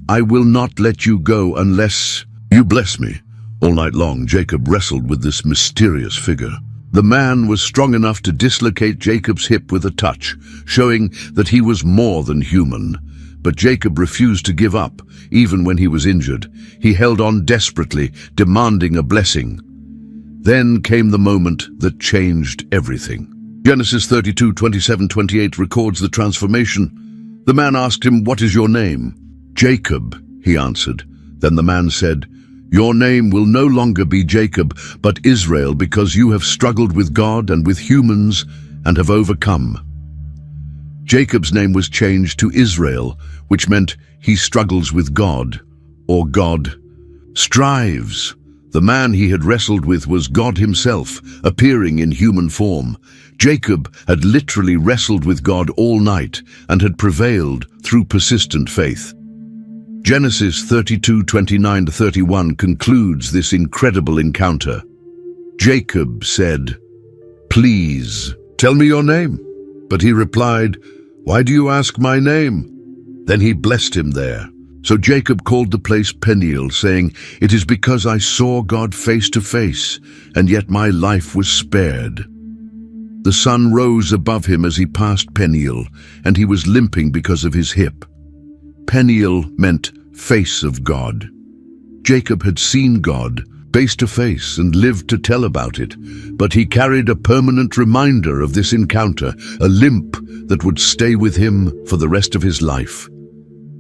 'I will not let you go unless you bless me.' All night long, Jacob wrestled with this mysterious figure. The man was strong enough to dislocate Jacob's hip with a touch, showing that he was more than human. But Jacob refused to give up, even when he was injured. He held on desperately, demanding a blessing. Then came the moment that changed everything. Genesis 32:27-28 records the transformation. The man asked him, "What is your name?" "Jacob," he answered. Then the man said, "Your name will no longer be Jacob, but Israel, because you have struggled with God and with humans and have overcome." Jacob's name was changed to Israel, which meant he struggles with God, or God strives. The man he had wrestled with was God himself, appearing in human form. Jacob had literally wrestled with God all night and had prevailed through persistent faith. Genesis 32:29-31 concludes this incredible encounter. Jacob said, "Please, tell me your name." But he replied, "Why do you ask my name?" Then he blessed him there. So Jacob called the place Peniel, saying, "It is because I saw God face to face, and yet my life was spared." The sun rose above him as he passed Peniel, and he was limping because of his hip. Peniel meant face of God. Jacob had seen God face to face and lived to tell about it, but he carried a permanent reminder of this encounter, a limp that would stay with him for the rest of his life.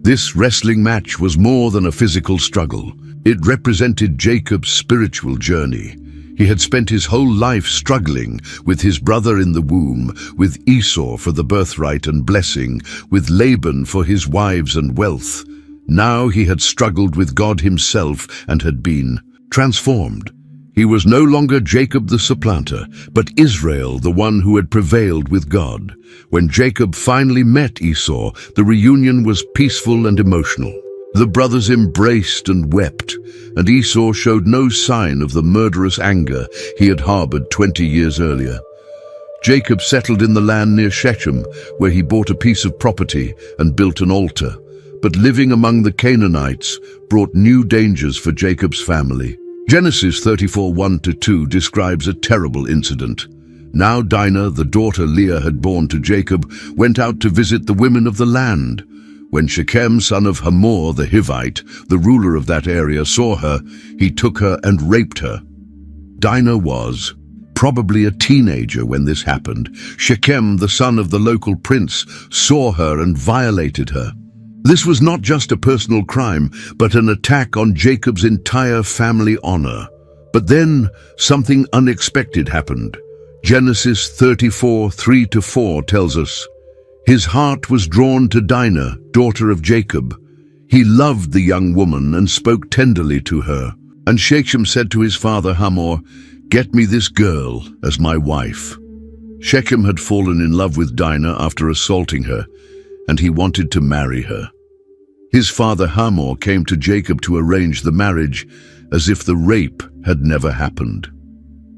This wrestling match was more than a physical struggle. It represented Jacob's spiritual journey. He had spent his whole life struggling with his brother in the womb, with Esau for the birthright and blessing, with Laban for his wives and wealth. Now he had struggled with God himself and had been transformed. He was no longer Jacob the supplanter, but Israel, the one who had prevailed with God. When Jacob finally met Esau, the reunion was peaceful and emotional. The brothers embraced and wept, and Esau showed no sign of the murderous anger he had harbored 20 years earlier. Jacob settled in the land near Shechem, where he bought a piece of property and built an altar. But living among the Canaanites brought new dangers for Jacob's family. Genesis 34:1-2 describes a terrible incident. Now Dinah, the daughter Leah had borne to Jacob, went out to visit the women of the land. When Shechem, son of Hamor the Hivite, the ruler of that area, saw her, he took her and raped her. Dinah was probably a teenager when this happened. Shechem, the son of the local prince, saw her and violated her. This was not just a personal crime, but an attack on Jacob's entire family honor. But then something unexpected happened. Genesis 34:3-4 tells us, "His heart was drawn to Dinah, daughter of Jacob. He loved the young woman and spoke tenderly to her. And Shechem said to his father Hamor, 'Get me this girl as my wife.' Shechem had fallen in love with Dinah after assaulting her, and he wanted to marry her. His father Hamor came to Jacob to arrange the marriage as if the rape had never happened.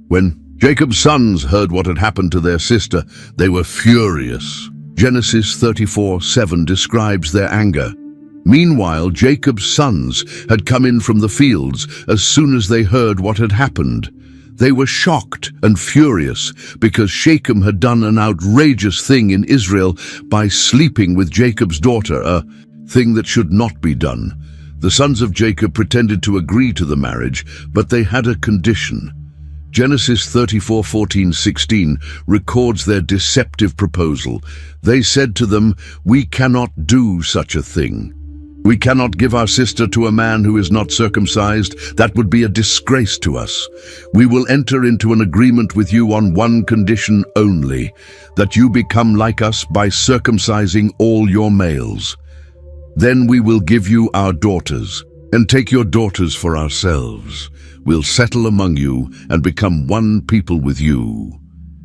When Jacob's sons heard what had happened to their sister, they were furious. Genesis 34:7 describes their anger. Meanwhile, Jacob's sons had come in from the fields as soon as they heard what had happened. They were shocked and furious because Shechem had done an outrageous thing in Israel by sleeping with Jacob's daughter, a thing that should not be done. The sons of Jacob pretended to agree to the marriage, but they had a condition. Genesis 34:14-16 records their deceptive proposal. They said to them, "We cannot do such a thing. We cannot give our sister to a man who is not circumcised. That would be a disgrace to us. We will enter into an agreement with you on one condition only, that you become like us by circumcising all your males. Then we will give you our daughters, and take your daughters for ourselves. We'll settle among you and become one people with you."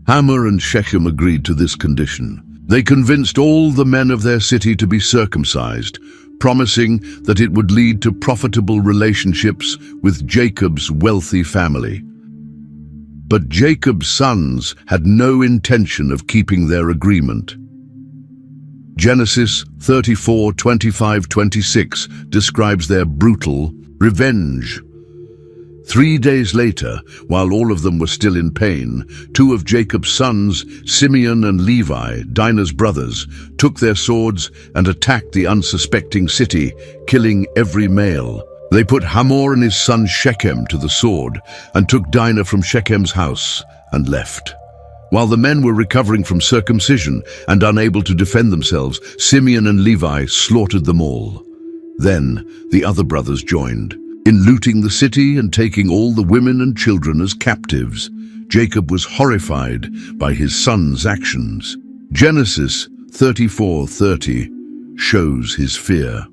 Hamor and Shechem agreed to this condition. They convinced all the men of their city to be circumcised, promising that it would lead to profitable relationships with Jacob's wealthy family. But Jacob's sons had no intention of keeping their agreement. Genesis 34:25-26 describes their brutal revenge. 3 days later, while all of them were still in pain, 2 of Jacob's sons, Simeon and Levi, Dinah's brothers, took their swords and attacked the unsuspecting city, killing every male. They put Hamor and his son Shechem to the sword and took Dinah from Shechem's house and left. While the men were recovering from circumcision and unable to defend themselves, Simeon and Levi slaughtered them all. Then the other brothers joined in looting the city and taking all the women and children as captives. Jacob was horrified by his sons' actions. Genesis 34:30 shows his fear.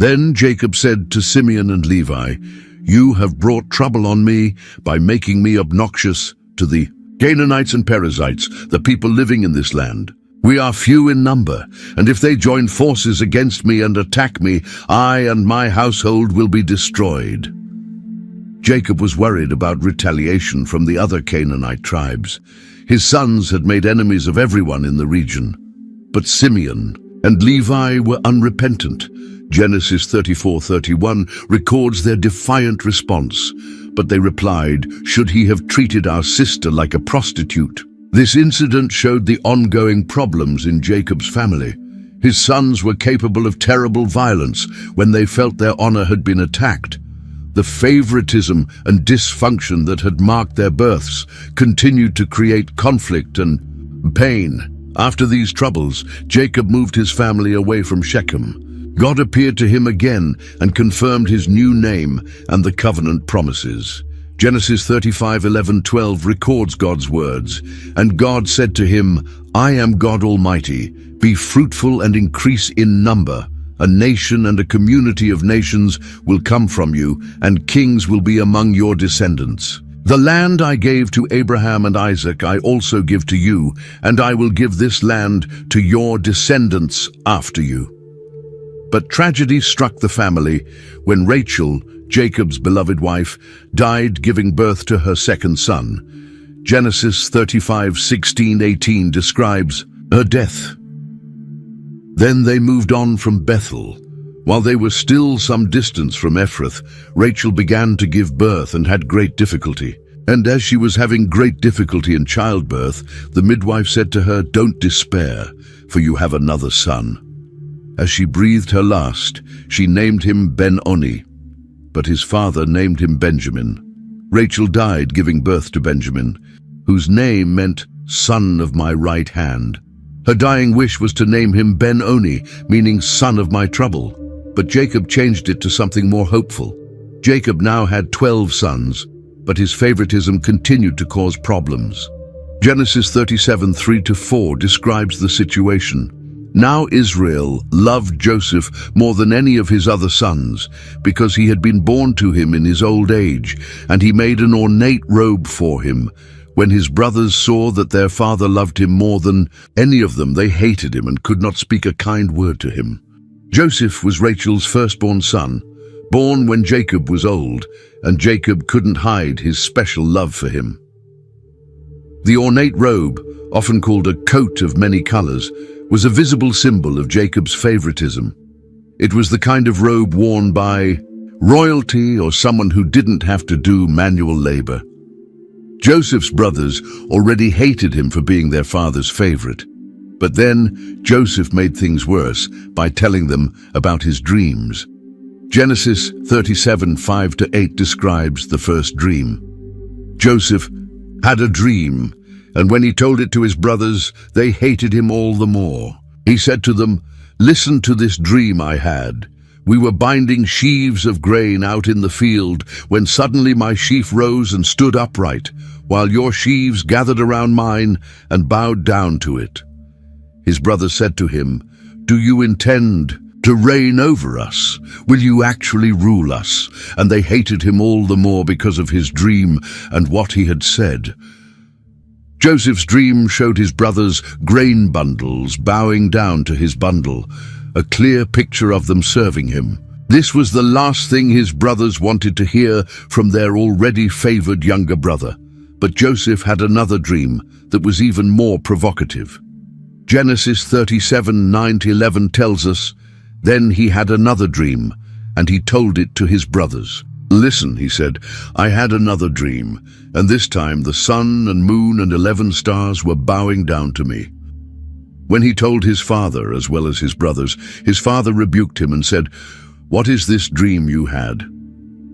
Then Jacob said to Simeon and Levi, "You have brought trouble on me by making me obnoxious to the Canaanites and Perizzites, the people living in this land. We are few in number, and if they join forces against me and attack me, I and my household will be destroyed." Jacob was worried about retaliation from the other Canaanite tribes. His sons had made enemies of everyone in the region. But Simeon and Levi were unrepentant. Genesis 34:31 records their defiant response. But they replied, "Should he have treated our sister like a prostitute?" This incident showed the ongoing problems in Jacob's family. His sons were capable of terrible violence when they felt their honor had been attacked. The favoritism and dysfunction that had marked their births continued to create conflict and pain. After these troubles, Jacob moved his family away from Shechem. God appeared to him again and confirmed his new name and the covenant promises. Genesis 35:11-12 records God's words, "And God said to him, I am God Almighty. Be fruitful and increase in number. A nation and a community of nations will come from you, and kings will be among your descendants. The land I gave to Abraham and Isaac I also give to you, and I will give this land to your descendants after you." But tragedy struck the family when Rachel, Jacob's beloved wife, died giving birth to her second son. Genesis 35:16-18 describes her death. Then they moved on from Bethel. While they were still some distance from Ephrath, Rachel began to give birth and had great difficulty. And as she was having great difficulty in childbirth, the midwife said to her, "Don't despair, for you have another son." As she breathed her last, she named him Ben-Oni, but his father named him Benjamin. Rachel died giving birth to Benjamin, whose name meant "son of my right hand." Her dying wish was to name him Ben-Oni, meaning son of my trouble. But Jacob changed it to something more hopeful. Jacob now had 12 sons, but his favoritism continued to cause problems. Genesis 37:3-4 describes the situation. Now Israel loved Joseph more than any of his other sons, because he had been born to him in his old age, and he made an ornate robe for him. When his brothers saw that their father loved him more than any of them, they hated him and could not speak a kind word to him. Joseph was Rachel's firstborn son, born when Jacob was old, and Jacob couldn't hide his special love for him. The ornate robe, often called a coat of many colors, was a visible symbol of Jacob's favoritism. It was the kind of robe worn by royalty or someone who didn't have to do manual labor. Joseph's brothers already hated him for being their father's favorite. But then Joseph made things worse by telling them about his dreams. Genesis 37:5-8 describes the first dream. Joseph had a dream, and when he told it to his brothers, they hated him all the more. He said to them, "Listen to this dream I had. We were binding sheaves of grain out in the field when suddenly my sheaf rose and stood upright, while your sheaves gathered around mine and bowed down to it." His brothers said to him, "Do you intend to reign over us? Will you actually rule us?" And they hated him all the more because of his dream and what he had said. Joseph's dream showed his brothers grain bundles bowing down to his bundle, a clear picture of them serving him. This was the last thing his brothers wanted to hear from their already favored younger brother. But Joseph had another dream that was even more provocative. Genesis 37:9-11 tells us, "Then he had another dream, and he told it to his brothers. 'Listen,' he said, 'I had another dream, and this time the sun and moon and 11 stars were bowing down to me.' When he told his father as well as his brothers, his father rebuked him and said, 'What is this dream you had?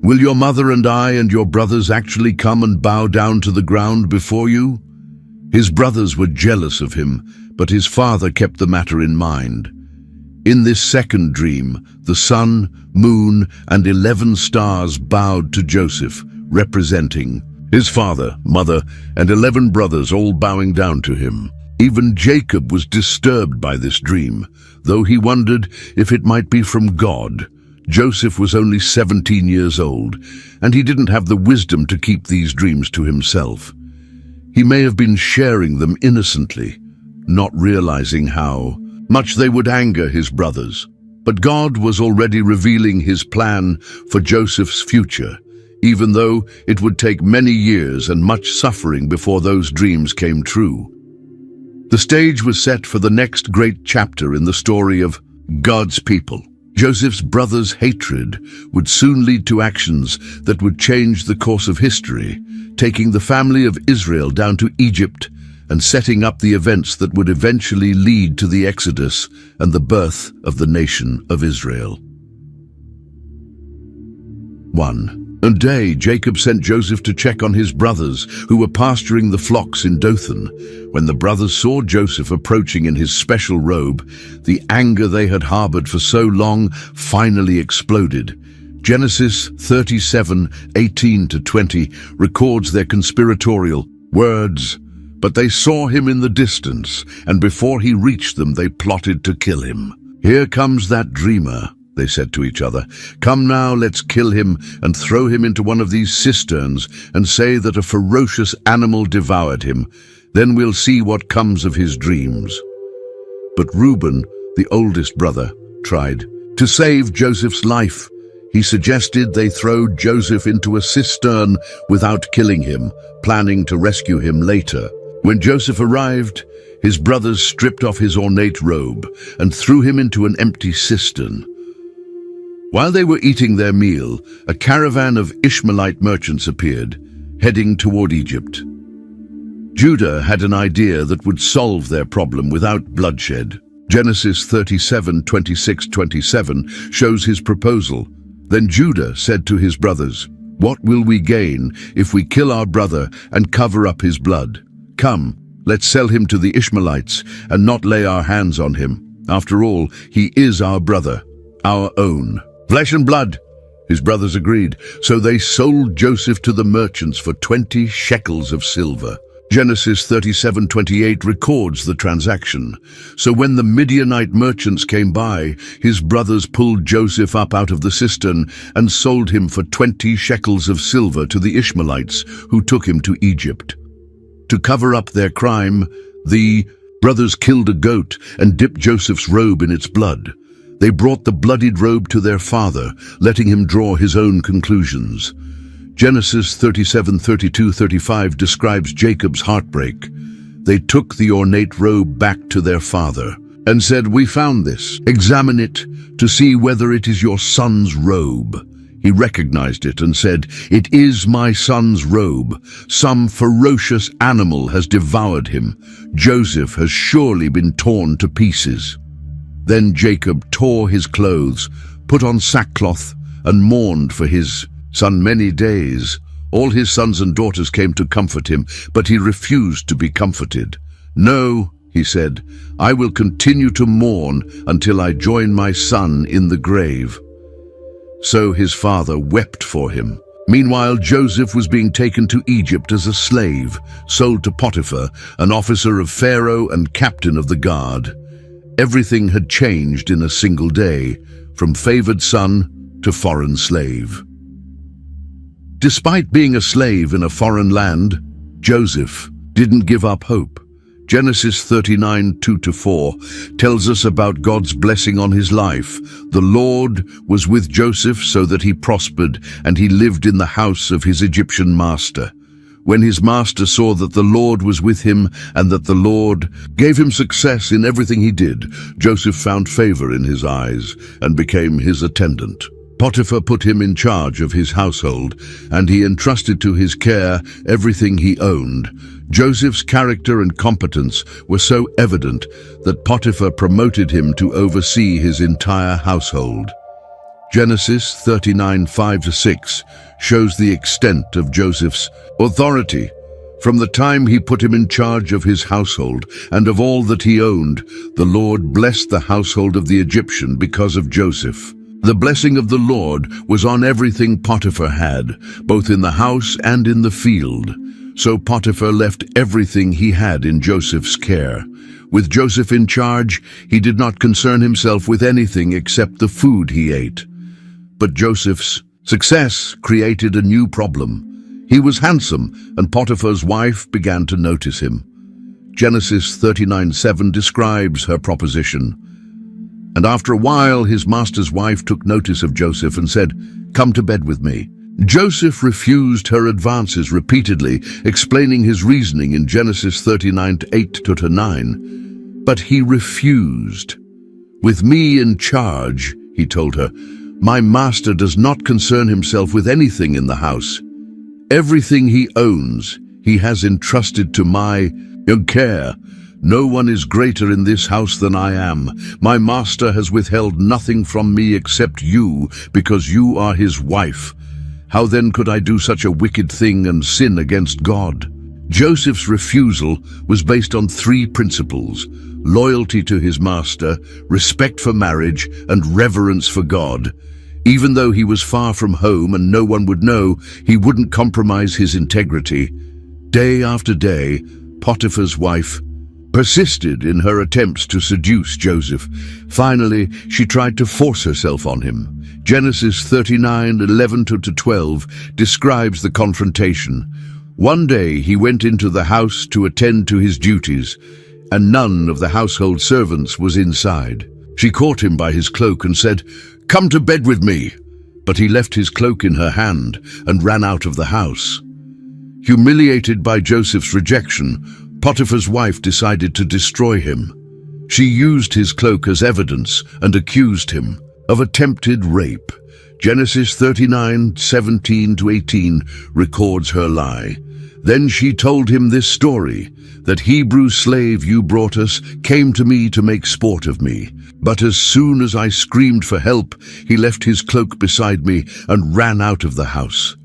Will your mother and I and your brothers actually come and bow down to the ground before you?' His brothers were jealous of him, but his father kept the matter in mind. In this second dream, the sun, moon, and 11 stars bowed to Joseph, representing his father, mother, and 11 brothers all bowing down to him. Even Jacob was disturbed by this dream, though he wondered if it might be from God. Joseph was only 17 years old, and he didn't have the wisdom to keep these dreams to himself. He may have been sharing them innocently, not realizing how much they would anger his brothers. But God was already revealing his plan for Joseph's future, even though it would take many years and much suffering before those dreams came true. The stage was set for the next great chapter in the story of God's people. Joseph's brothers' hatred would soon lead to actions that would change the course of history, taking the family of Israel down to Egypt and setting up the events that would eventually lead to the Exodus and the birth of the nation of Israel. 1. One day, Jacob sent Joseph to check on his brothers who were pasturing the flocks in Dothan. When the brothers saw Joseph approaching in his special robe, the anger they had harbored for so long finally exploded. Genesis 37:18-20 records their conspiratorial words. But they saw him in the distance, and before he reached them, they plotted to kill him. "Here comes that dreamer," they said to each other. "Come now, let's kill him and throw him into one of these cisterns and say that a ferocious animal devoured him. Then we'll see what comes of his dreams." But Reuben, the oldest brother, tried to save Joseph's life. He suggested they throw Joseph into a cistern without killing him, planning to rescue him later. When Joseph arrived, his brothers stripped off his ornate robe and threw him into an empty cistern. While they were eating their meal, a caravan of Ishmaelite merchants appeared, heading toward Egypt. Judah had an idea that would solve their problem without bloodshed. Genesis 37:26-27 shows his proposal. Then Judah said to his brothers, "What will we gain if we kill our brother and cover up his blood? Come, let's sell him to the Ishmaelites and not lay our hands on him. After all, he is our brother, our own. Flesh and blood." His brothers agreed, so they sold Joseph to the merchants for 20 shekels of silver. Genesis 37:28 records the transaction. So when the Midianite merchants came by, his brothers pulled Joseph up out of the cistern and sold him for 20 shekels of silver to the Ishmaelites, who took him to Egypt. To cover up their crime, the brothers killed a goat and dipped Joseph's robe in its blood. They brought the bloodied robe to their father, letting him draw his own conclusions. Genesis 37:32-35 describes Jacob's heartbreak. They took the ornate robe back to their father and said, "We found this. Examine it to see whether it is your son's robe." He recognized it and said, "It is my son's robe. Some ferocious animal has devoured him. Joseph has surely been torn to pieces." Then Jacob tore his clothes, put on sackcloth, and mourned for his son many days. All his sons and daughters came to comfort him, but he refused to be comforted. "No," he said, "I will continue to mourn until I join my son in the grave." So his father wept for him. Meanwhile, Joseph was being taken to Egypt as a slave, sold to Potiphar, an officer of Pharaoh and captain of the guard. Everything had changed in a single day, from favored son to foreign slave. Despite being a slave in a foreign land, Joseph didn't give up hope. Genesis 39:2-4 tells us about God's blessing on his life. The Lord was with Joseph so that he prospered, and he lived in the house of his Egyptian master. When his master saw that the Lord was with him and that the Lord gave him success in everything he did, Joseph found favor in his eyes and became his attendant. Potiphar put him in charge of his household, and he entrusted to his care everything he owned. Joseph's character and competence were so evident that Potiphar promoted him to oversee his entire household. Genesis 39:5-6 shows the extent of Joseph's authority. From the time he put him in charge of his household and of all that he owned, the Lord blessed the household of the Egyptian because of Joseph. The blessing of the Lord was on everything Potiphar had, both in the house and in the field. So Potiphar left everything he had in Joseph's care. With Joseph in charge, he did not concern himself with anything except the food he ate. But Joseph's success created a new problem. He was handsome, and Potiphar's wife began to notice him. Genesis 39:7 describes her proposition. And after a while, his master's wife took notice of Joseph and said, "Come to bed with me." Joseph refused her advances repeatedly, explaining his reasoning in Genesis 39:8-9. But he refused. "With me in charge," he told her, "my master does not concern himself with anything in the house. Everything he owns, he has entrusted to my care. No one is greater in this house than I am. My master has withheld nothing from me except you, because you are his wife. How then could I do such a wicked thing and sin against God?" Joseph's refusal was based on three principles: loyalty to his master, respect for marriage, and reverence for God. Even though he was far from home and no one would know, he wouldn't compromise his integrity. Day after day, Potiphar's wife persisted in her attempts to seduce Joseph. Finally, she tried to force herself on him. Genesis 39:11-12 describes the confrontation. One day he went into the house to attend to his duties, and none of the household servants was inside. She caught him by his cloak and said, "Come to bed with me." But he left his cloak in her hand and ran out of the house. Humiliated by Joseph's rejection, Potiphar's wife decided to destroy him. She used his cloak as evidence and accused him of attempted rape. Genesis 39:17-18 records her lie. Then she told him this story: "That Hebrew slave you brought us came to me to make sport of me. But as soon as I screamed for help, he left his cloak beside me and ran out of the house."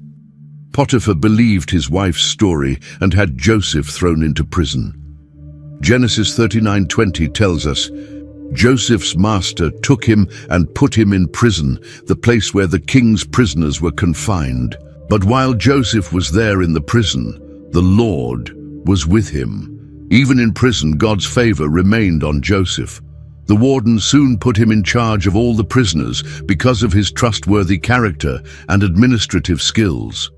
Potiphar believed his wife's story and had Joseph thrown into prison. Genesis 39:20 tells us, Joseph's master took him and put him in prison, the place where the king's prisoners were confined. But while Joseph was there in the prison, the Lord was with him. Even in prison, God's favor remained on Joseph. The warden soon put him in charge of all the prisoners because of his trustworthy character and administrative skills.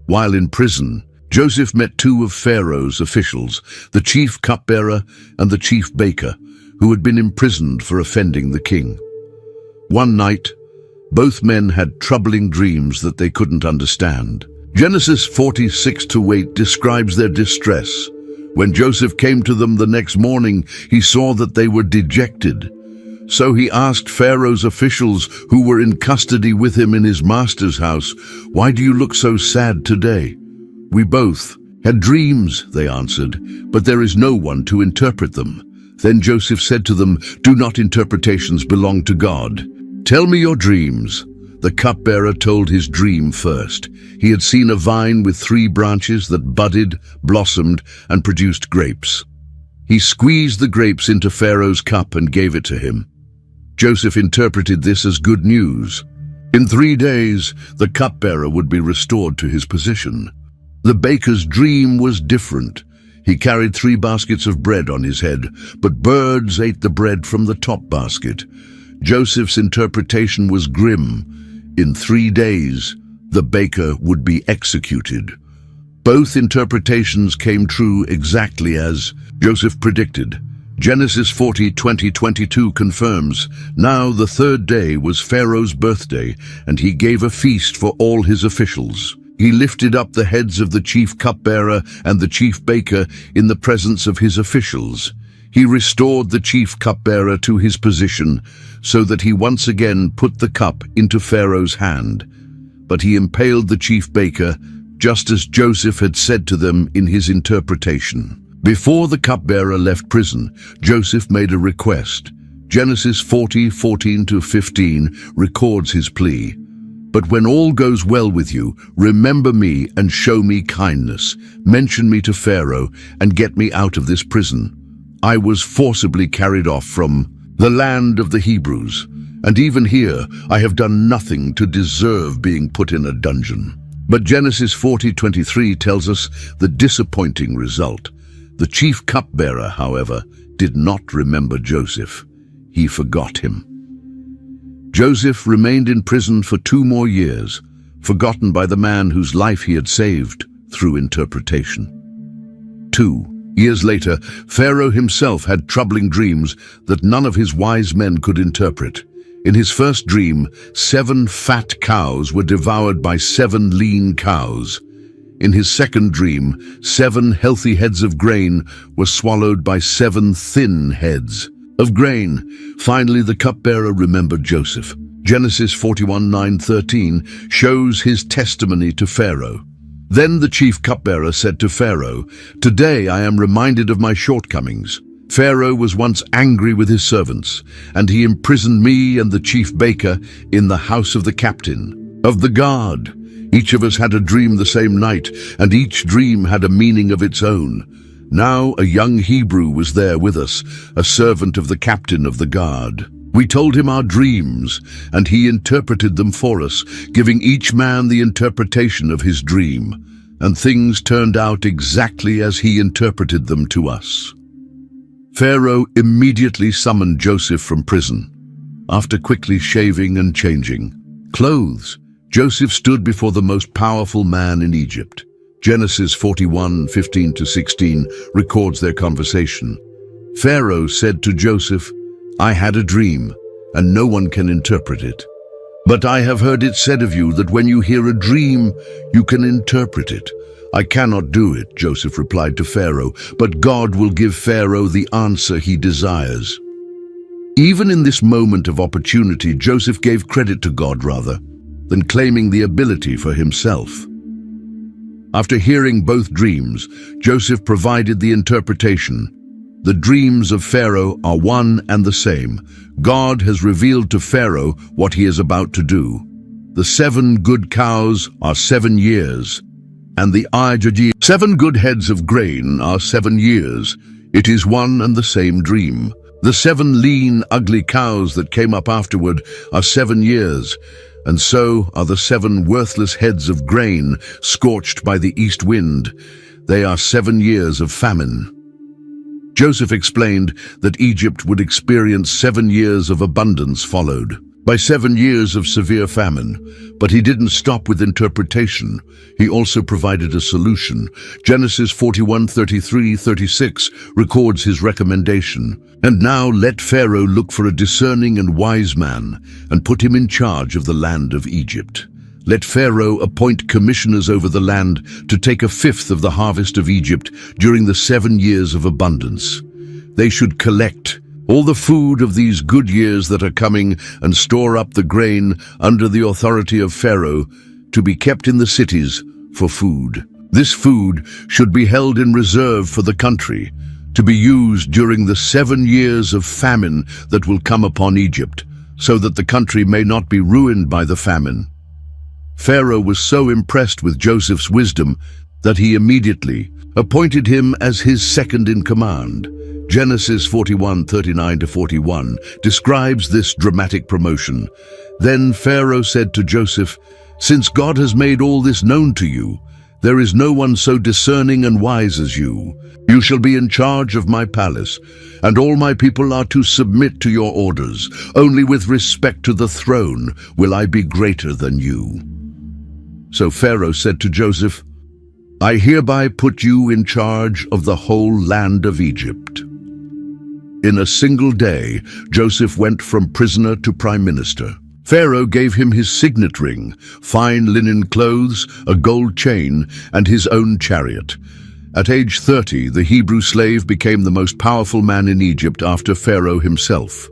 While in prison, Joseph met two of Pharaoh's officials, the chief cupbearer and the chief baker, who had been imprisoned for offending the king. One night, both men had troubling dreams that they couldn't understand. Genesis 46:8 describes their distress. When Joseph came to them the next morning, he saw that they were dejected. So he asked Pharaoh's officials who were in custody with him in his master's house, "Why do you look so sad today?" "We both had dreams," they answered, "but there is no one to interpret them." Then Joseph said to them, "Do not interpretations belong to God? Tell me your dreams." The cupbearer told his dream first. He had seen a vine with 3 branches that budded, blossomed, and produced grapes. He squeezed the grapes into Pharaoh's cup and gave it to him. Joseph interpreted this as good news. In 3 days, the cupbearer would be restored to his position. The baker's dream was different. He carried 3 baskets of bread on his head, but birds ate the bread from the top basket. Joseph's interpretation was grim. In 3 days, the baker would be executed. Both interpretations came true exactly as Joseph predicted. Genesis 40:20-22 confirms, "Now the 3rd day was Pharaoh's birthday, and he gave a feast for all his officials. He lifted up the heads of the chief cupbearer and the chief baker in the presence of his officials. He restored the chief cupbearer to his position, so that he once again put the cup into Pharaoh's hand. But he impaled the chief baker, just as Joseph had said to them in his interpretation." Before the cupbearer left prison, Joseph made a request. Genesis 40:14-15 records his plea. "But when all goes well with you, remember me and show me kindness. Mention me to Pharaoh and get me out of this prison. I was forcibly carried off from the land of the Hebrews, and even here I have done nothing to deserve being put in a dungeon." But Genesis 40:23 tells us the disappointing result. The chief cupbearer, however, did not remember Joseph. He forgot him. Joseph remained in prison for 2 more years, forgotten by the man whose life he had saved through interpretation. 2 years later, Pharaoh himself had troubling dreams that none of his wise men could interpret. In his first dream, 7 fat cows were devoured by 7 lean cows. In his second dream, 7 healthy heads of grain were swallowed by 7 thin heads of grain. Finally, the cupbearer remembered Joseph. Genesis 41:9-13 shows his testimony to Pharaoh. Then the chief cupbearer said to Pharaoh, "Today I am reminded of my shortcomings. Pharaoh was once angry with his servants, and he imprisoned me and the chief baker in the house of the captain of the guard. Each of us had a dream the same night, and each dream had a meaning of its own. Now a young Hebrew was there with us, a servant of the captain of the guard. We told him our dreams, and he interpreted them for us, giving each man the interpretation of his dream, and things turned out exactly as he interpreted them to us." Pharaoh immediately summoned Joseph from prison. After quickly shaving and changing clothes, Joseph stood before the most powerful man in Egypt. Genesis 41:15-16 records their conversation. Pharaoh said to Joseph, "I had a dream, and no one can interpret it. But I have heard it said of you that when you hear a dream, you can interpret it. I cannot do it," Joseph replied to Pharaoh, "but God will give Pharaoh the answer he desires." Even in this moment of opportunity, Joseph gave credit to God rather than claiming the ability for himself. After hearing both dreams, Joseph provided the interpretation. The dreams of Pharaoh are one and the same. God has revealed to Pharaoh what he is about to do. The 7 good cows are 7 years, and the 7 good heads of grain are 7 years. It is one and the same dream. The 7 lean, ugly cows that came up afterward are 7 years, and so are the 7 worthless heads of grain scorched by the east wind. They are 7 years of famine. Joseph explained that Egypt would experience 7 years of abundance followed. by 7 years of severe famine. But he didn't stop with interpretation. He also provided a solution. Genesis 41:33-36 records his recommendation. And now let Pharaoh look for a discerning and wise man and put him in charge of the land of Egypt. Let Pharaoh appoint commissioners over the land to take 1/5 of the harvest of Egypt during the 7 years of abundance. They should collect all the food of these good years that are coming and store up the grain under the authority of Pharaoh to be kept in the cities for food. This food should be held in reserve for the country, to be used during the 7 years of famine that will come upon Egypt, so that the country may not be ruined by the famine. Pharaoh was so impressed with Joseph's wisdom that he immediately appointed him as his second in command. Genesis 41:39-41 describes this dramatic promotion. Then Pharaoh said to Joseph, "Since God has made all this known to you, there is no one so discerning and wise as you. You shall be in charge of my palace, and all my people are to submit to your orders. Only with respect to the throne will I be greater than you." So Pharaoh said to Joseph, "I hereby put you in charge of the whole land of Egypt." In a single day, Joseph went from prisoner to prime minister. Pharaoh gave him his signet ring, fine linen clothes, a gold chain, and his own chariot. At age 30, the Hebrew slave became the most powerful man in Egypt after Pharaoh himself.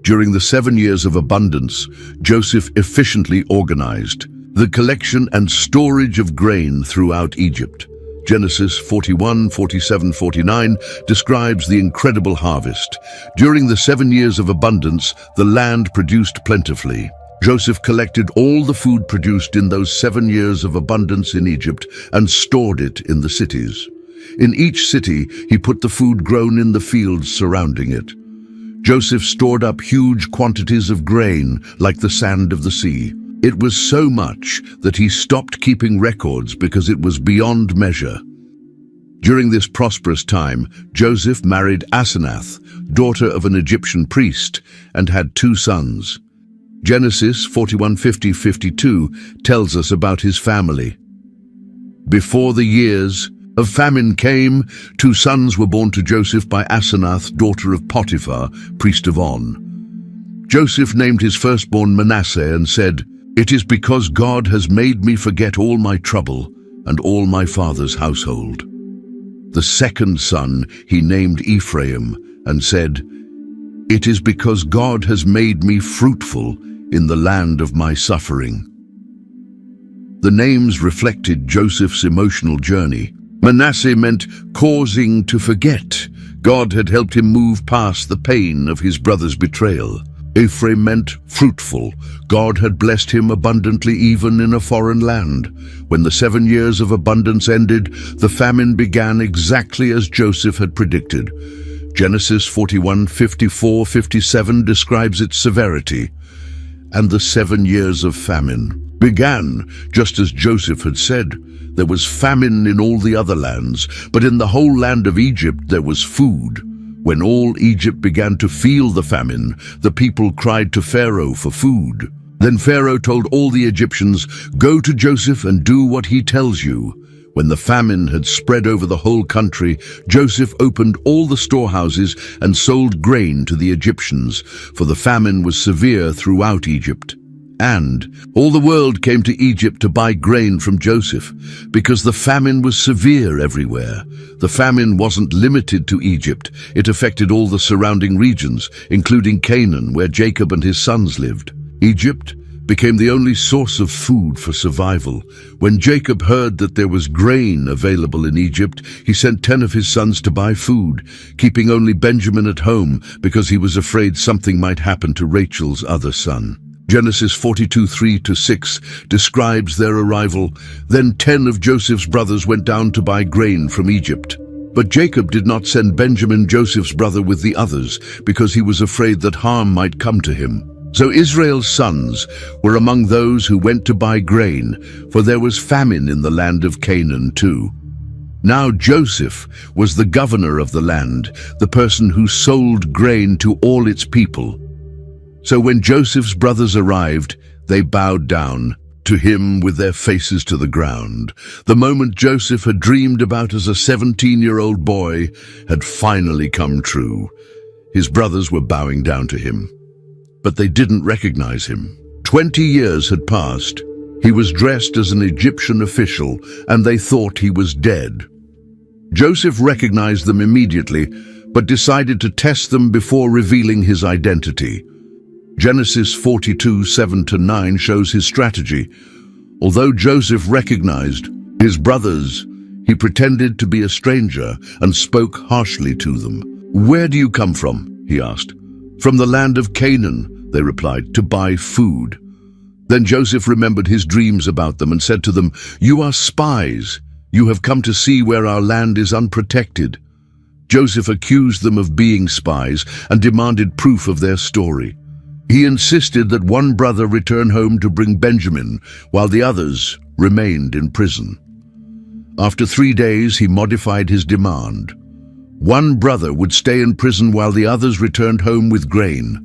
During the 7 years of abundance, Joseph efficiently organized the collection and storage of grain throughout Egypt. Genesis 41:47-49 describes the incredible harvest. During the 7 years of abundance, the land produced plentifully. Joseph collected all the food produced in those 7 years of abundance in Egypt and stored it in the cities. In each city, he put the food grown in the fields surrounding it. Joseph stored up huge quantities of grain like the sand of the sea. It was so much that he stopped keeping records because it was beyond measure. During this prosperous time, Joseph married Asenath, daughter of an Egyptian priest, and had 2 sons. Genesis 41:50-52 tells us about his family. Before the years of famine came, 2 sons were born to Joseph by Asenath, daughter of Potiphar, priest of On. Joseph named his firstborn Manasseh and said, "It is because God has made me forget all my trouble and all my father's household." The second son he named Ephraim and said, "It is because God has made me fruitful in the land of my suffering." The names reflected Joseph's emotional journey. Manasseh meant causing to forget. God had helped him move past the pain of his brother's betrayal. Ephraim meant fruitful. God had blessed him abundantly even in a foreign land. When the 7 years of abundance ended, the famine began exactly as Joseph had predicted. Genesis 41:54-57 describes its severity. And the 7 years of famine began just as Joseph had said. There was famine in all the other lands, but in the whole land of Egypt there was food. When all Egypt began to feel the famine, the people cried to Pharaoh for food. Then Pharaoh told all the Egyptians, "Go to Joseph and do what he tells you." When the famine had spread over the whole country, Joseph opened all the storehouses and sold grain to the Egyptians, for the famine was severe throughout Egypt. And all the world came to Egypt to buy grain from Joseph, because the famine was severe everywhere. The famine wasn't limited to Egypt. It affected all the surrounding regions, including Canaan, where Jacob and his sons lived. Egypt became the only source of food for survival. When Jacob heard that there was grain available in Egypt, he sent 10 of his sons to buy food, keeping only Benjamin at home because he was afraid something might happen to Rachel's other son. Genesis 42:3-6 describes their arrival. Then 10 of Joseph's brothers went down to buy grain from Egypt. But Jacob did not send Benjamin, Joseph's brother, with the others, because he was afraid that harm might come to him. So Israel's sons were among those who went to buy grain, for there was famine in the land of Canaan too. Now Joseph was the governor of the land, the person who sold grain to all its people. So when Joseph's brothers arrived, they bowed down to him with their faces to the ground. The moment Joseph had dreamed about as a 17-year-old boy had finally come true. His brothers were bowing down to him, but they didn't recognize him. 20 years had passed. He was dressed as an Egyptian official, and they thought he was dead. Joseph recognized them immediately, but decided to test them before revealing his identity. Genesis 42:7-9 shows his strategy. Although Joseph recognized his brothers, he pretended to be a stranger and spoke harshly to them. "Where do you come from?" he asked. "From the land of Canaan," they replied, "to buy food." Then Joseph remembered his dreams about them and said to them, "You are spies. You have come to see where our land is unprotected." Joseph accused them of being spies and demanded proof of their story. He insisted that one brother return home to bring Benjamin, while the others remained in prison. After 3 days, he modified his demand. One brother would stay in prison while the others returned home with grain,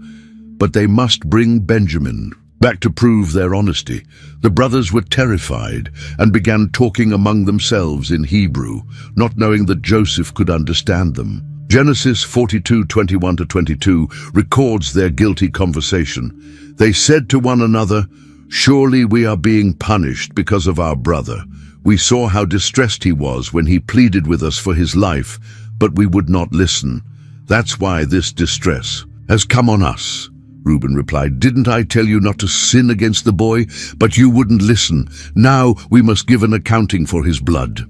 but they must bring Benjamin back to prove their honesty. The brothers were terrified and began talking among themselves in Hebrew, not knowing that Joseph could understand them. Genesis 42:21-22 records their guilty conversation. They said to one another, "Surely we are being punished because of our brother. We saw how distressed he was when he pleaded with us for his life, but we would not listen. That's why this distress has come on us." Reuben replied, "Didn't I tell you not to sin against the boy? But you wouldn't listen. Now we must give an accounting for his blood."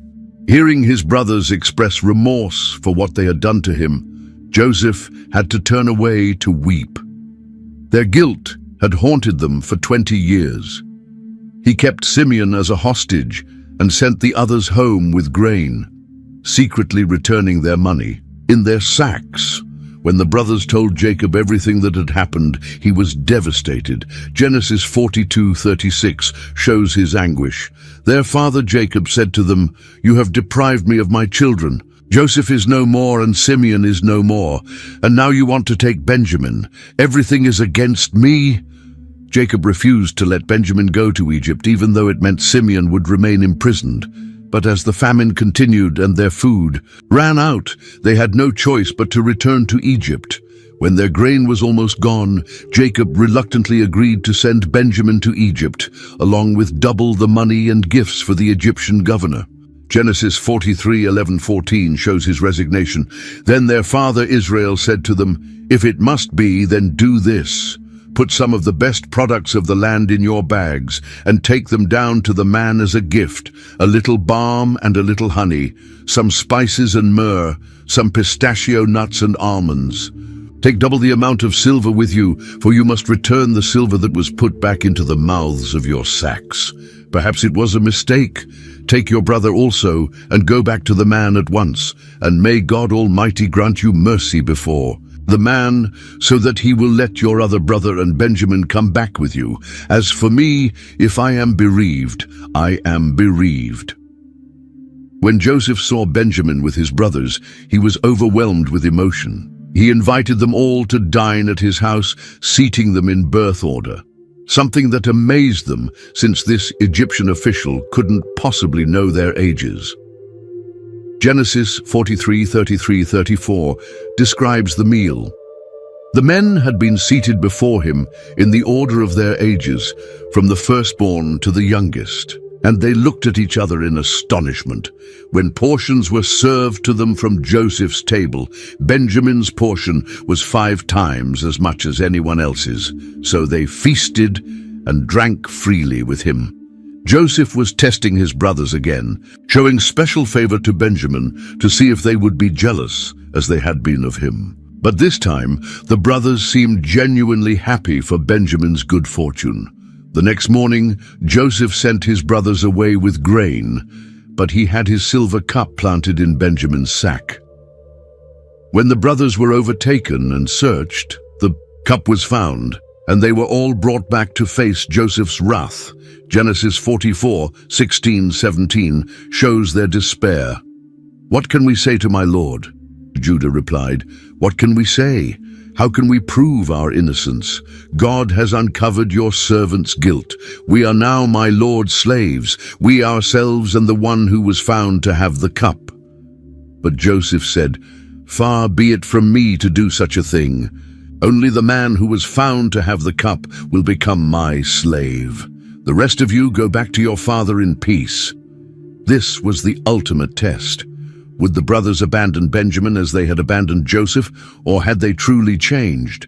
Hearing his brothers express remorse for what they had done to him, Joseph had to turn away to weep. Their guilt had haunted them for 20 years. He kept Simeon as a hostage and sent the others home with grain, secretly returning their money in their sacks. When the brothers told Jacob everything that had happened, he was devastated. Genesis 42:36 shows his anguish. Their father Jacob said to them, "You have deprived me of my children. Joseph is no more and Simeon is no more, and now you want to take Benjamin. Everything is against me." Jacob refused to let Benjamin go to Egypt, even though it meant Simeon would remain imprisoned. But as the famine continued and their food ran out, they had no choice but to return to Egypt. When their grain was almost gone, Jacob reluctantly agreed to send Benjamin to Egypt, along with double the money and gifts for the Egyptian governor. Genesis 43:11-14 shows his resignation. Then their father Israel said to them, "If it must be, then do this. Put some of the best products of the land in your bags and take them down to the man as a gift, a little balm and a little honey, some spices and myrrh, some pistachio nuts and almonds. Take double the amount of silver with you, for you must return the silver that was put back into the mouths of your sacks. Perhaps it was a mistake. Take your brother also and go back to the man at once, and may God Almighty grant you mercy before the man, so that he will let your other brother and Benjamin come back with you. As for me, if I am bereaved, I am bereaved." When Joseph saw Benjamin with his brothers, he was overwhelmed with emotion. He invited them all to dine at his house, seating them in birth order, something that amazed them since this Egyptian official couldn't possibly know their ages. Genesis 43:33-34 describes the meal. The men had been seated before him in the order of their ages, from the firstborn to the youngest, and they looked at each other in astonishment. When portions were served to them from Joseph's table, Benjamin's portion was 5 times as much as anyone else's, so they feasted and drank freely with him. Joseph was testing his brothers again, showing special favor to Benjamin to see if they would be jealous as they had been of him. But this time, the brothers seemed genuinely happy for Benjamin's good fortune. The next morning, Joseph sent his brothers away with grain, but he had his silver cup planted in Benjamin's sack. When the brothers were overtaken and searched, the cup was found, and they were all brought back to face Joseph's wrath. Genesis 44:16-17 shows their despair. "What can we say to my lord?" Judah replied, "What can we say? How can we prove our innocence? God has uncovered your servant's guilt. We are now my Lord's slaves, we ourselves and the one who was found to have the cup." But Joseph said, "Far be it from me to do such a thing. Only the man who was found to have the cup will become my slave. The rest of you go back to your father in peace." This was the ultimate test. Would the brothers abandon Benjamin as they had abandoned Joseph, or had they truly changed?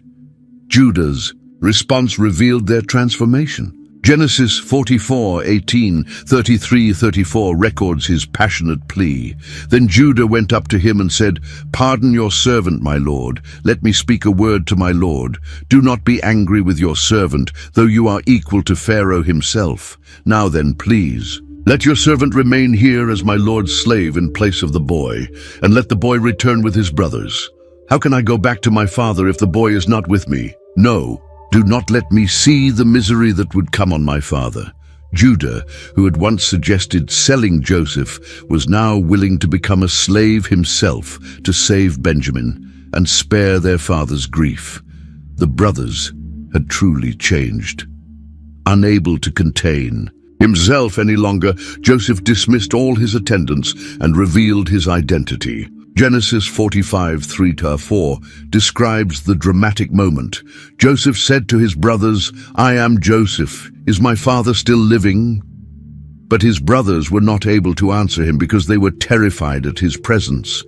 Judah's response revealed their transformation. Genesis 44:18-33-34 records his passionate plea. Then Judah went up to him and said, "Pardon your servant, my lord. Let me speak a word to my lord. Do not be angry with your servant, though you are equal to Pharaoh himself. Now then, please, let your servant remain here as my lord's slave in place of the boy, and let the boy return with his brothers. How can I go back to my father if the boy is not with me? No. Do not let me see the misery that would come on my father." Judah, who had once suggested selling Joseph, was now willing to become a slave himself to save Benjamin and spare their father's grief. The brothers had truly changed. Unable to contain himself any longer, Joseph dismissed all his attendants and revealed his identity. Genesis 45:3-4 describes the dramatic moment. Joseph said to his brothers, "I am Joseph. Is my father still living?" But his brothers were not able to answer him because they were terrified at his presence.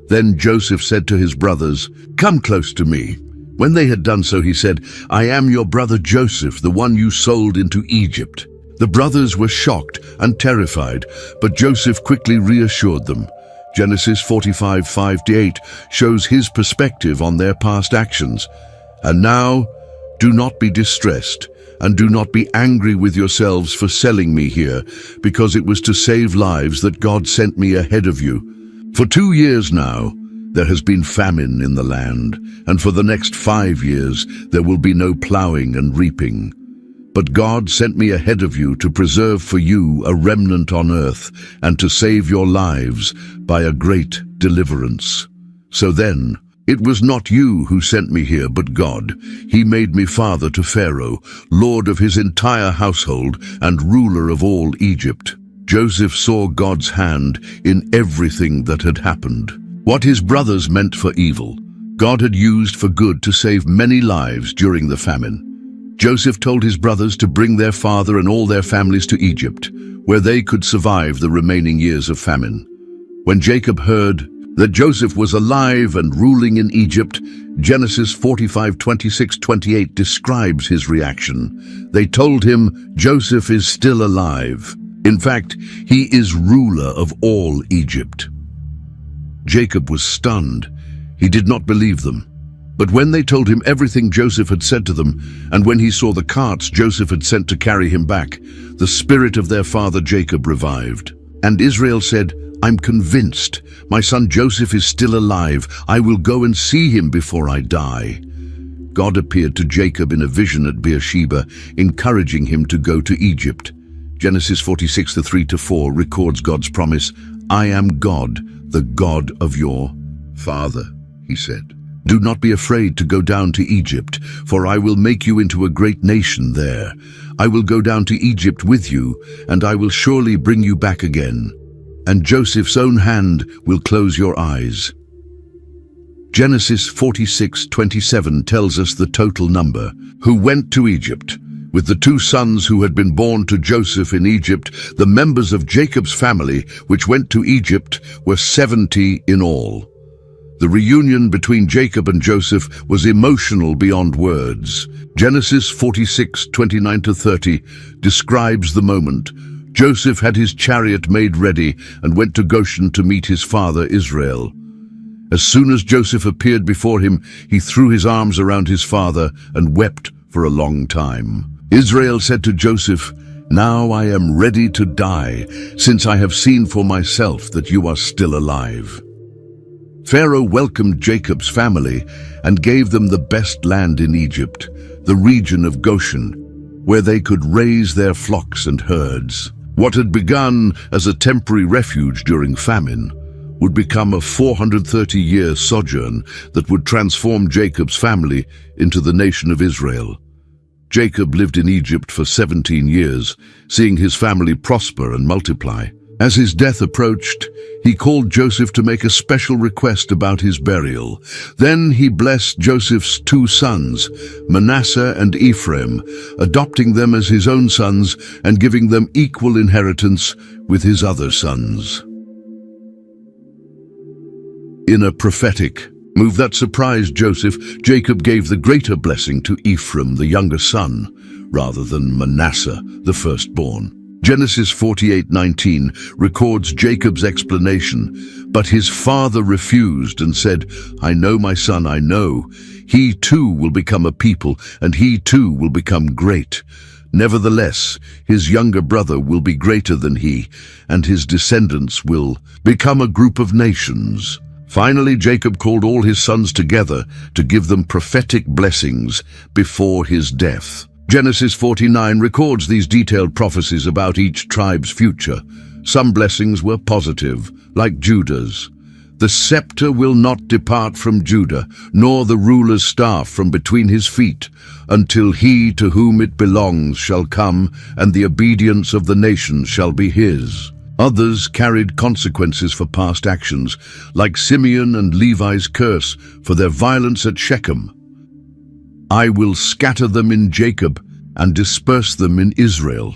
Then Joseph said to his brothers, "Come close to me." When they had done so, he said, "I am your brother Joseph, the one you sold into Egypt." The brothers were shocked and terrified, but Joseph quickly reassured them. Genesis 45:5-8 shows his perspective on their past actions. "And now, do not be distressed, and do not be angry with yourselves for selling me here, because it was to save lives that God sent me ahead of you. For 2 years now, there has been famine in the land, and for the next 5 years there will be no plowing and reaping. But God sent me ahead of you to preserve for you a remnant on earth and to save your lives by a great deliverance. So then, it was not you who sent me here, but God. He made me father to Pharaoh, lord of his entire household and ruler of all Egypt." Joseph saw God's hand in everything that had happened. What his brothers meant for evil, God had used for good to save many lives during the famine. Joseph told his brothers to bring their father and all their families to Egypt, where they could survive the remaining years of famine. When Jacob heard that Joseph was alive and ruling in Egypt, Genesis 45:26-28 describes his reaction. They told him, "Joseph is still alive. In fact, he is ruler of all Egypt." Jacob was stunned. He did not believe them. But when they told him everything Joseph had said to them, and when he saw the carts Joseph had sent to carry him back, the spirit of their father Jacob revived. And Israel said, "I'm convinced. My son Joseph is still alive. I will go and see him before I die." God appeared to Jacob in a vision at Beersheba, encouraging him to go to Egypt. Genesis 46:3-4 records God's promise, "I am God, the God of your father," he said. "Do not be afraid to go down to Egypt, for I will make you into a great nation there. I will go down to Egypt with you, and I will surely bring you back again. And Joseph's own hand will close your eyes." Genesis 46:27 tells us the total number who went to Egypt. With the 2 sons who had been born to Joseph in Egypt, the members of Jacob's family which went to Egypt were 70 in all. The reunion between Jacob and Joseph was emotional beyond words. Genesis 46:29-30 describes the moment. Joseph had his chariot made ready and went to Goshen to meet his father Israel. As soon as Joseph appeared before him, he threw his arms around his father and wept for a long time. Israel said to Joseph, "Now I am ready to die, since I have seen for myself that you are still alive." Pharaoh welcomed Jacob's family and gave them the best land in Egypt, the region of Goshen, where they could raise their flocks and herds. What had begun as a temporary refuge during famine would become a 430-year sojourn that would transform Jacob's family into the nation of Israel. Jacob lived in Egypt for 17 years, seeing his family prosper and multiply. As his death approached, he called Joseph to make a special request about his burial. Then he blessed Joseph's 2 sons, Manasseh and Ephraim, adopting them as his own sons and giving them equal inheritance with his other sons. In a prophetic move that surprised Joseph, Jacob gave the greater blessing to Ephraim, the younger son, rather than Manasseh, the firstborn. Genesis 48:19 records Jacob's explanation, but his father refused and said, "I know, my son, I know. He too will become a people, and he too will become great. Nevertheless, his younger brother will be greater than he, and his descendants will become a group of nations." Finally, Jacob called all his sons together to give them prophetic blessings before his death. Genesis 49 records these detailed prophecies about each tribe's future. Some blessings were positive, like Judah's. "The scepter will not depart from Judah, nor the ruler's staff from between his feet, until he to whom it belongs shall come, and the obedience of the nations shall be his." Others carried consequences for past actions, like Simeon and Levi's curse for their violence at Shechem. "I will scatter them in Jacob and disperse them in Israel."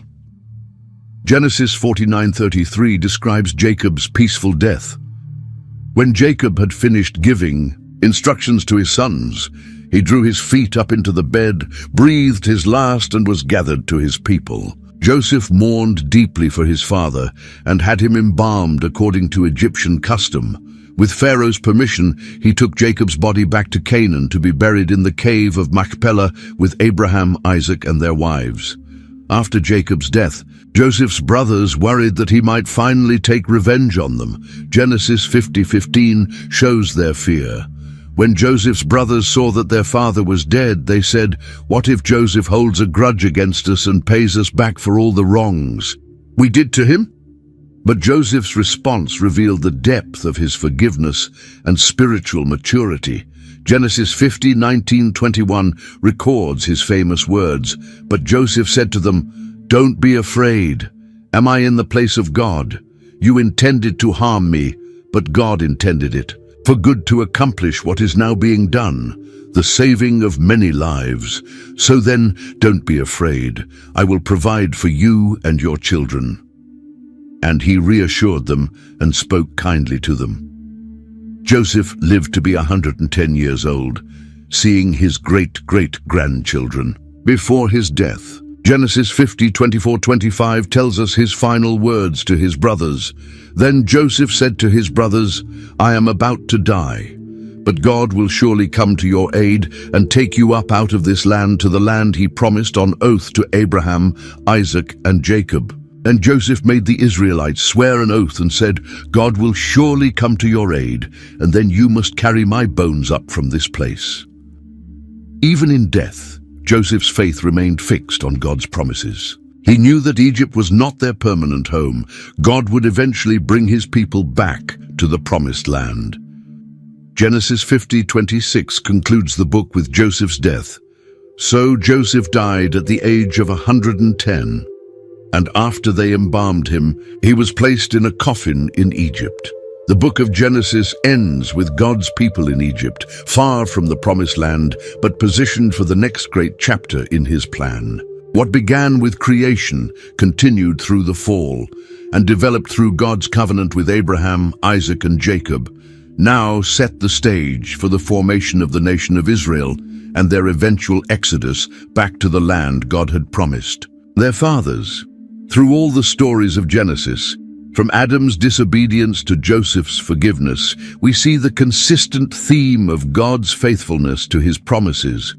Genesis 49:33 describes Jacob's peaceful death. When Jacob had finished giving instructions to his sons, he drew his feet up into the bed, breathed his last, and was gathered to his people. Joseph mourned deeply for his father and had him embalmed according to Egyptian custom. With Pharaoh's permission, he took Jacob's body back to Canaan to be buried in the cave of Machpelah with Abraham, Isaac, and their wives. After Jacob's death, Joseph's brothers worried that he might finally take revenge on them. Genesis 50:15 shows their fear. When Joseph's brothers saw that their father was dead, they said, "What if Joseph holds a grudge against us and pays us back for all the wrongs we did to him?" But Joseph's response revealed the depth of his forgiveness and spiritual maturity. Genesis 50:19-21 records his famous words, "But Joseph said to them, 'Don't be afraid. Am I in the place of God? You intended to harm me, but God intended it for good to accomplish what is now being done, the saving of many lives. So then, don't be afraid. I will provide for you and your children.' And he reassured them and spoke kindly to them." Joseph lived to be 110 years old, seeing his great-great-grandchildren. Before his death, Genesis 50:24-25 tells us his final words to his brothers. "Then Joseph said to his brothers, 'I am about to die, but God will surely come to your aid and take you up out of this land to the land he promised on oath to Abraham, Isaac, and Jacob.' And Joseph made the Israelites swear an oath and said, 'God will surely come to your aid, and then you must carry my bones up from this place.'" Even in death, Joseph's faith remained fixed on God's promises. He knew that Egypt was not their permanent home. God would eventually bring his people back to the promised land. Genesis 50:26 concludes the book with Joseph's death. "So Joseph died at the age of 110. And after they embalmed him, he was placed in a coffin in Egypt." The book of Genesis ends with God's people in Egypt, far from the promised land, but positioned for the next great chapter in his plan. What began with creation continued through the fall and developed through God's covenant with Abraham, Isaac, and Jacob, now set the stage for the formation of the nation of Israel and their eventual exodus back to the land God had promised. Their fathers. Through all the stories of Genesis, from Adam's disobedience to Joseph's forgiveness, we see the consistent theme of God's faithfulness to his promises,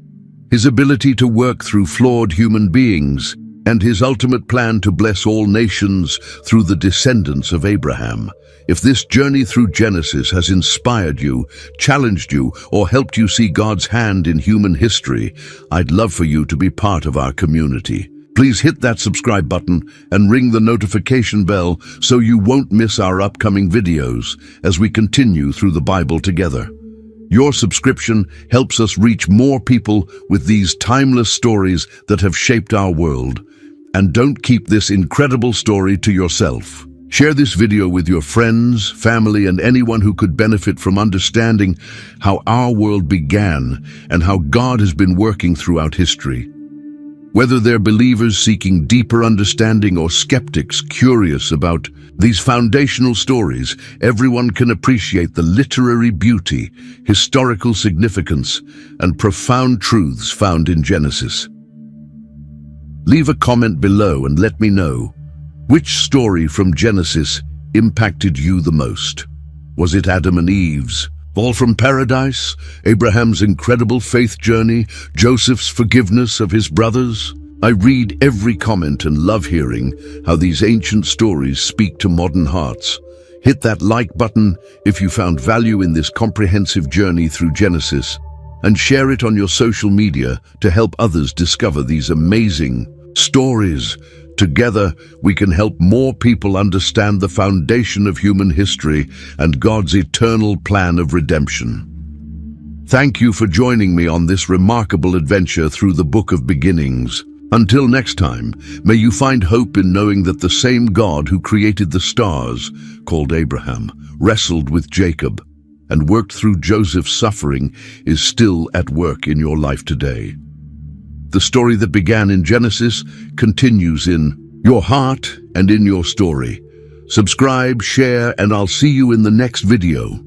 his ability to work through flawed human beings, and his ultimate plan to bless all nations through the descendants of Abraham. If this journey through Genesis has inspired you, challenged you, or helped you see God's hand in human history, I'd love for you to be part of our community. Please hit that subscribe button and ring the notification bell so you won't miss our upcoming videos as we continue through the Bible together. Your subscription helps us reach more people with these timeless stories that have shaped our world. And don't keep this incredible story to yourself. Share this video with your friends, family, and anyone who could benefit from understanding how our world began and how God has been working throughout history. Whether they're believers seeking deeper understanding or skeptics curious about these foundational stories, everyone can appreciate the literary beauty, historical significance, and profound truths found in Genesis. Leave a comment below and let me know, which story from Genesis impacted you the most? Was it Adam and Eve's fall from paradise, Abraham's incredible faith journey, Joseph's forgiveness of his brothers? I read every comment and love hearing how these ancient stories speak to modern hearts. Hit that like button if you found value in this comprehensive journey through Genesis, and share it on your social media to help others discover these amazing stories. Together, we can help more people understand the foundation of human history and God's eternal plan of redemption. Thank you for joining me on this remarkable adventure through the Book of Beginnings. Until next time, may you find hope in knowing that the same God who created the stars, called Abraham, wrestled with Jacob, and worked through Joseph's suffering is still at work in your life today. The story that began in Genesis continues in your heart and in your story. Subscribe, share, and I'll see you in the next video.